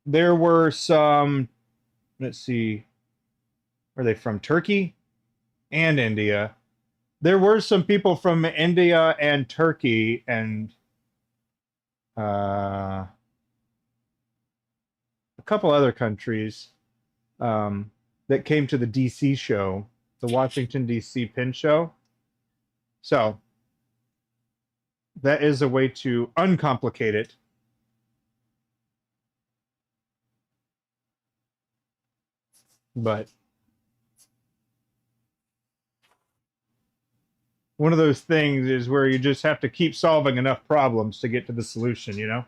there were some, let's see, are they from Turkey and India? There were some people from India and Turkey and a couple other countries that came to the DC show, the Washington, DC pin show. So that is a way to uncomplicate it. But one of those things is where you just have to keep solving enough problems to get to the solution, you know?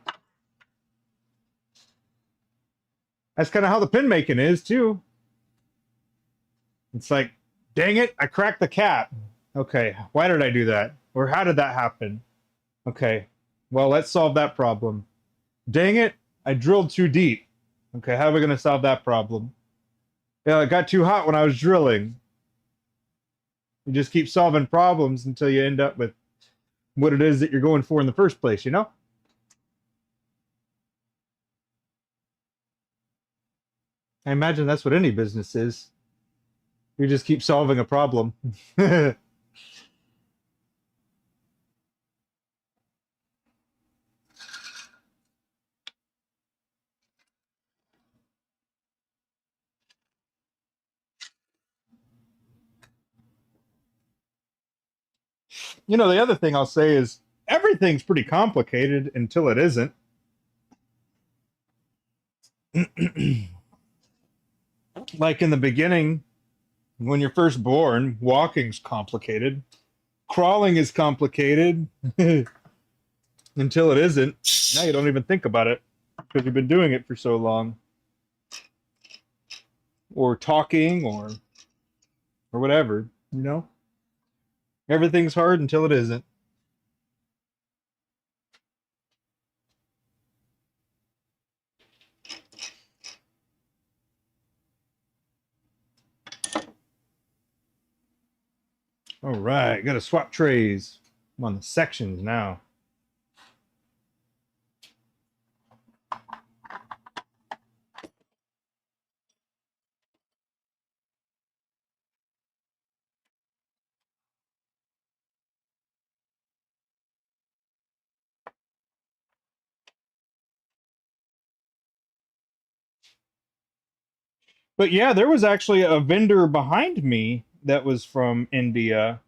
That's kind of how the pin making is, too. It's like, dang it, I cracked the cap. Okay, why did I do that? Or how did that happen? Okay, well, let's solve that problem. Dang it, I drilled too deep. Okay, how are we going to solve that problem? Yeah, it got too hot when I was drilling. You just keep solving problems until you end up with what it is that you're going for in the first place, you know? I imagine that's what any business is. You just keep solving a problem. You know, the other thing I'll say is everything's pretty complicated until it isn't. Like in the beginning, when you're first born, walking's complicated. Crawling is complicated until it isn't. Now you don't even think about it because you've been doing it for so long. Or talking or whatever, you know? Everything's hard until it isn't. All right, got to swap trays. I'm on the sections now. But yeah, there was actually a vendor behind me that was from India.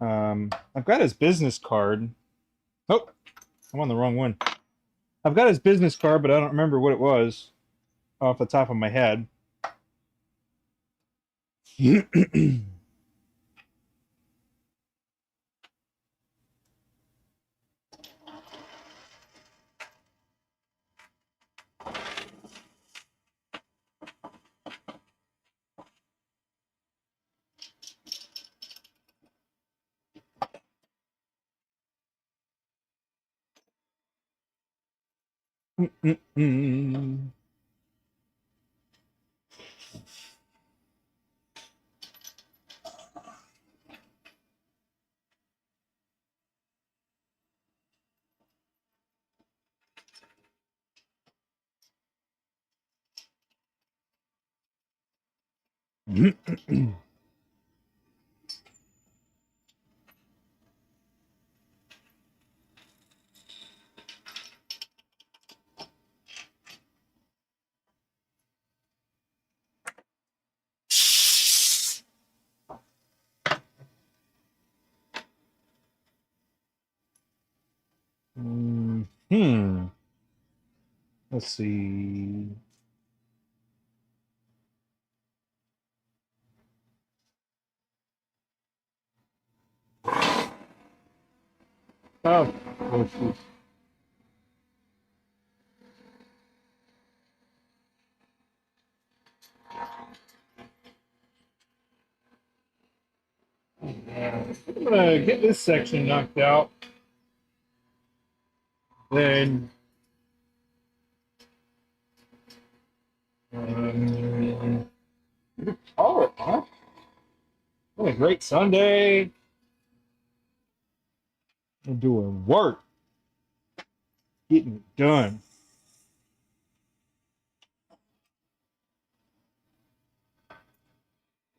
I've got his business card. Oh, I'm on the wrong one. I've got his business card, but I don't remember what it was off the top of my head. Hmm. Let's see. Oh, I'm gonna get this section knocked out. Then call it, huh? What a great Sunday. I'm doing work, getting it done.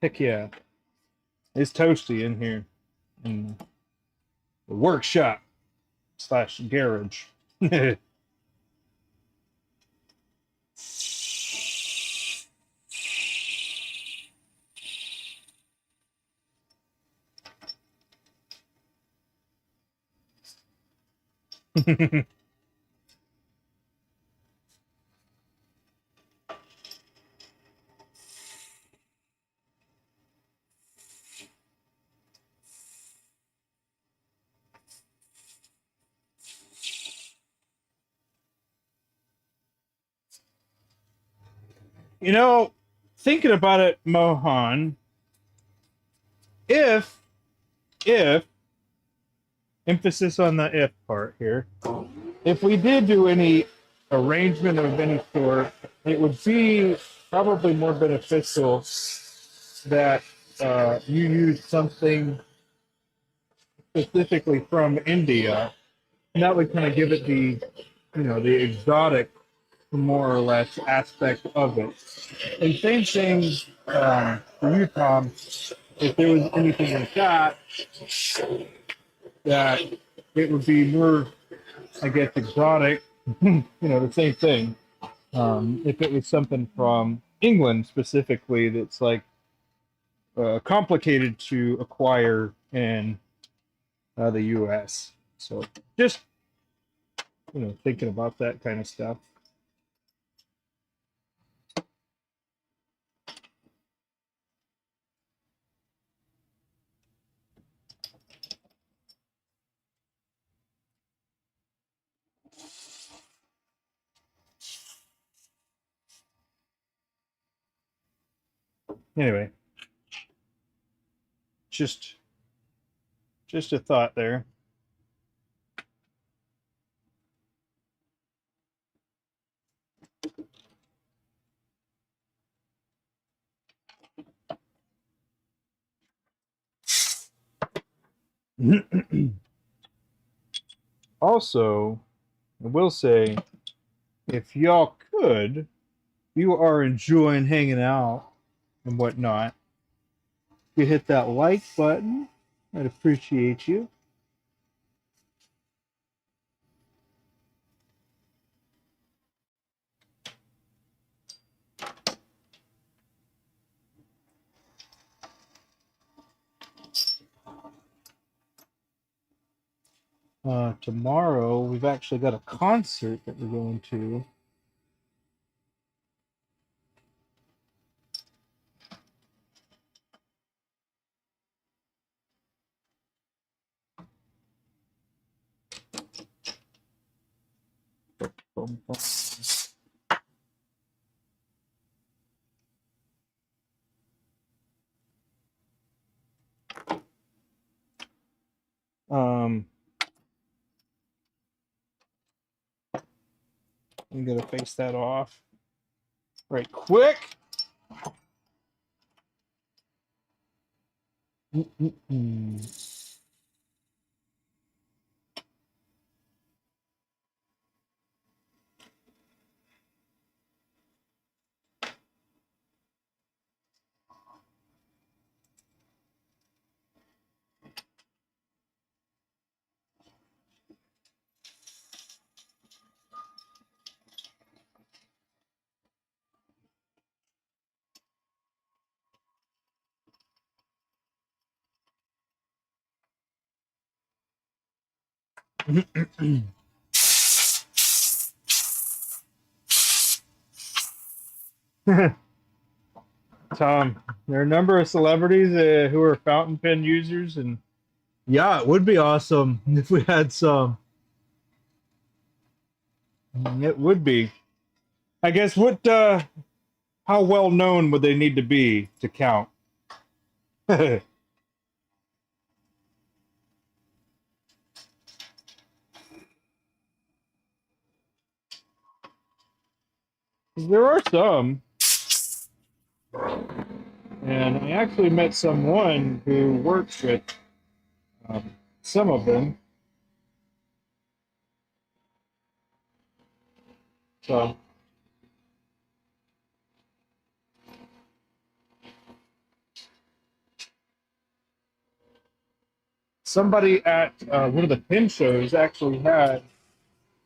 Heck yeah. It's toasty in here in the workshop slash garage. You know, thinking about it, Mohan, if if emphasis on the if part here, if we did do any arrangement of any sort, it would be probably more beneficial that you use something specifically from India, and that would kind of give it the, you know, the exotic, more or less, aspect of it. And same thing for you, Tom. If there was anything like that, that it would be more, I guess, exotic. You know, the same thing. If it was something from England specifically, that's like complicated to acquire in the U.S. So just, you know, thinking about that kind of stuff. Anyway, just just a thought there. Also, I will say, if y'all could, you are enjoying hanging out and whatnot, you hit that like button. I'd appreciate you. Tomorrow we've actually got a concert that we're going to. Boom, boom. Um, I'm gonna face that off right quick. Tom, there are a number of celebrities who are fountain pen users, and yeah, it would be awesome if we had some. It would be. I guess what? How well known would they need to be to count? There are some, and I actually met someone who works with um, some of them. So somebody at one of the pin shows actually had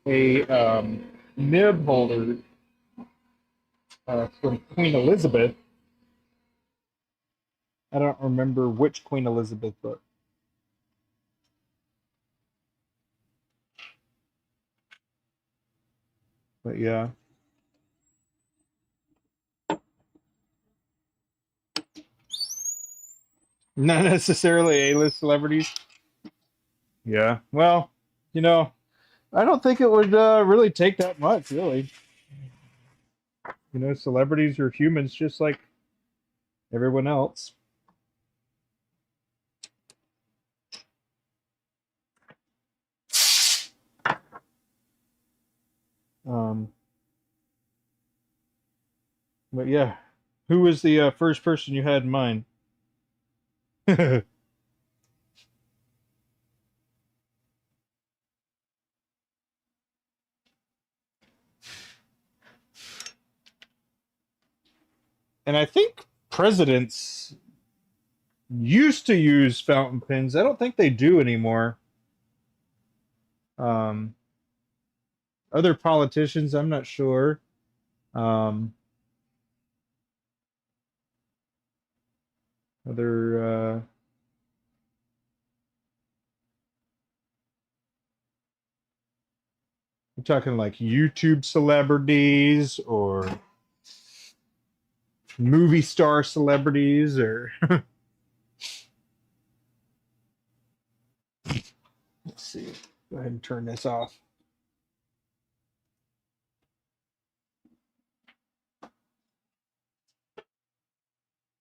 a nib holder from Queen Elizabeth. I don't remember which Queen Elizabeth, but yeah, not necessarily A-list celebrities. Yeah, well, you know, I don't think it would really take that much, really. You know, celebrities are humans just like everyone else. Um, but yeah, who was the first person you had in mind? And I think presidents used to use fountain pens. I don't think they do anymore. Um, Other politicians, I'm not sure. Um, Other, I'm talking like YouTube celebrities or movie star celebrities, or let's see. Go ahead and turn this off.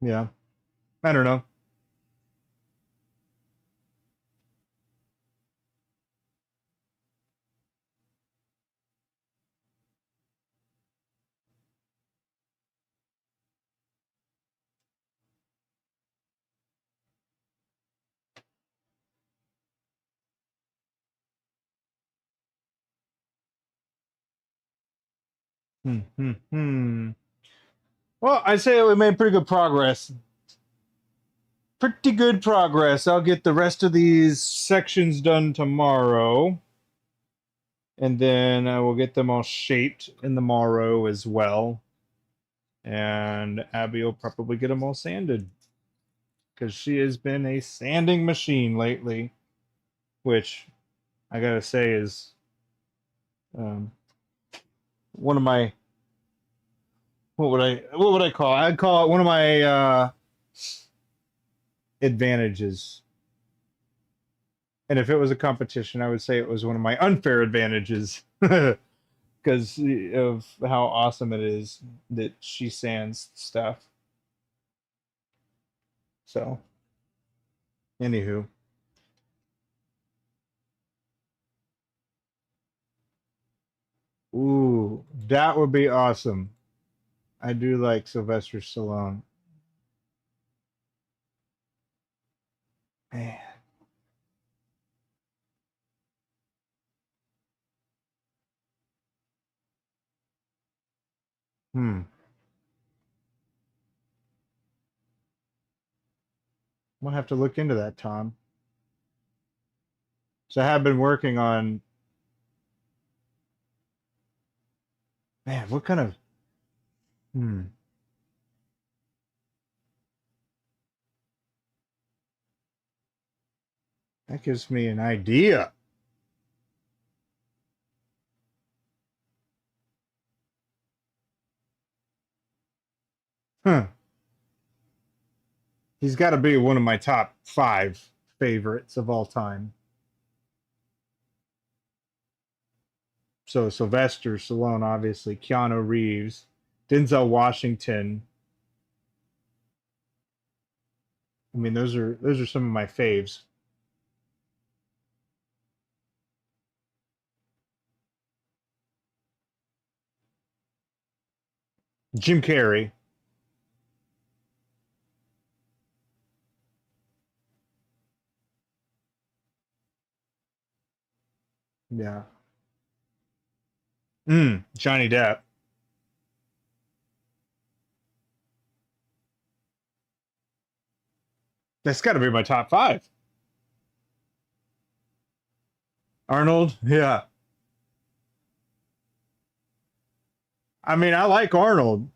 Yeah, I don't know. Hmm, hmm, hmm. Well, I say we made pretty good progress. Pretty good progress. I'll get the rest of these sections done tomorrow, and then I will get them all shaped in the morrow as well. And Abby will probably get them all sanded because she has been a sanding machine lately, which I gotta say is um, one of my what would I call it? I'd call it one of my advantages. And if it was a competition, I would say it was one of my unfair advantages because of how awesome it is that she sands stuff. So, anywho, ooh, that would be awesome. I do like Sylvester Stallone. Man, hmm. I'm gonna have to look into that, Tom. So I have been working on, man, what kind of, hmm, that gives me an idea. Huh. He's got to be one of my top five favorites of all time. So Sylvester Stallone, obviously, Keanu Reeves, Denzel Washington. I mean, those are some of my faves. Jim Carrey, yeah. Johnny Depp. That's got to be my top five. Arnold, yeah. I mean, I like Arnold.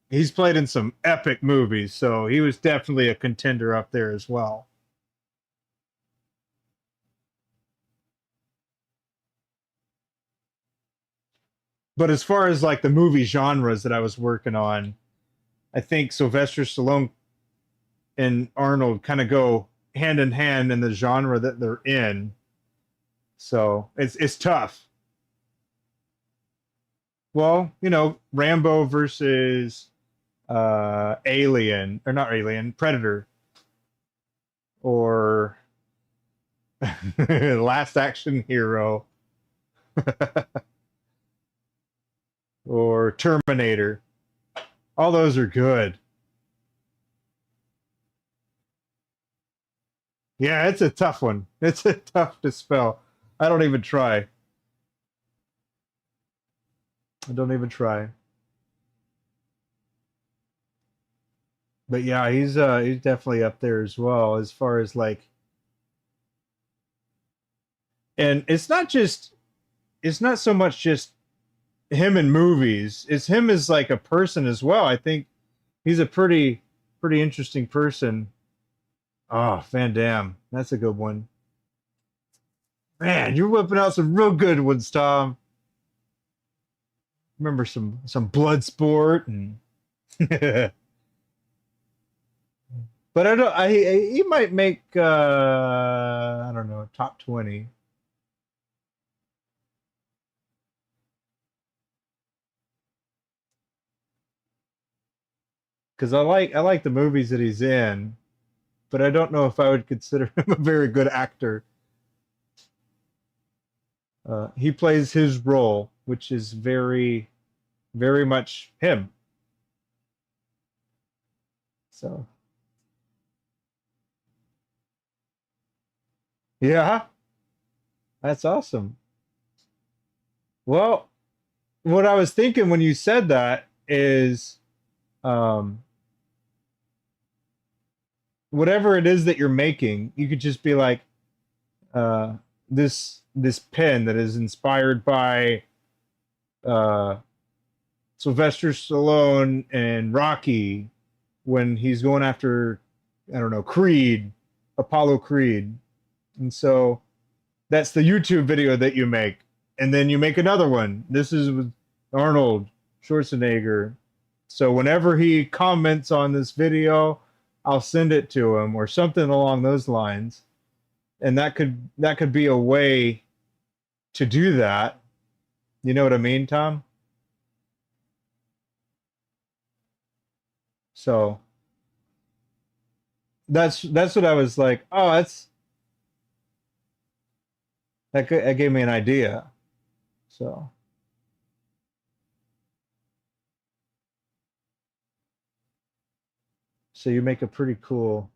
He's played in some epic movies, so he was definitely a contender up there as well. But as far as like the movie genres that I was working on, I think Sylvester Stallone and Arnold kind of go hand in hand in the genre that they're in. So it's tough. Well, Rambo versus Alien, or not Alien, Predator, or Last Action Hero, or Terminator. All those are good. Yeah, it's a tough one. It's a tough to spell. I don't even try. I don't even try. But yeah, he's definitely up there as well as far as like, and it's not so much just him in movies. It's him as like a person as well. I think he's a pretty interesting person. Oh, Van Damme, that's a good one. Man, you're whipping out some real good ones, Tom. Remember some blood sport and but I don't he might make I don't know, top 20 cuz I like the movies that he's in, but I don't know if I would consider him a very good actor. He plays his role, which is very much him. So, yeah, that's awesome. Well, what I was thinking when you said that is um, whatever it is that you're making, you could just be like uh, this pen that is inspired by uh, Sylvester Stallone and Rocky when he's going after I don't know Creed, Apollo Creed, And so that's the YouTube video that you make. And then you make another one. This is with Arnold Schwarzenegger. So whenever he comments on this video, I'll send it to him or something along those lines. And that could be a way to do that. You know what I mean, Tom? So that's what I was like, oh, that gave me an idea. So you make a pretty cool,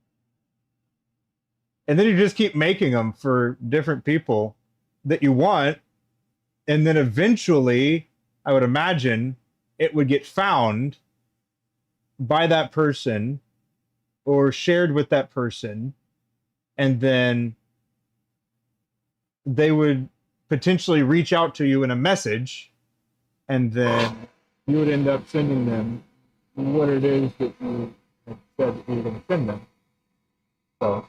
and then you just keep making them for different people that you want, and then eventually, I would imagine it would get found by that person or shared with that person, and then they would potentially reach out to you in a message, and then you would end up sending them what it is that you had said that you were going to send them. So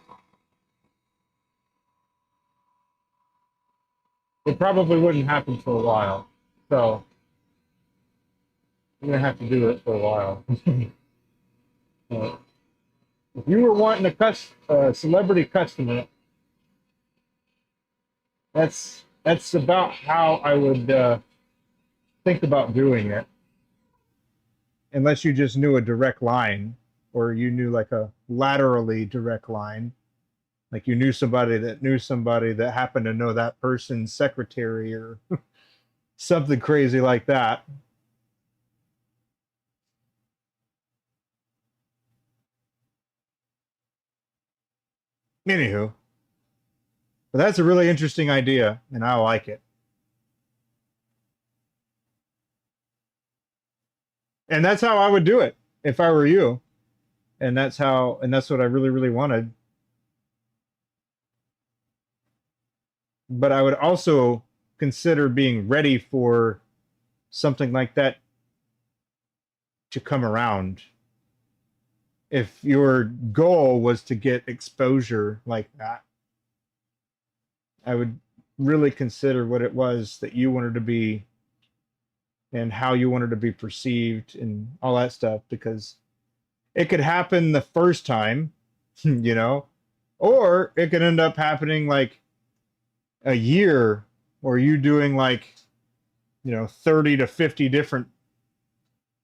it probably wouldn't happen for a while. So I'm going to have to do it for a while. If you were wanting a celebrity customer, that's about how I would think about doing it. Unless you just knew a direct line, or you knew like a laterally direct line, like you knew somebody that happened to know that person's secretary or something crazy like that. Anywho, but that's a really interesting idea, and I like it. And that's how I would do it if I were you. And that's what I really, really wanted. But I would also consider being ready for something like that to come around. If your goal was to get exposure like that, I would really consider what it was that you wanted to be and how you wanted to be perceived and all that stuff, because it could happen the first time, you know, or it could end up happening like a year, or you doing like, 30 to 50 different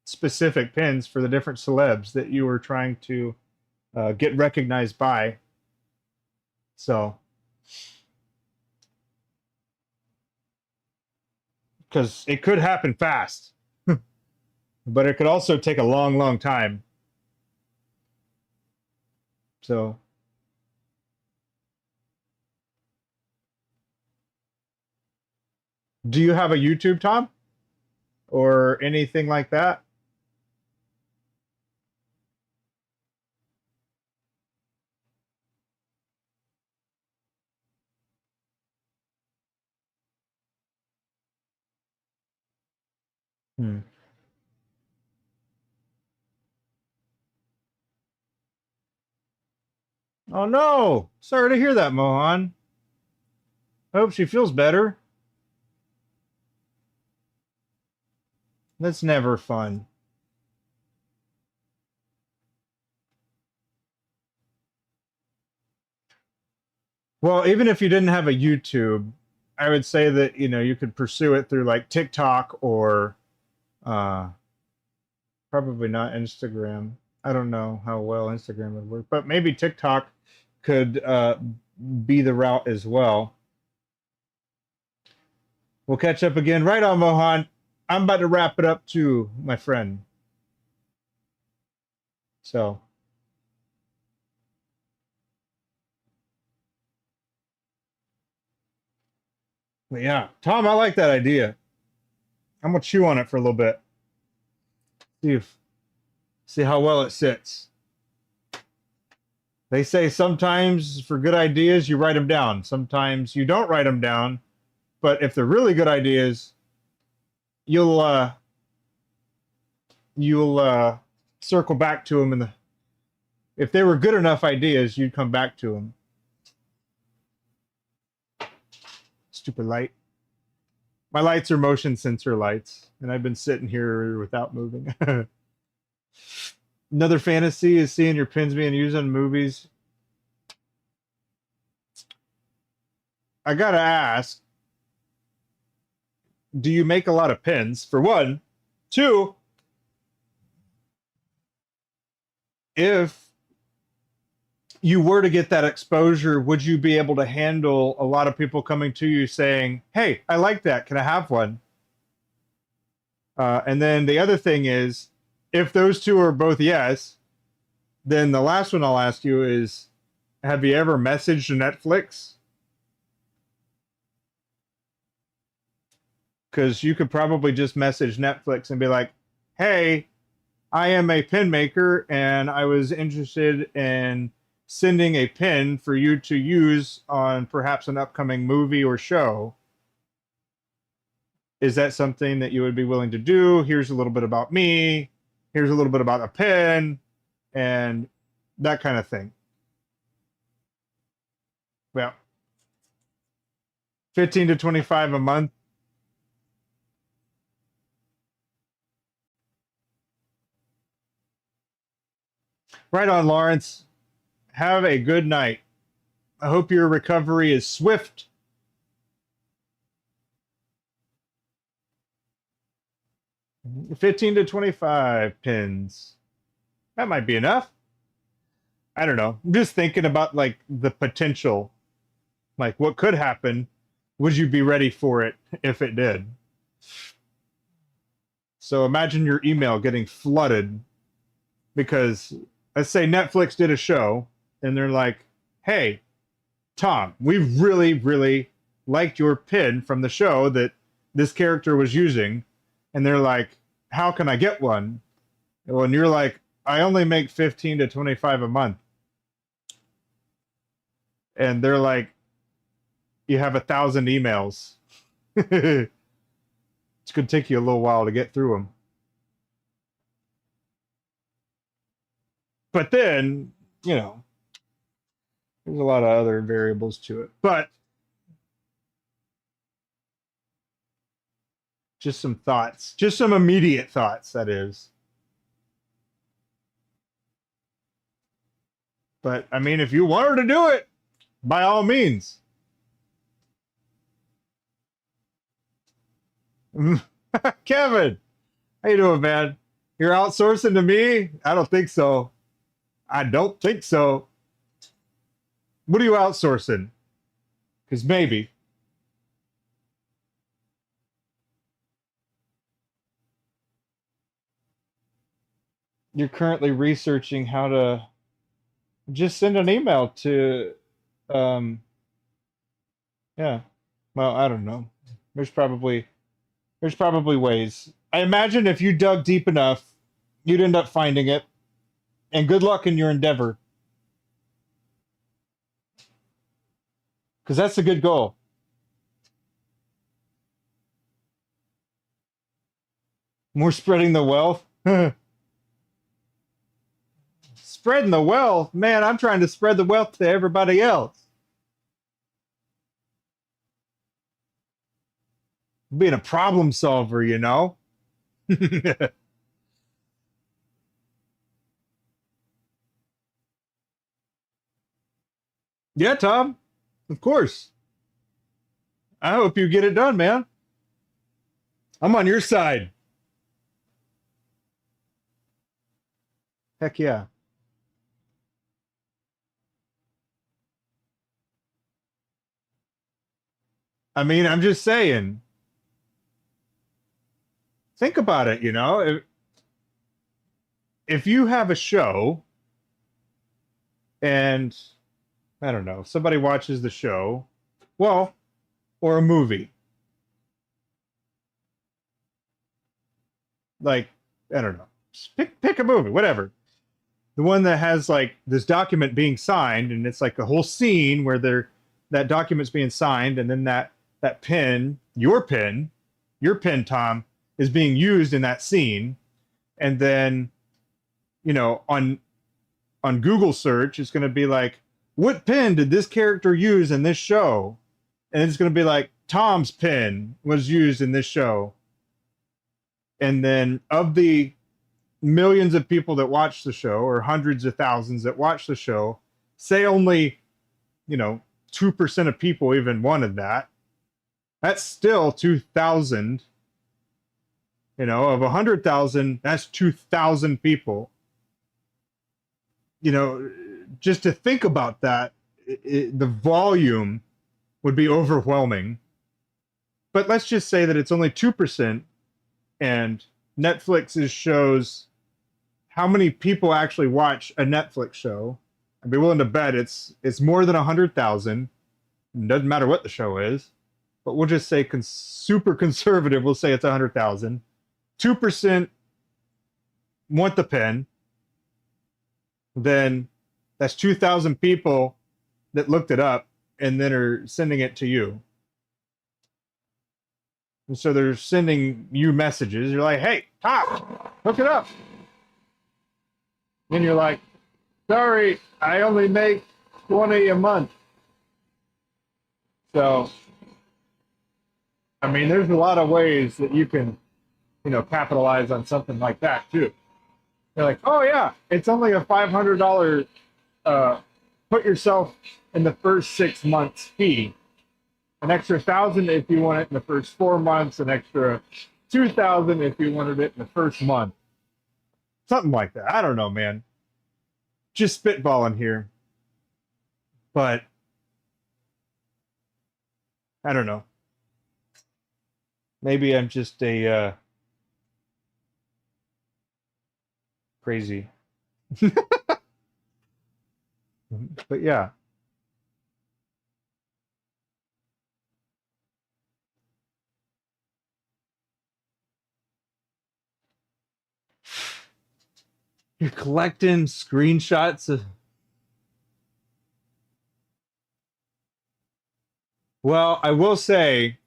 specific pins for the different celebs that you were trying to get recognized by. So, because it could happen fast, but it could also take a long, long time. So, do you have a YouTube, Tom, or anything like that? Hmm. Oh no! Sorry to hear that, Mohan. I hope she feels better. That's never fun. Well, even if you didn't have a YouTube, I would say that you could pursue it through like TikTok or uh, probably not Instagram. I don't know how well Instagram would work, but maybe TikTok could be the route as well. We'll catch up again. Right on, Mohan. I'm about to wrap it up too, my friend. So, but yeah, Tom, I like that idea. I'm gonna chew on it for a little bit. See if see how well it sits. They say sometimes for good ideas you write them down. Sometimes you don't write them down, but if they're really good ideas, you'll circle back to them if they were good enough ideas, you'd come back to them. Stupid light. My lights are motion sensor lights, and I've been sitting here without moving. Another fantasy is seeing your pins being used in movies. I gotta ask, do you make a lot of pins? For one. Two, if you were to get that exposure, would you be able to handle a lot of people coming to you saying, hey, I like that. Can I have one? And then the other thing is, if those two are both yes, then the last one I'll ask you is, have you ever messaged Netflix? Because you could probably just message Netflix and be like, hey, I am a pin maker and I was interested in sending a pin for you to use on perhaps an upcoming movie or show. Is that something that you would be willing to do? Here's a little bit about me. Here's a little bit about a pin and that kind of thing. Well, 15 to 25 a month. Right on, Lawrence. Have a good night. I hope your recovery is swift. $15 to 25 pins. That might be enough. I don't know. I'm just thinking about like the potential. Like what could happen. Would you be ready for it if it did? So imagine your email getting flooded because let's say Netflix did a show and they're like, hey, Tom, we really, really liked your pin from the show that this character was using. And they're like, how can I get one? And you're like, I only make 15 to 25 a month. And they're like, you have 1,000 emails. It's going to take you a little while to get through them. But then, you know, there's a lot of other variables to it. But just some thoughts, just some immediate thoughts, that is. But I mean, if you want her to do it, by all means. Kevin, how you doing, man? You're outsourcing to me? I don't think so. I don't think so. What are you outsourcing? Because maybe. You're currently researching how to just send an email to, yeah. Well, I don't know. There's probably ways. I imagine if you dug deep enough, you'd end up finding it. And good luck in your endeavor. Because that's a good goal. More spreading the wealth. Spreading the wealth? Man, I'm trying to spread the wealth to everybody else. Being a problem solver, you know? Yeah, Tom. Of course. I hope you get it done, man. I'm on your side. Heck yeah. I mean, I'm just saying. Think about it, you know? If you have a show and I don't know, somebody watches the show, well, or a movie. Like, I don't know. Just pick a movie, whatever. The one that has like this document being signed, and it's like a whole scene where that document's being signed, and then that pin, your pin, Tom, is being used in that scene. And then, you know, on Google search, it's going to be like, what pin did this character use in this show? And it's going to be like Tom's pin was used in this show. And then of the millions of people that watch the show, or hundreds of thousands that watch the show, say only, 2% of people even wanted that. That's still 2,000. Of 100,000, that's 2,000 people. Just to think about that, the volume would be overwhelming. But let's just say that it's only 2%, and Netflix shows how many people actually watch a Netflix show. I'd be willing to bet it's more than 100,000. Doesn't matter what the show is, but we'll just say super conservative. We'll say it's 100,000. 2% want the pen. Then that's 2,000 people that looked it up and then are sending it to you. And so they're sending you messages. You're like, hey, Tom, look it up. And you're like, sorry, I only make 20 a month. So, I mean, there's a lot of ways that you can, capitalize on something like that too. You're like, oh yeah, it's only a $500 put yourself in the first 6 months fee. An extra 1,000 if you want it in the first 4 months, an extra 2,000 if you wanted it in the first month. Something like that. I don't know, man. Just spitballing here. But I don't know. Maybe I'm just a crazy. But yeah. You're collecting screenshots of. Well, I will say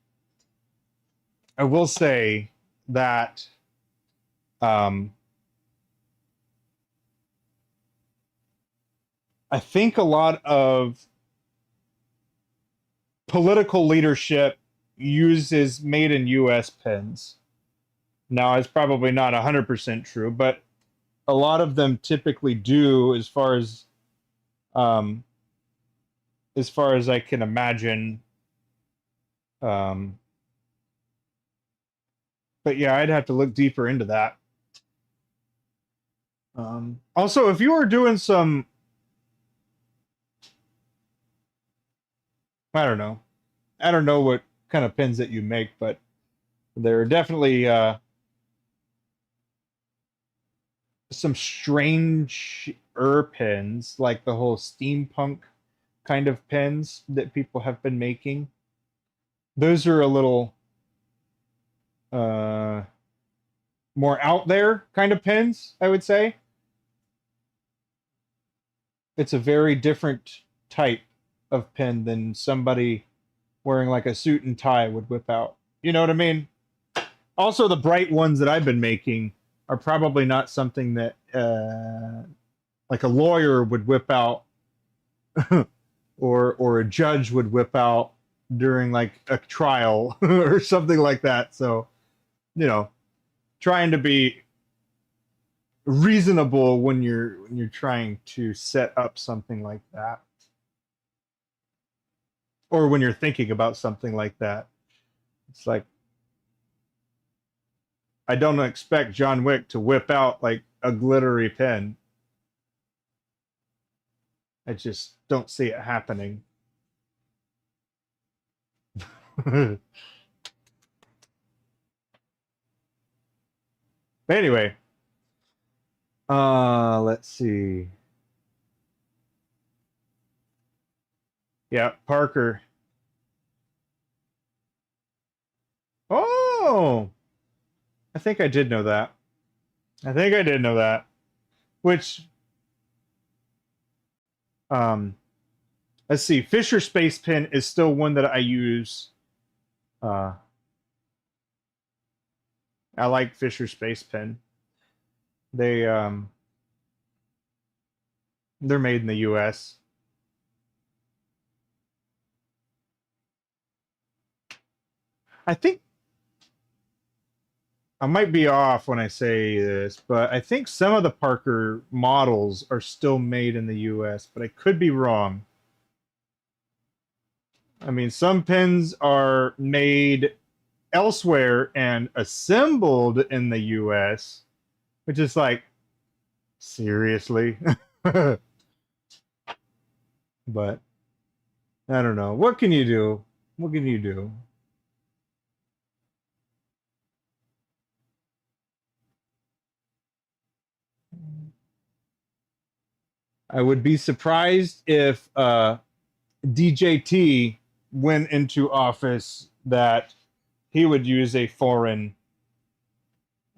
that I think a lot of political leadership uses made in US pens. Now, it's probably not 100% true, but a lot of them typically do, as far as I can imagine. But yeah, I'd have to look deeper into that. Also, if you were doing some, I don't know what kind of pens that you make, but there are definitely some strange pens, like the whole steampunk kind of pens that people have been making. Those are a little more out there kind of pens, I would say. It's a very different type of pen than somebody wearing like a suit and tie would whip out. You know what I mean? Also, the bright ones that I've been making are probably not something that like a lawyer would whip out or a judge would whip out during like a trial or something like that. So, trying to be reasonable when you're trying to set up something like that, or when you're thinking about something like that. It's like, I don't expect John Wick to whip out like a glittery pen. I just don't see it happening. But anyway, let's see. Yeah, Parker. Oh, I think I did know that. I think I did know that. Which, let's see. Fisher Space Pen is still one that I use. I like Fisher Space Pen. They're made in the U.S. I think I might be off when I say this, but I think some of the Parker models are still made in the US, but I could be wrong. I mean, some pens are made elsewhere and assembled in the US, which is like, seriously? But I don't know. What can you do? What can you do? I would be surprised if DJT went into office that he would use a foreign.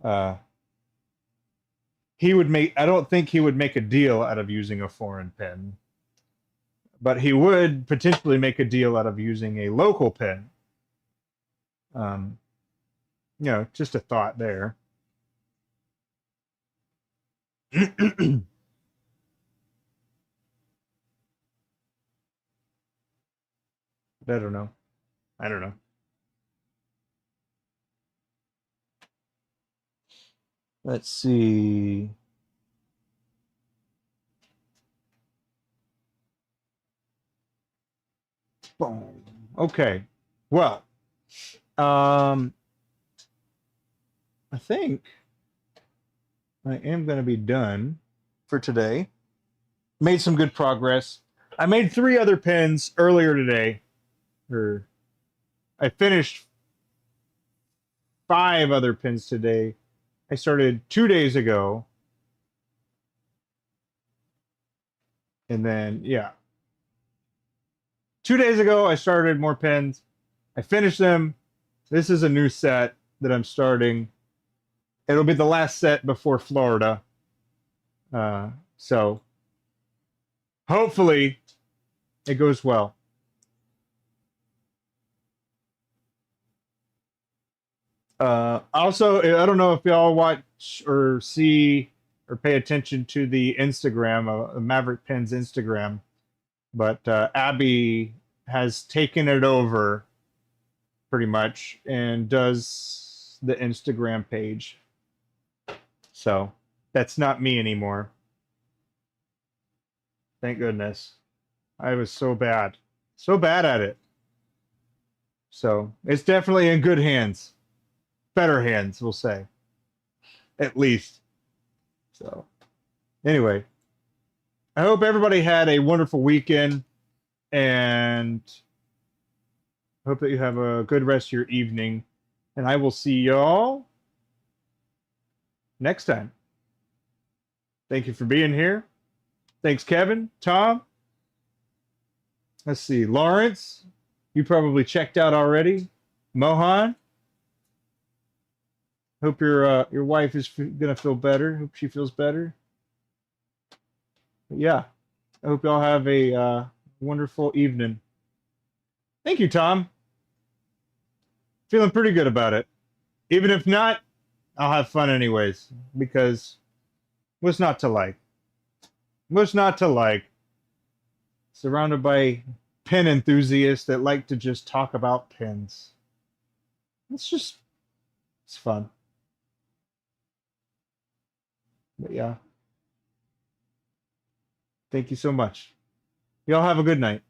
Uh, he would make. I don't think he would make a deal out of using a foreign pen, but he would potentially make a deal out of using a local pen. Um, just a thought there. I don't know. I don't know. Let's see. Boom. Okay. Well, um, I think I am going to be done for today. Made some good progress. I made 3 other pens earlier today. Or I finished 5 other pens today. I started 2 days ago. And then, yeah. 2 days ago, I started more pens. I finished them. This is a new set that I'm starting. It'll be the last set before Florida. So hopefully it goes well. Also, I don't know if y'all watch or see or pay attention to the Instagram, Maverick Pens Instagram, but Abby has taken it over pretty much and does the Instagram page. So that's not me anymore. Thank goodness. I was so bad at it. So it's definitely in good hands, better hands, we'll say, at least. So anyway, I hope everybody had a wonderful weekend and hope that you have a good rest of your evening. And I will see y'all next time. Thank you for being here. Thanks, Kevin, Tom. Let's see, Lawrence. You probably checked out already. Mohan. Hope your wife is gonna feel better. Hope she feels better. But yeah, I hope y'all have a wonderful evening. Thank you, Tom. Feeling pretty good about it. Even if not, I'll have fun anyways. Because what's not to like? What's not to like? Surrounded by pen enthusiasts that like to just talk about pens. It's fun. But yeah, thank you so much. Y'all have a good night.